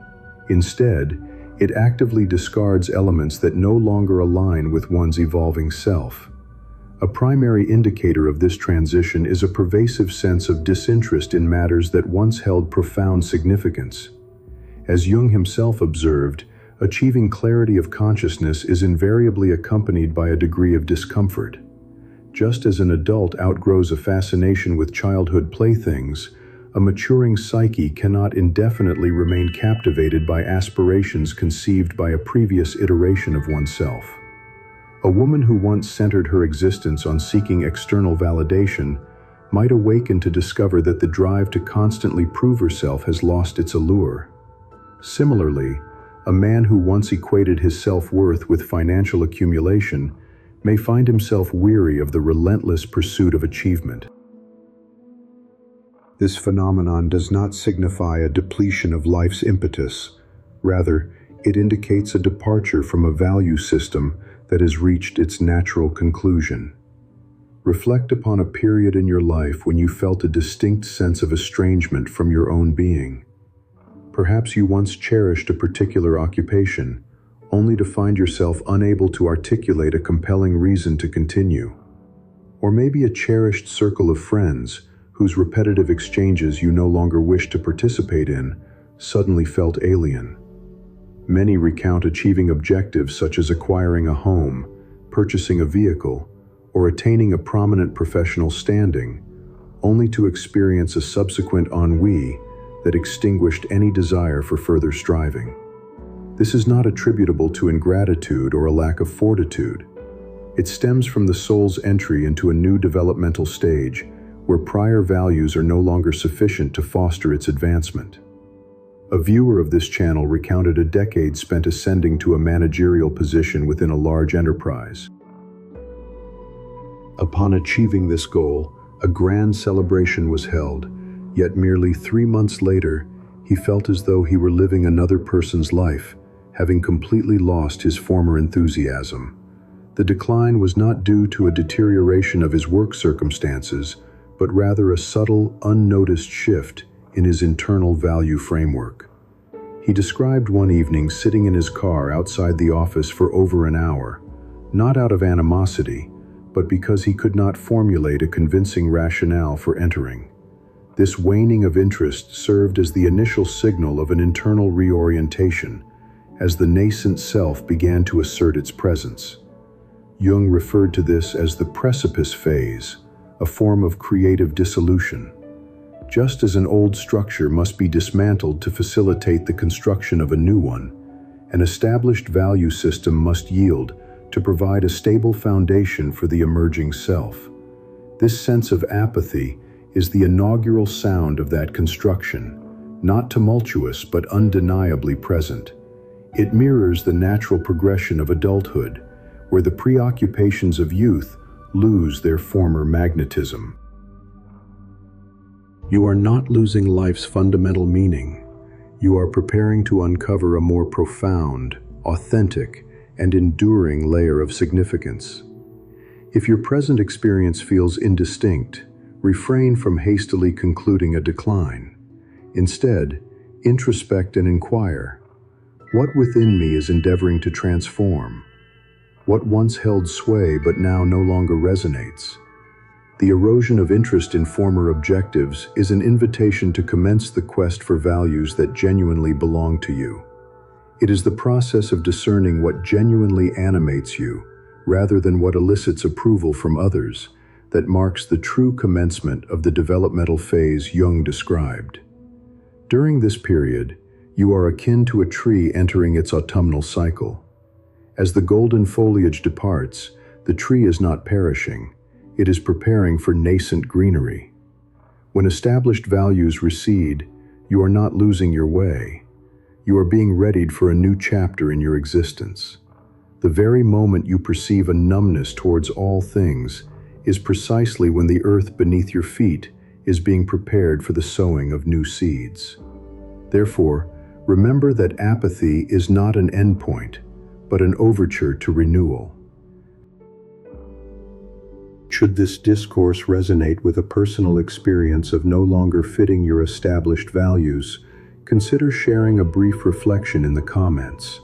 Instead, it actively discards elements that no longer align with one's evolving self. A primary indicator of this transition is a pervasive sense of disinterest in matters that once held profound significance. As Jung himself observed, achieving clarity of consciousness is invariably accompanied by a degree of discomfort. Just as an adult outgrows a fascination with childhood playthings, a maturing psyche cannot indefinitely remain captivated by aspirations conceived by a previous iteration of oneself. A woman who once centered her existence on seeking external validation might awaken to discover that the drive to constantly prove herself has lost its allure. Similarly, a man who once equated his self-worth with financial accumulation may find himself weary of the relentless pursuit of achievement. This phenomenon does not signify a depletion of life's impetus. Rather, it indicates a departure from a value system that has reached its natural conclusion. Reflect upon a period in your life when you felt a distinct sense of estrangement from your own being. Perhaps you once cherished a particular occupation, only to find yourself unable to articulate a compelling reason to continue. Or maybe a cherished circle of friends, whose repetitive exchanges you no longer wish to participate in, suddenly felt alien. Many recount achieving objectives such as acquiring a home, purchasing a vehicle, or attaining a prominent professional standing, only to experience a subsequent ennui that extinguished any desire for further striving. This is not attributable to ingratitude or a lack of fortitude. It stems from the soul's entry into a new developmental stage where prior values are no longer sufficient to foster its advancement. A viewer of this channel recounted a decade spent ascending to a managerial position within a large enterprise. Upon achieving this goal, a grand celebration was held, yet merely 3 months later, he felt as though he were living another person's life, having completely lost his former enthusiasm. The decline was not due to a deterioration of his work circumstances, but rather a subtle, unnoticed shift in his internal value framework. He described one evening sitting in his car outside the office for over an hour, not out of animosity, but because he could not formulate a convincing rationale for entering. This waning of interest served as the initial signal of an internal reorientation, as the nascent self began to assert its presence. Jung referred to this as the precipice phase, a form of creative dissolution. Just as an old structure must be dismantled to facilitate the construction of a new one, an established value system must yield to provide a stable foundation for the emerging self. This sense of apathy is the inaugural sound of that construction, not tumultuous but undeniably present. It mirrors the natural progression of adulthood, where the preoccupations of youth lose their former magnetism. You are not losing life's fundamental meaning. You are preparing to uncover a more profound, authentic, and enduring layer of significance. If your present experience feels indistinct, refrain from hastily concluding a decline. Instead, introspect and inquire. What within me is endeavoring to transform? What once held sway but now no longer resonates? The erosion of interest in former objectives is an invitation to commence the quest for values that genuinely belong to you. It is the process of discerning what genuinely animates you, rather than what elicits approval from others, that marks the true commencement of the developmental phase Jung described. During this period, you are akin to a tree entering its autumnal cycle. As the golden foliage departs, the tree is not perishing, it is preparing for nascent greenery. When established values recede, you are not losing your way. You are being readied for a new chapter in your existence. The very moment you perceive a numbness towards all things is precisely when the earth beneath your feet is being prepared for the sowing of new seeds. Therefore, remember that apathy is not an endpoint, but an overture to renewal. Should this discourse resonate with a personal experience of no longer fitting your established values, consider sharing a brief reflection in the comments.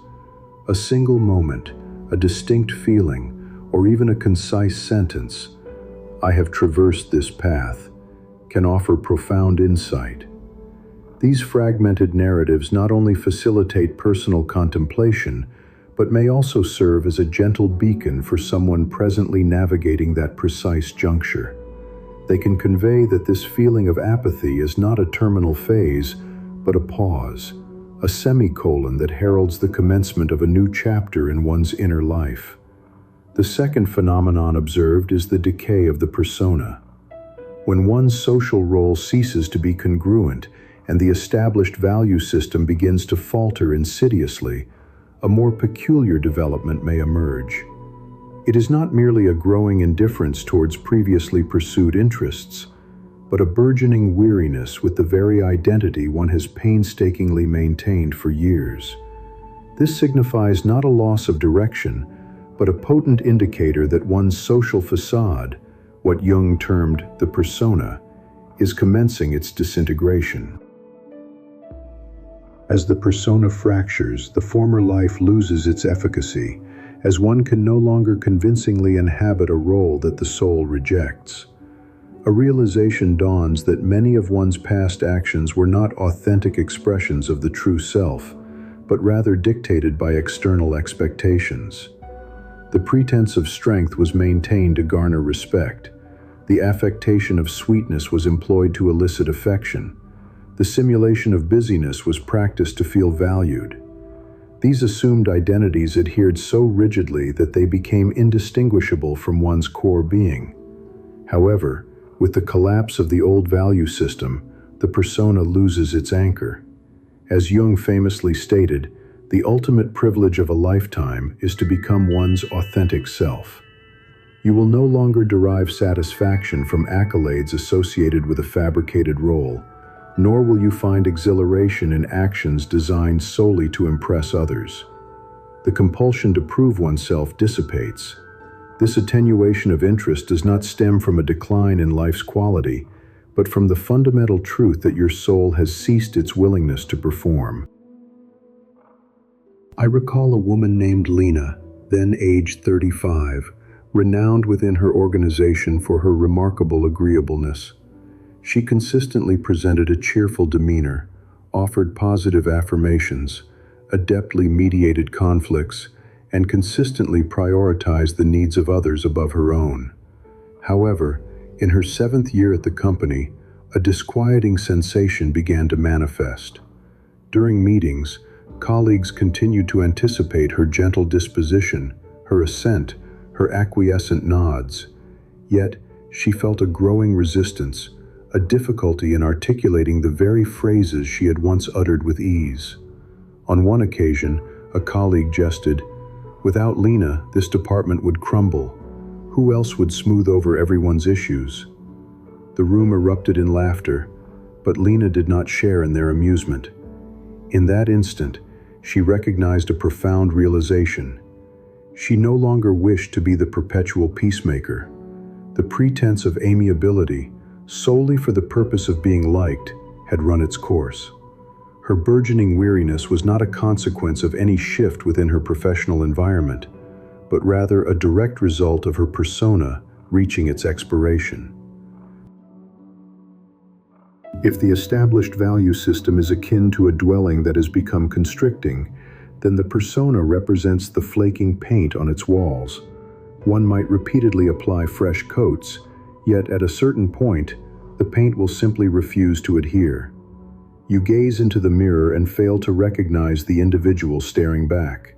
A single moment, a distinct feeling, or even a concise sentence, "I have traversed this path," can offer profound insight. These fragmented narratives not only facilitate personal contemplation, but may also serve as a gentle beacon for someone presently navigating that precise juncture. They can convey that this feeling of apathy is not a terminal phase, but a pause, a semicolon that heralds the commencement of a new chapter in one's inner life. The second phenomenon observed is the decay of the persona. When one's social role ceases to be congruent and the established value system begins to falter insidiously, a more peculiar development may emerge. It is not merely a growing indifference towards previously pursued interests, but a burgeoning weariness with the very identity one has painstakingly maintained for years. This signifies not a loss of direction, but a potent indicator that one's social facade, what Jung termed the persona, is commencing its disintegration. As the persona fractures, the former life loses its efficacy, as one can no longer convincingly inhabit a role that the soul rejects. A realization dawns that many of one's past actions were not authentic expressions of the true self, but rather dictated by external expectations. The pretense of strength was maintained to garner respect. The affectation of sweetness was employed to elicit affection. The simulation of busyness was practiced to feel valued. These assumed identities adhered so rigidly that they became indistinguishable from one's core being. However, with the collapse of the old value system, the persona loses its anchor. As Jung famously stated, the ultimate privilege of a lifetime is to become one's authentic self. You will no longer derive satisfaction from accolades associated with a fabricated role, nor will you find exhilaration in actions designed solely to impress others. The compulsion to prove oneself dissipates. This attenuation of interest does not stem from a decline in life's quality, but from the fundamental truth that your soul has ceased its willingness to perform. I recall a woman named Lena, then aged 35, renowned within her organization for her remarkable agreeableness. She consistently presented a cheerful demeanor, offered positive affirmations, adeptly mediated conflicts, and consistently prioritized the needs of others above her own. However, in her 7th year at the company, a disquieting sensation began to manifest. During meetings, colleagues continued to anticipate her gentle disposition, her assent, her acquiescent nods. Yet, she felt a growing resistance, a difficulty in articulating the very phrases she had once uttered with ease. On one occasion, a colleague jested, "Without Lena, this department would crumble. Who else would smooth over everyone's issues?" The room erupted in laughter, but Lena did not share in their amusement. In that instant, she recognized a profound realization. She no longer wished to be the perpetual peacemaker. The pretense of amiability, solely for the purpose of being liked, had run its course. Her burgeoning weariness was not a consequence of any shift within her professional environment, but rather a direct result of her persona reaching its expiration. If the established value system is akin to a dwelling that has become constricting, then the persona represents the flaking paint on its walls. One might repeatedly apply fresh coats, yet at a certain point, the paint will simply refuse to adhere. You gaze into the mirror and fail to recognize the individual staring back.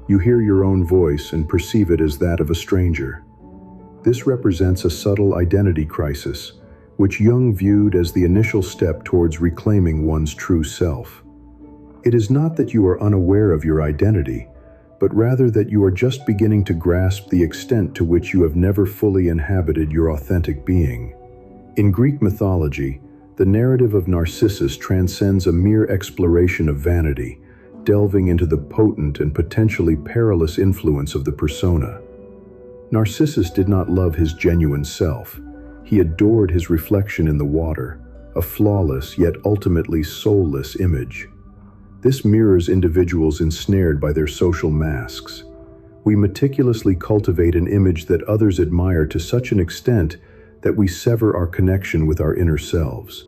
You hear your own voice and perceive it as that of a stranger. This represents a subtle identity crisis, which Jung viewed as the initial step towards reclaiming one's true self. It is not that you are unaware of your identity, but rather that you are just beginning to grasp the extent to which you have never fully inhabited your authentic being. In Greek mythology, the narrative of Narcissus transcends a mere exploration of vanity, delving into the potent and potentially perilous influence of the persona. Narcissus did not love his genuine self. He adored his reflection in the water, a flawless yet ultimately soulless image. This mirrors individuals ensnared by their social masks. We meticulously cultivate an image that others admire to such an extent that we sever our connection with our inner selves.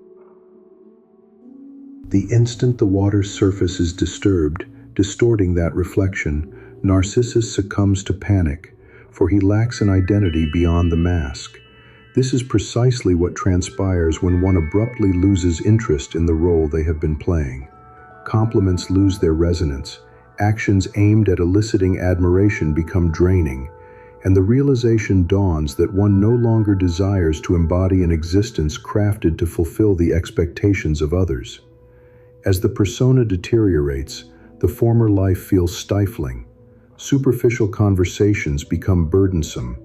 The instant the water's surface is disturbed, distorting that reflection, Narcissus succumbs to panic, for he lacks an identity beyond the mask. This is precisely what transpires when one abruptly loses interest in the role they have been playing. Compliments lose their resonance, actions aimed at eliciting admiration become draining, and the realization dawns that one no longer desires to embody an existence crafted to fulfill the expectations of others. As the persona deteriorates, the former life feels stifling. Superficial conversations become burdensome.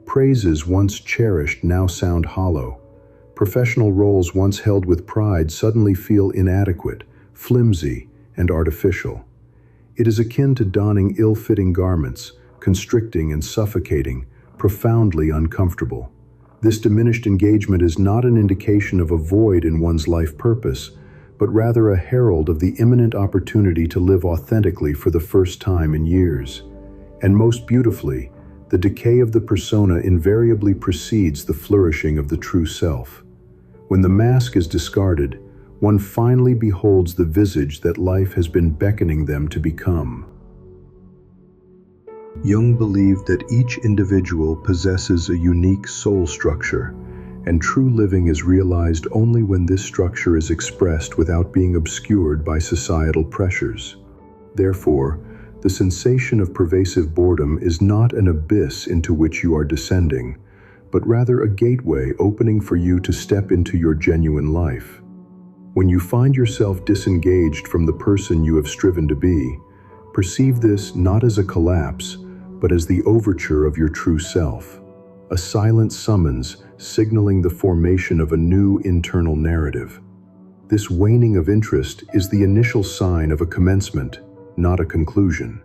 Praises once cherished now sound hollow. Professional roles once held with pride suddenly feel inadequate, flimsy, and artificial. It is akin to donning ill-fitting garments, constricting and suffocating, profoundly uncomfortable. This diminished engagement is not an indication of a void in one's life purpose, but rather a herald of the imminent opportunity to live authentically for the first time in years. And most beautifully, the decay of the persona invariably precedes the flourishing of the true self. When the mask is discarded, one finally beholds the visage that life has been beckoning them to become. Jung believed that each individual possesses a unique soul structure, and true living is realized only when this structure is expressed without being obscured by societal pressures. Therefore, the sensation of pervasive boredom is not an abyss into which you are descending, but rather a gateway opening for you to step into your genuine life. When you find yourself disengaged from the person you have striven to be, perceive this not as a collapse, but as the overture of your true self, a silent summons signaling the formation of a new internal narrative. This waning of interest is the initial sign of a commencement, not a conclusion.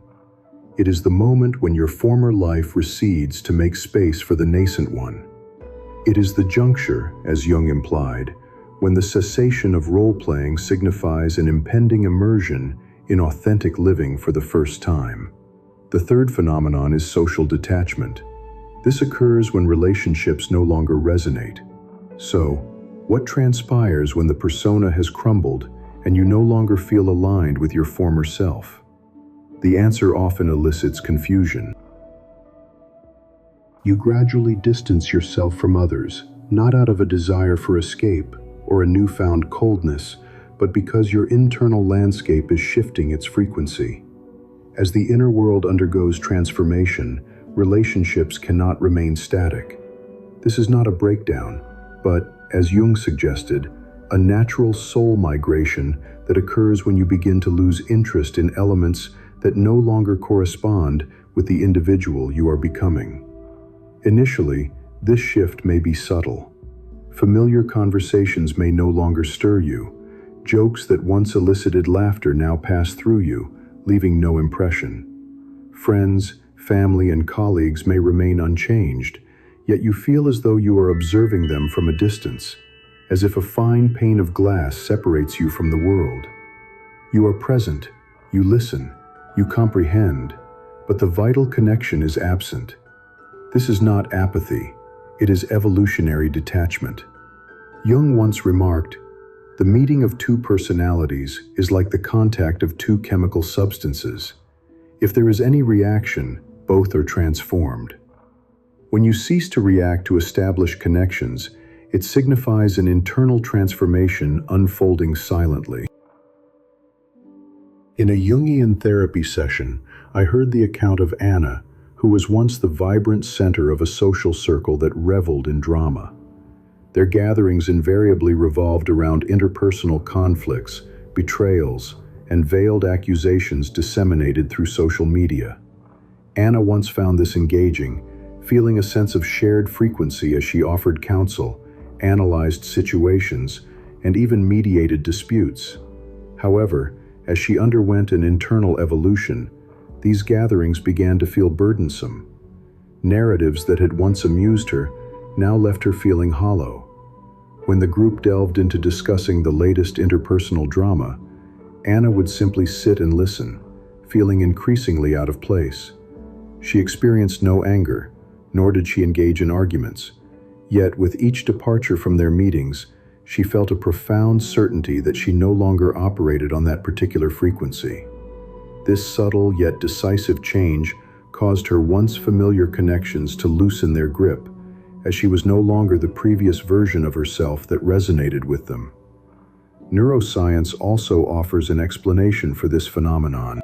It is the moment when your former life recedes to make space for the nascent one. It is the juncture, as Jung implied, when the cessation of role-playing signifies an impending immersion in authentic living for the first time. The third phenomenon is social detachment. This occurs when relationships no longer resonate. So, what transpires when the persona has crumbled and you no longer feel aligned with your former self? The answer often elicits confusion. You gradually distance yourself from others, not out of a desire for escape or a newfound coldness, but because your internal landscape is shifting its frequency. As the inner world undergoes transformation, relationships cannot remain static. This is not a breakdown, but, as Jung suggested, a natural soul migration that occurs when you begin to lose interest in elements that no longer correspond with the individual you are becoming. Initially, this shift may be subtle. Familiar conversations may no longer stir you. Jokes that once elicited laughter now pass through you, leaving no impression. Friends, family, and colleagues may remain unchanged, yet you feel as though you are observing them from a distance, as if a fine pane of glass separates you from the world. You are present, you listen, you comprehend, but the vital connection is absent. This is not apathy, it is evolutionary detachment. Jung once remarked, "The meeting of two personalities is like the contact of two chemical substances. If there is any reaction, both are transformed." When you cease to react to established connections, it signifies an internal transformation unfolding silently. In a Jungian therapy session, I heard the account of Anna, who was once the vibrant center of a social circle that reveled in drama. Their gatherings invariably revolved around interpersonal conflicts, betrayals, and veiled accusations disseminated through social media. Anna once found this engaging, feeling a sense of shared frequency as she offered counsel, analyzed situations, and even mediated disputes. However, as she underwent an internal evolution, these gatherings began to feel burdensome. Narratives that had once amused her now left her feeling hollow. When the group delved into discussing the latest interpersonal drama, Anna would simply sit and listen, feeling increasingly out of place. She experienced no anger, nor did she engage in arguments. Yet, with each departure from their meetings, she felt a profound certainty that she no longer operated on that particular frequency. This subtle yet decisive change caused her once familiar connections to loosen their grip, as she was no longer the previous version of herself that resonated with them. Neuroscience also offers an explanation for this phenomenon.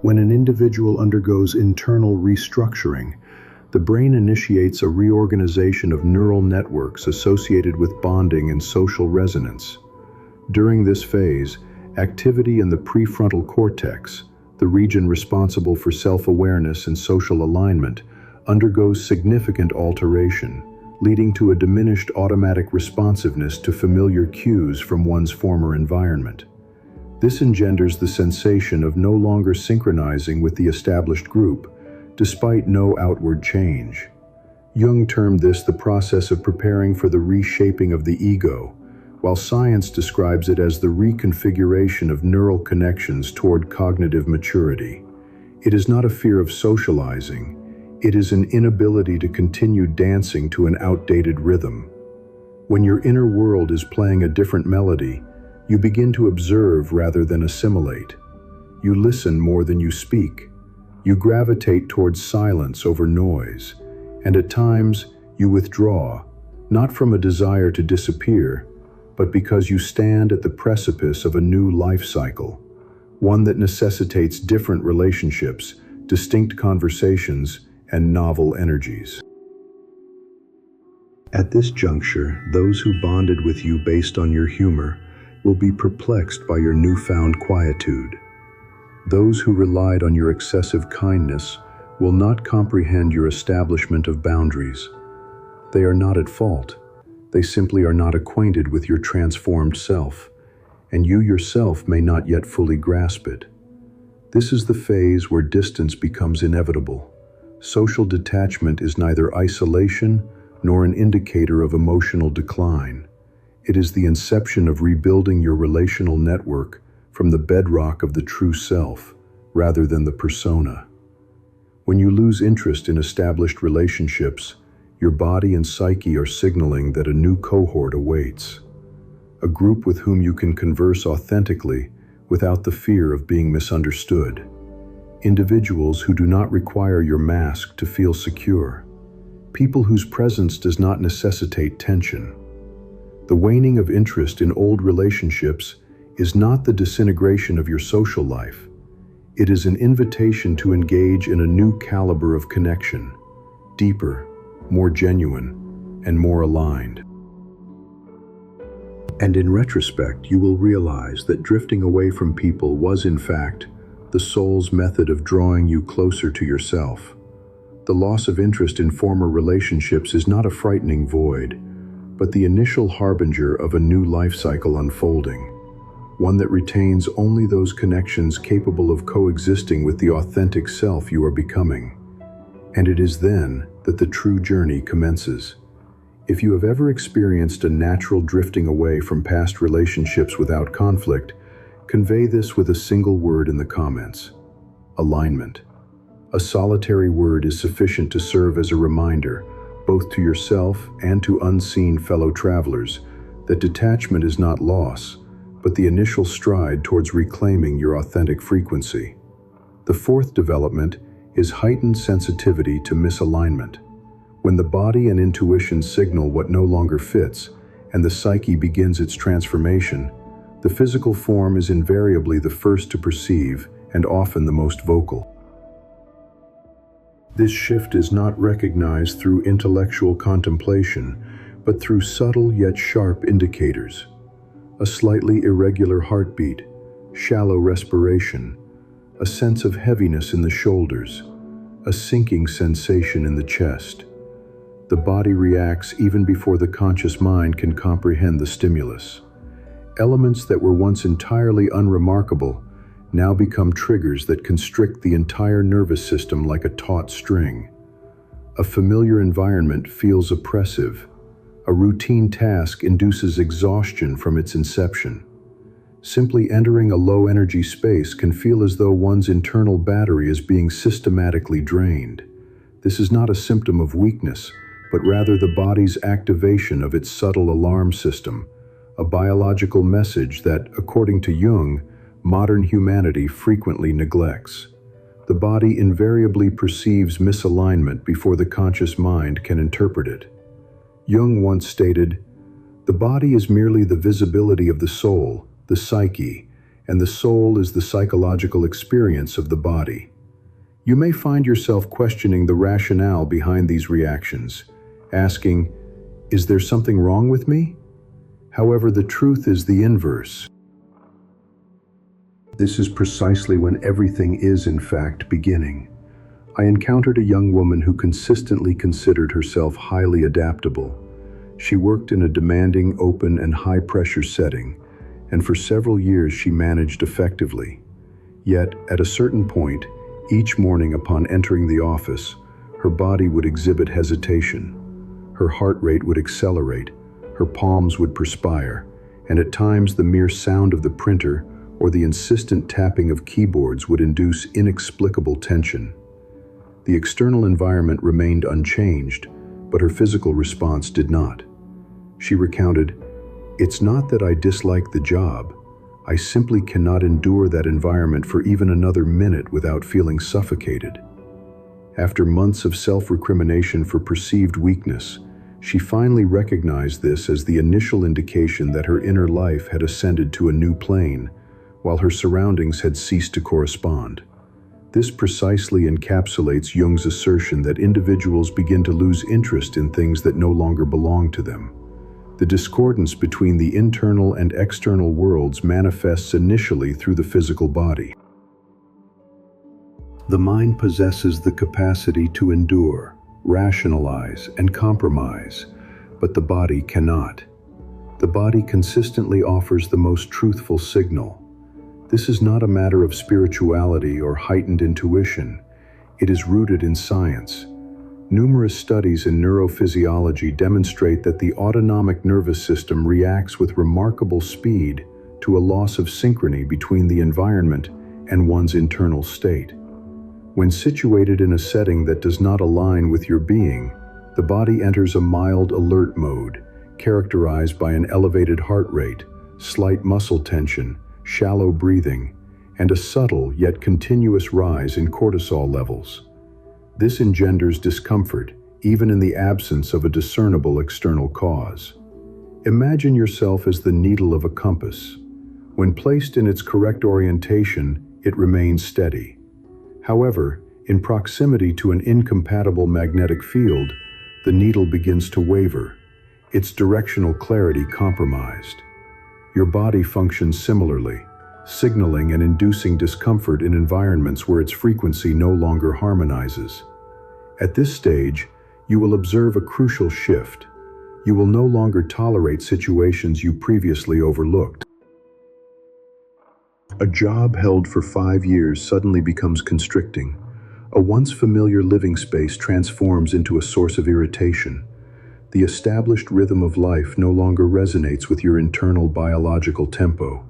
When an individual undergoes internal restructuring, the brain initiates a reorganization of neural networks associated with bonding and social resonance. During this phase, activity in the prefrontal cortex, the region responsible for self-awareness and social alignment, undergoes significant alteration, leading to a diminished automatic responsiveness to familiar cues from one's former environment. This engenders the sensation of no longer synchronizing with the established group, despite no outward change. Jung termed this the process of preparing for the reshaping of the ego, while science describes it as the reconfiguration of neural connections toward cognitive maturity. It is not a fear of socializing, it is an inability to continue dancing to an outdated rhythm. When your inner world is playing a different melody, you begin to observe rather than assimilate. You listen more than you speak. You gravitate towards silence over noise, and at times you withdraw, not from a desire to disappear, but because you stand at the precipice of a new life cycle, one that necessitates different relationships, distinct conversations, and novel energies. At this juncture, those who bonded with you based on your humor will be perplexed by your newfound quietude. Those who relied on your excessive kindness will not comprehend your establishment of boundaries. They are not at fault. They simply are not acquainted with your transformed self, and you yourself may not yet fully grasp it. This is the phase where distance becomes inevitable. Social detachment is neither isolation nor an indicator of emotional decline. It is the inception of rebuilding your relational network from the bedrock of the true self, rather than the persona. When you lose interest in established relationships, your body and psyche are signaling that a new cohort awaits. A group with whom you can converse authentically without the fear of being misunderstood. Individuals who do not require your mask to feel secure. People whose presence does not necessitate tension. The waning of interest in old relationships is not the disintegration of your social life. It is an invitation to engage in a new caliber of connection, deeper, more genuine, and more aligned. And in retrospect, you will realize that drifting away from people was, in fact, the soul's method of drawing you closer to yourself. The loss of interest in former relationships is not a frightening void, but the initial harbinger of a new life cycle unfolding, one that retains only those connections capable of coexisting with the authentic self you are becoming. And it is then that the true journey commences. If you have ever experienced a natural drifting away from past relationships without conflict, convey this with a single word in the comments: alignment. A solitary word is sufficient to serve as a reminder, both to yourself and to unseen fellow travelers, that detachment is not loss, but the initial stride towards reclaiming your authentic frequency. The fourth development is heightened sensitivity to misalignment. When the body and intuition signal what no longer fits, and the psyche begins its transformation, the physical form is invariably the first to perceive and often the most vocal. This shift is not recognized through intellectual contemplation, but through subtle yet sharp indicators. A slightly irregular heartbeat, shallow respiration, a sense of heaviness in the shoulders, a sinking sensation in the chest. The body reacts even before the conscious mind can comprehend the stimulus. Elements that were once entirely unremarkable now become triggers that constrict the entire nervous system like a taut string. A familiar environment feels oppressive. A routine task induces exhaustion from its inception. Simply entering a low-energy space can feel as though one's internal battery is being systematically drained. This is not a symptom of weakness, but rather the body's activation of its subtle alarm system, a biological message that, according to Jung, modern humanity frequently neglects. The body invariably perceives misalignment before the conscious mind can interpret it. Jung once stated, "The body is merely the visibility of the soul, the psyche, and the soul is the psychological experience of the body." You may find yourself questioning the rationale behind these reactions, asking, "Is there something wrong with me?" However, the truth is the inverse. This is precisely when everything is, in fact, beginning. I encountered a young woman who consistently considered herself highly adaptable. She worked in a demanding, open, and high-pressure setting, and for several years she managed effectively. Yet, at a certain point, each morning upon entering the office, her body would exhibit hesitation. Her heart rate would accelerate, her palms would perspire, and at times the mere sound of the printer or the insistent tapping of keyboards would induce inexplicable tension. The external environment remained unchanged, but her physical response did not. She recounted, "It's not that I dislike the job. I simply cannot endure that environment for even another minute without feeling suffocated." After months of self-recrimination for perceived weakness, she finally recognized this as the initial indication that her inner life had ascended to a new plane, while her surroundings had ceased to correspond. This precisely encapsulates Jung's assertion that individuals begin to lose interest in things that no longer belong to them. The discordance between the internal and external worlds manifests initially through the physical body. The mind possesses the capacity to endure, rationalize, and compromise, but the body cannot. The body consistently offers the most truthful signal. This is not a matter of spirituality or heightened intuition. It is rooted in science. Numerous studies in neurophysiology demonstrate that the autonomic nervous system reacts with remarkable speed to a loss of synchrony between the environment and one's internal state. When situated in a setting that does not align with your being, the body enters a mild alert mode, characterized by an elevated heart rate, slight muscle tension, shallow breathing, and a subtle yet continuous rise in cortisol levels. This engenders discomfort, even in the absence of a discernible external cause. Imagine yourself as the needle of a compass. When placed in its correct orientation, it remains steady. However, in proximity to an incompatible magnetic field, the needle begins to waver, its directional clarity compromised. Your body functions similarly, signaling and inducing discomfort in environments where its frequency no longer harmonizes. At this stage, you will observe a crucial shift. You will no longer tolerate situations you previously overlooked. A job held for 5 years suddenly becomes constricting. A once familiar living space transforms into a source of irritation. The established rhythm of life no longer resonates with your internal biological tempo.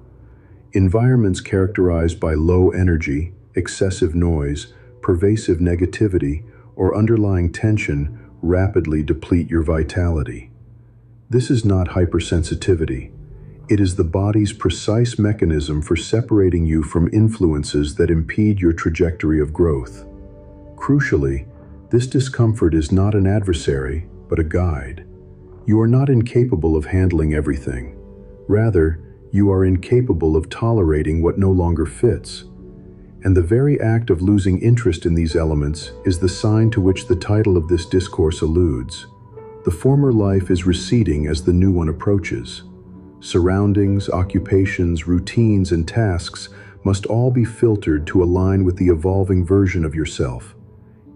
Environments characterized by low energy, excessive noise, pervasive negativity, or underlying tension rapidly deplete your vitality. This is not hypersensitivity. It is the body's precise mechanism for separating you from influences that impede your trajectory of growth. Crucially, this discomfort is not an adversary, but a guide. You are not incapable of handling everything. Rather, you are incapable of tolerating what no longer fits. And the very act of losing interest in these elements is the sign to which the title of this discourse alludes. The former life is receding as the new one approaches. Surroundings, occupations, routines, and tasks must all be filtered to align with the evolving version of yourself.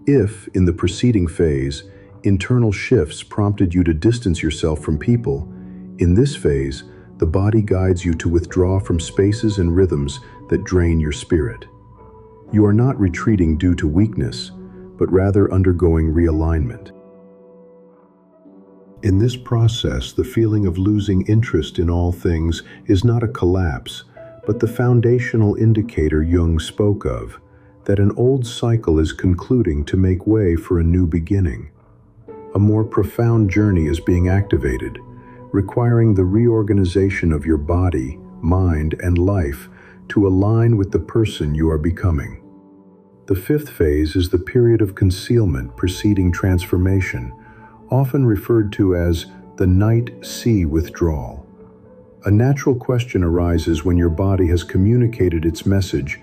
If, in the preceding phase, internal shifts prompted you to distance yourself from people, in this phase, the body guides you to withdraw from spaces and rhythms that drain your spirit. You are not retreating due to weakness, but rather undergoing realignment. In this process, the feeling of losing interest in all things is not a collapse, but the foundational indicator Jung spoke of, that an old cycle is concluding to make way for a new beginning. A more profound journey is being activated, requiring the reorganization of your body, mind, and life to align with the person you are becoming. The fifth phase is the period of concealment preceding transformation, often referred to as the night-sea withdrawal. A natural question arises when your body has communicated its message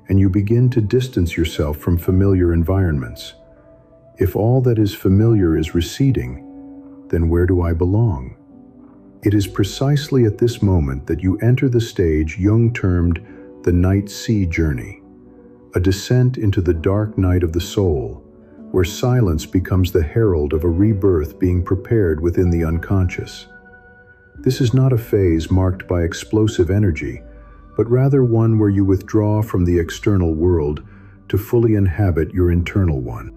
and you begin to distance yourself from familiar environments. If all that is familiar is receding, then where do I belong? It is precisely at this moment that you enter the stage Jung termed the night-sea journey, a descent into the dark night of the soul, where silence becomes the herald of a rebirth being prepared within the unconscious. This is not a phase marked by explosive energy, but rather one where you withdraw from the external world to fully inhabit your internal one.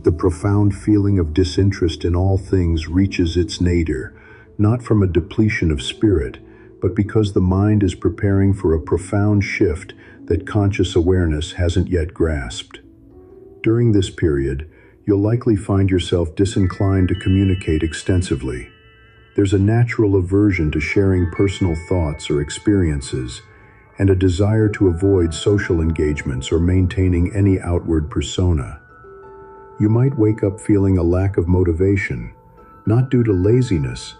The profound feeling of disinterest in all things reaches its nadir, not from a depletion of spirit, but because the mind is preparing for a profound shift that conscious awareness hasn't yet grasped. During this period, you'll likely find yourself disinclined to communicate extensively. There's a natural aversion to sharing personal thoughts or experiences, and a desire to avoid social engagements or maintaining any outward persona. You might wake up feeling a lack of motivation, not due to laziness,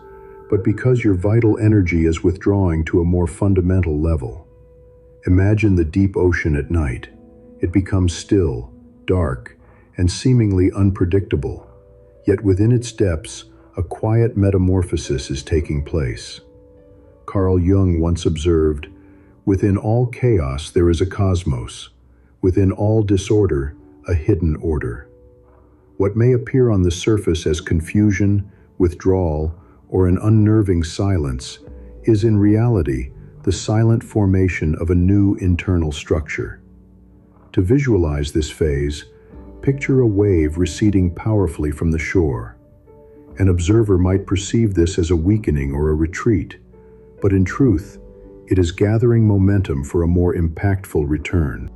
but because your vital energy is withdrawing to a more fundamental level. Imagine the deep ocean at night. It becomes still, dark, and seemingly unpredictable, yet within its depths, a quiet metamorphosis is taking place. Carl Jung once observed, "Within all chaos there is a cosmos, within all disorder, a hidden order." What may appear on the surface as confusion, withdrawal, or an unnerving silence is in reality the silent formation of a new internal structure. To visualize this phase, picture a wave receding powerfully from the shore. An observer might perceive this as a weakening or a retreat, but in truth, It is gathering momentum for a more impactful return.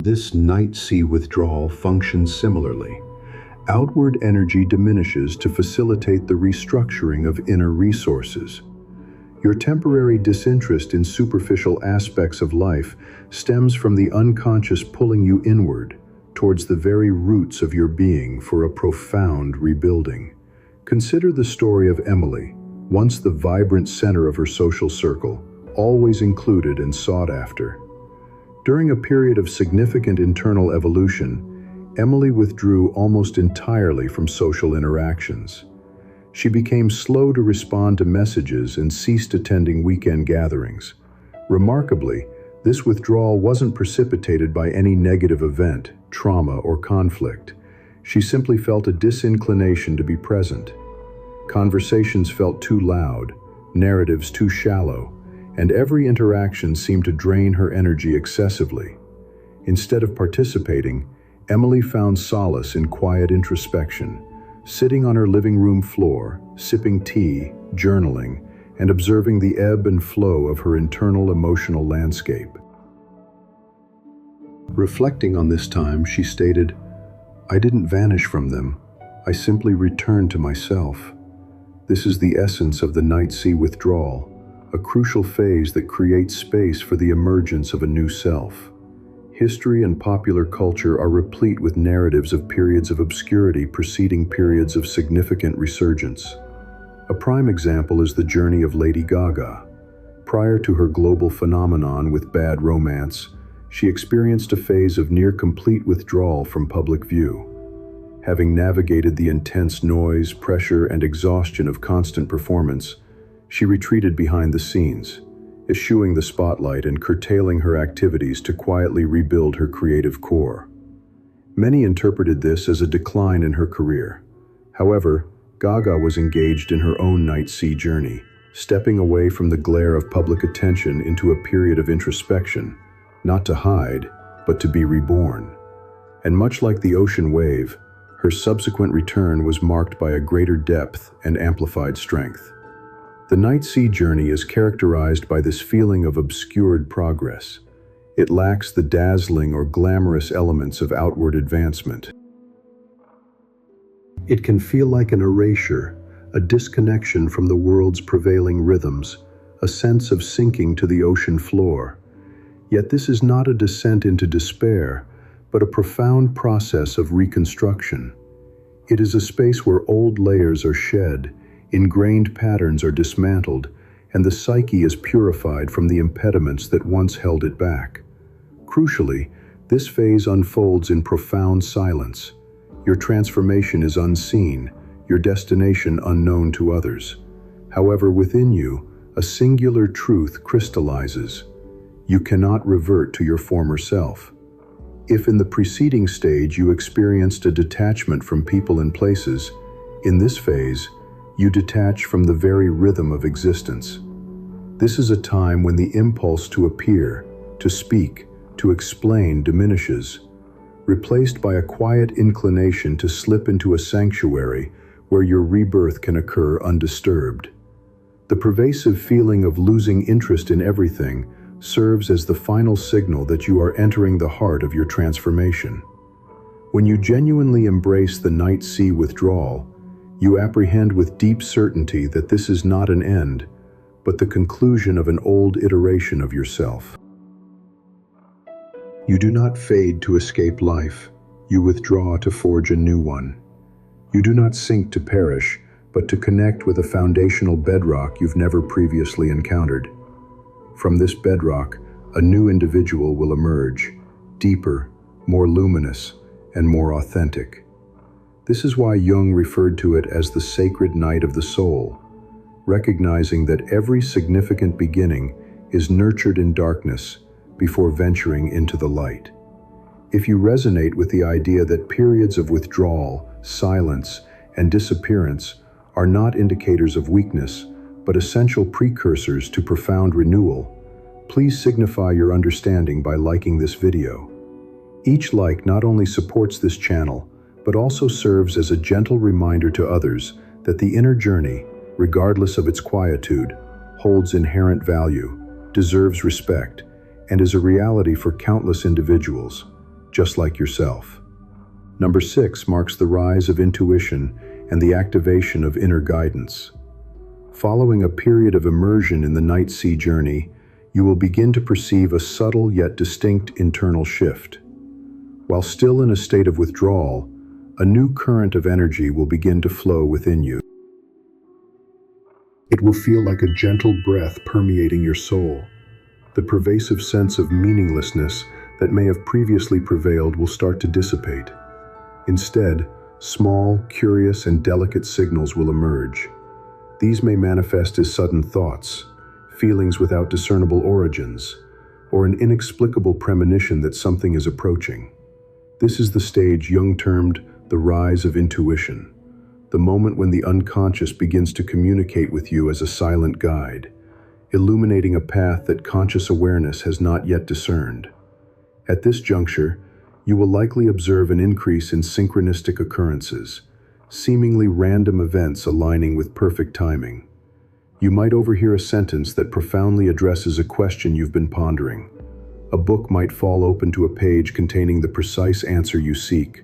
This night sea withdrawal functions similarly. Outward energy diminishes to facilitate the restructuring of inner resources. Your temporary disinterest in superficial aspects of life stems from the unconscious pulling you inward, towards the very roots of your being for a profound rebuilding. Consider the story of Emily, once the vibrant center of her social circle, always included and sought after. During a period of significant internal evolution, Emily withdrew almost entirely from social interactions. She became slow to respond to messages and ceased attending weekend gatherings. Remarkably, this withdrawal wasn't precipitated by any negative event, trauma, or conflict. She simply felt a disinclination to be present. Conversations felt too loud, narratives too shallow, and every interaction seemed to drain her energy excessively. Instead of participating, Emily found solace in quiet introspection, sitting on her living room floor, sipping tea, journaling, and observing the ebb and flow of her internal emotional landscape. Reflecting on this time, she stated, "I didn't vanish from them. I simply returned to myself." This is the essence of the night sea withdrawal, a crucial phase that creates space for the emergence of a new self. History and popular culture are replete with narratives of periods of obscurity preceding periods of significant resurgence. A prime example is the journey of Lady Gaga. Prior to her global phenomenon with Bad Romance, she experienced a phase of near-complete withdrawal from public view. Having navigated the intense noise, pressure, and exhaustion of constant performance, she retreated behind the scenes, eschewing the spotlight and curtailing her activities to quietly rebuild her creative core. Many interpreted this as a decline in her career. However, Gaga was engaged in her own night sea journey, stepping away from the glare of public attention into a period of introspection, not to hide, but to be reborn. And much like the ocean wave, her subsequent return was marked by a greater depth and amplified strength. The night sea journey is characterized by this feeling of obscured progress. It lacks the dazzling or glamorous elements of outward advancement. It can feel like an erasure, a disconnection from the world's prevailing rhythms, a sense of sinking to the ocean floor. Yet this is not a descent into despair, but a profound process of reconstruction. It is a space where old layers are shed, ingrained patterns are dismantled, and the psyche is purified from the impediments that once held it back. Crucially, this phase unfolds in profound silence. Your transformation is unseen, your destination unknown to others. However, within you, a singular truth crystallizes. You cannot revert to your former self. If in the preceding stage you experienced a detachment from people and places, in this phase, you detach from the very rhythm of existence. This is a time when the impulse to appear, to speak, to explain diminishes, replaced by a quiet inclination to slip into a sanctuary where your rebirth can occur undisturbed. The pervasive feeling of losing interest in everything serves as the final signal that you are entering the heart of your transformation. When you genuinely embrace the night sea withdrawal, you apprehend with deep certainty that this is not an end, but the conclusion of an old iteration of yourself. You do not fade to escape life. You withdraw to forge a new one. You do not sink to perish, but to connect with a foundational bedrock you've never previously encountered. From this bedrock, a new individual will emerge, deeper, more luminous, and more authentic. This is why Jung referred to it as the sacred night of the soul, recognizing that every significant beginning is nurtured in darkness before venturing into the light. If you resonate with the idea that periods of withdrawal, silence, and disappearance are not indicators of weakness, but essential precursors to profound renewal, please signify your understanding by liking this video. Each like not only supports this channel, but also serves as a gentle reminder to others that the inner journey, regardless of its quietude, holds inherent value, deserves respect, and is a reality for countless individuals, just like yourself. Number 6 marks the rise of intuition and the activation of inner guidance. Following a period of immersion in the night sea journey, you will begin to perceive a subtle yet distinct internal shift. While still in a state of withdrawal, a new current of energy will begin to flow within you. It will feel like a gentle breath permeating your soul. The pervasive sense of meaninglessness that may have previously prevailed will start to dissipate. Instead, small, curious, and delicate signals will emerge. These may manifest as sudden thoughts, feelings without discernible origins, or an inexplicable premonition that something is approaching. This is the stage Jung termed the rise of intuition, the moment when the unconscious begins to communicate with you as a silent guide, illuminating a path that conscious awareness has not yet discerned. At this juncture, you will likely observe an increase in synchronistic occurrences, seemingly random events aligning with perfect timing. You might overhear a sentence that profoundly addresses a question you've been pondering. A book might fall open to a page containing the precise answer you seek,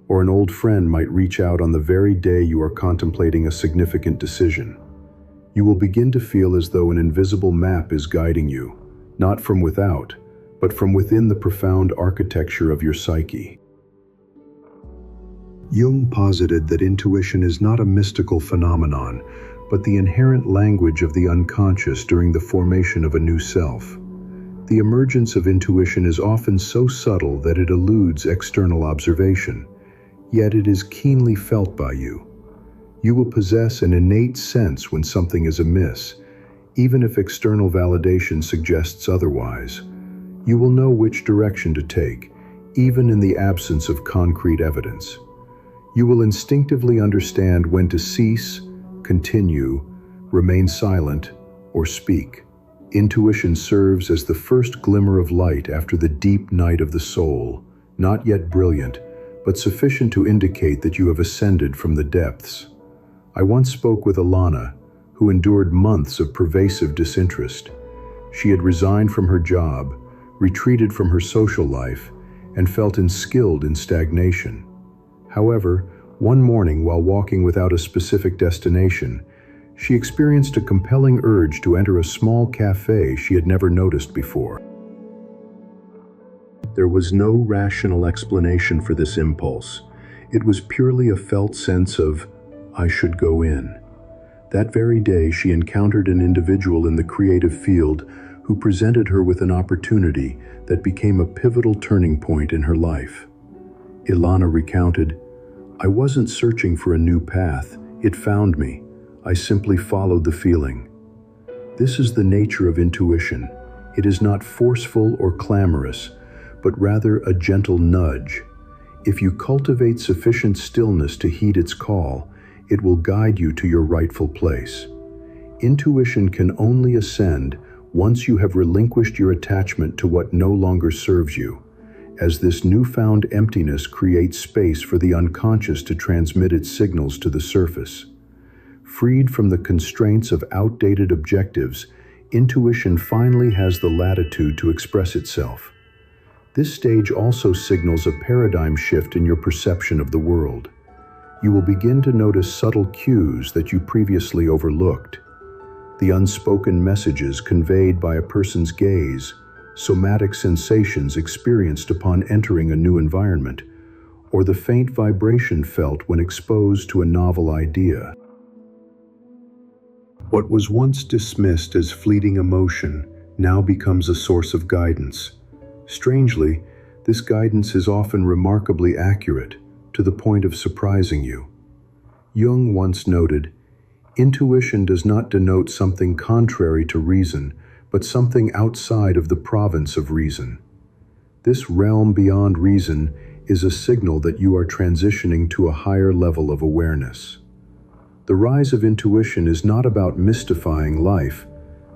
or an old friend might reach out on the very day you are contemplating a significant decision. You will begin to feel as though an invisible map is guiding you, not from without, but from within the profound architecture of your psyche. Jung posited that intuition is not a mystical phenomenon, but the inherent language of the unconscious during the formation of a new self. The emergence of intuition is often so subtle that it eludes external observation, yet it is keenly felt by you. You will possess an innate sense when something is amiss, even if external validation suggests otherwise. You will know which direction to take, even in the absence of concrete evidence. You will instinctively understand when to cease, continue, remain silent, or speak. Intuition serves as the first glimmer of light after the deep night of the soul, not yet brilliant, but sufficient to indicate that you have ascended from the depths. I once spoke with Alana, who endured months of pervasive disinterest. She had resigned from her job, retreated from her social life, and felt unskilled in stagnation. However, one morning while walking without a specific destination, she experienced a compelling urge to enter a small cafe she had never noticed before. There was no rational explanation for this impulse. It was purely a felt sense of, I should go in. That very day, she encountered an individual in the creative field who presented her with an opportunity that became a pivotal turning point in her life. Ilana recounted, I wasn't searching for a new path. It found me. I simply followed the feeling. This is the nature of intuition. It is not forceful or clamorous, but rather a gentle nudge. If you cultivate sufficient stillness to heed its call, it will guide you to your rightful place. Intuition can only ascend once you have relinquished your attachment to what no longer serves you, as this newfound emptiness creates space for the unconscious to transmit its signals to the surface. Freed from the constraints of outdated objectives, intuition finally has the latitude to express itself. This stage also signals a paradigm shift in your perception of the world. You will begin to notice subtle cues that you previously overlooked. The unspoken messages conveyed by a person's gaze, somatic sensations experienced upon entering a new environment, or the faint vibration felt when exposed to a novel idea. What was once dismissed as fleeting emotion now becomes a source of guidance. Strangely, this guidance is often remarkably accurate, to the point of surprising you. Jung once noted, intuition does not denote something contrary to reason, but something outside of the province of reason. This realm beyond reason is a signal that you are transitioning to a higher level of awareness. The rise of intuition is not about mystifying life,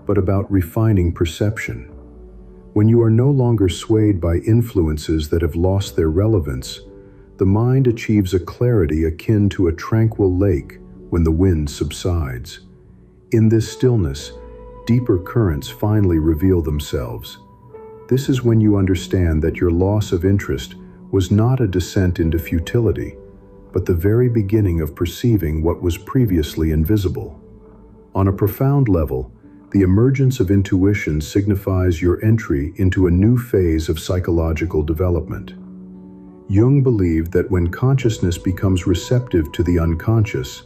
but about refining perception. When you are no longer swayed by influences that have lost their relevance, the mind achieves a clarity akin to a tranquil lake when the wind subsides. In this stillness, deeper currents finally reveal themselves. This is when you understand that your loss of interest was not a descent into futility, but the very beginning of perceiving what was previously invisible. On a profound level, the emergence of intuition signifies your entry into a new phase of psychological development. Jung believed that when consciousness becomes receptive to the unconscious,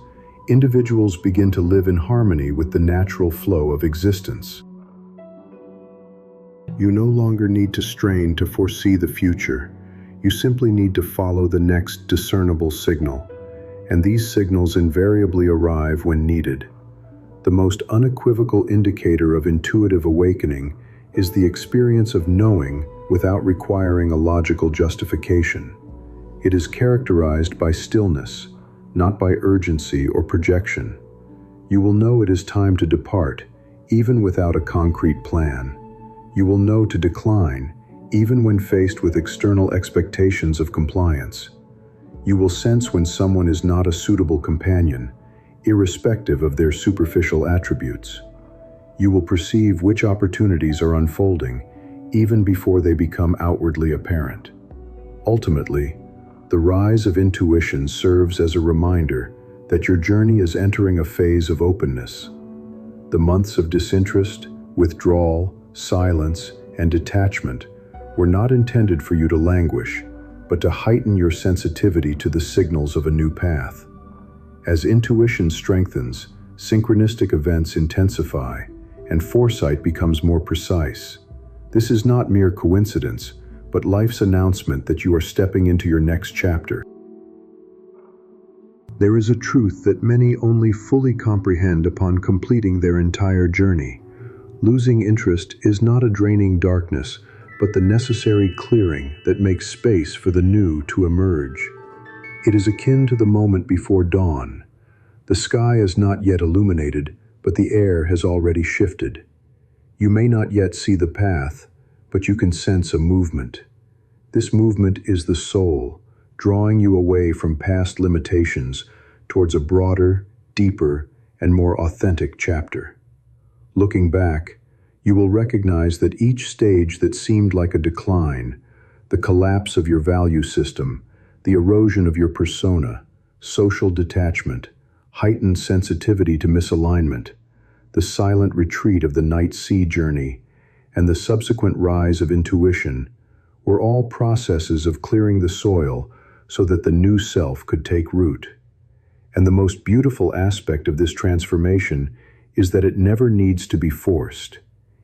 individuals begin to live in harmony with the natural flow of existence. You no longer need to strain to foresee the future. You simply need to follow the next discernible signal, and these signals invariably arrive when needed. The most unequivocal indicator of intuitive awakening is the experience of knowing without requiring a logical justification. It is characterized by stillness, not by urgency or projection. You will know it is time to depart, even without a concrete plan. You will know to decline, even when faced with external expectations of compliance. You will sense when someone is not a suitable companion, irrespective of their superficial attributes. You will perceive which opportunities are unfolding, even before they become outwardly apparent. Ultimately, the rise of intuition serves as a reminder that your journey is entering a phase of openness. The months of disinterest, withdrawal, silence, and detachment were not intended for you to languish, but to heighten your sensitivity to the signals of a new path. As intuition strengthens, synchronistic events intensify, and foresight becomes more precise. This is not mere coincidence, but life's announcement that you are stepping into your next chapter. There is a truth that many only fully comprehend upon completing their entire journey. Losing interest is not a draining darkness, but the necessary clearing that makes space for the new to emerge. It is akin to the moment before dawn. The sky is not yet illuminated, but the air has already shifted. You may not yet see the path, but you can sense a movement. This movement is the soul, drawing you away from past limitations towards a broader, deeper, and more authentic chapter. Looking back, you will recognize that each stage that seemed like a decline, the collapse of your value system, the erosion of your persona, social detachment, heightened sensitivity to misalignment, the silent retreat of the night sea journey, and the subsequent rise of intuition were all processes of clearing the soil so that the new self could take root. And the most beautiful aspect of this transformation is that it never needs to be forced.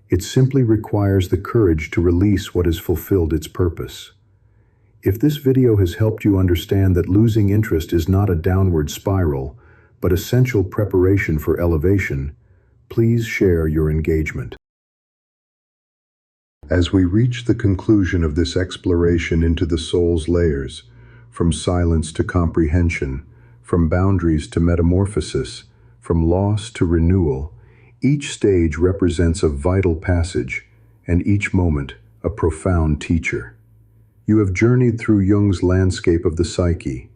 It simply requires the courage to release what has fulfilled its purpose. If this video has helped you understand that losing interest is not a downward spiral, but essential preparation for elevation, please share your engagement. As we reach the conclusion of this exploration into the soul's layers, from silence to comprehension, from boundaries to metamorphosis, from loss to renewal, each stage represents a vital passage, and each moment a profound teacher. You have journeyed through Jung's landscape of the psyche,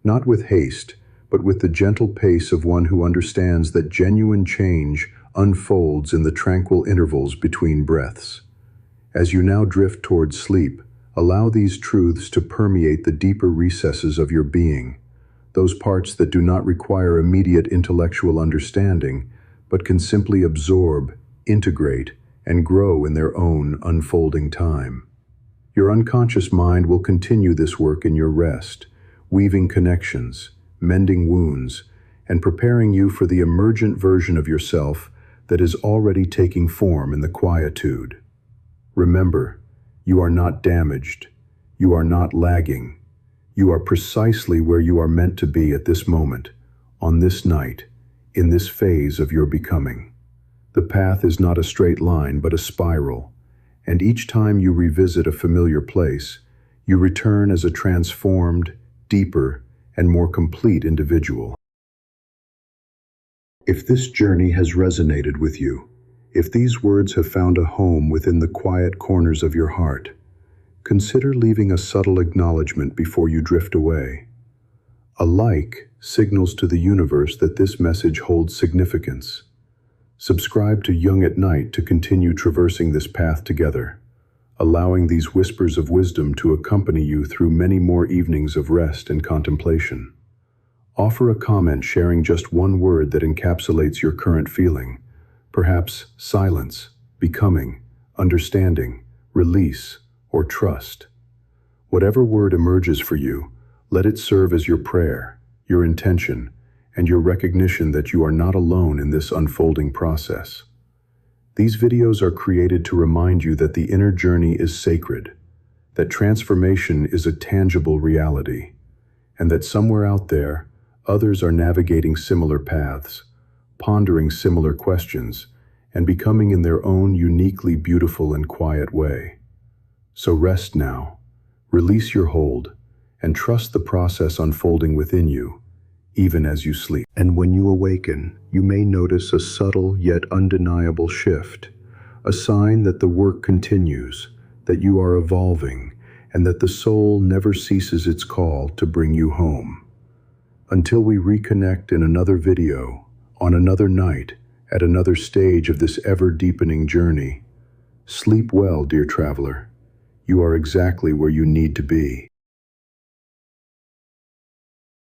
not with haste, but with the gentle pace of one who understands that genuine change unfolds in the tranquil intervals between breaths. As you now drift towards sleep, allow these truths to permeate the deeper recesses of your being, those parts that do not require immediate intellectual understanding, but can simply absorb, integrate, and grow in their own unfolding time. Your unconscious mind will continue this work in your rest, weaving connections, mending wounds, and preparing you for the emergent version of yourself that is already taking form in the quietude. Remember, you are not damaged. You are not lagging. You are precisely where you are meant to be at this moment, on this night, in this phase of your becoming. The path is not a straight line, but a spiral, and each time you revisit a familiar place, you return as a transformed, deeper, and more complete individual. If this journey has resonated with you, if these words have found a home within the quiet corners of your heart, consider leaving a subtle acknowledgement before you drift away. A like signals to the universe that this message holds significance. Subscribe to Jung at Night to continue traversing this path together, allowing these whispers of wisdom to accompany you through many more evenings of rest and contemplation. Offer a comment sharing just one word that encapsulates your current feeling, perhaps silence, becoming, understanding, release, or trust. Whatever word emerges for you, let it serve as your prayer, your intention, and your recognition that you are not alone in this unfolding process. These videos are created to remind you that the inner journey is sacred, that transformation is a tangible reality, and that somewhere out there, others are navigating similar paths, pondering similar questions, and becoming in their own uniquely beautiful and quiet way. So rest now, release your hold, and trust the process unfolding within you, even as you sleep. And when you awaken, you may notice a subtle yet undeniable shift, a sign that the work continues, that you are evolving, and that the soul never ceases its call to bring you home. Until we reconnect in another video, on another night, at another stage of this ever-deepening journey, sleep well, dear traveler. You are exactly where you need to be.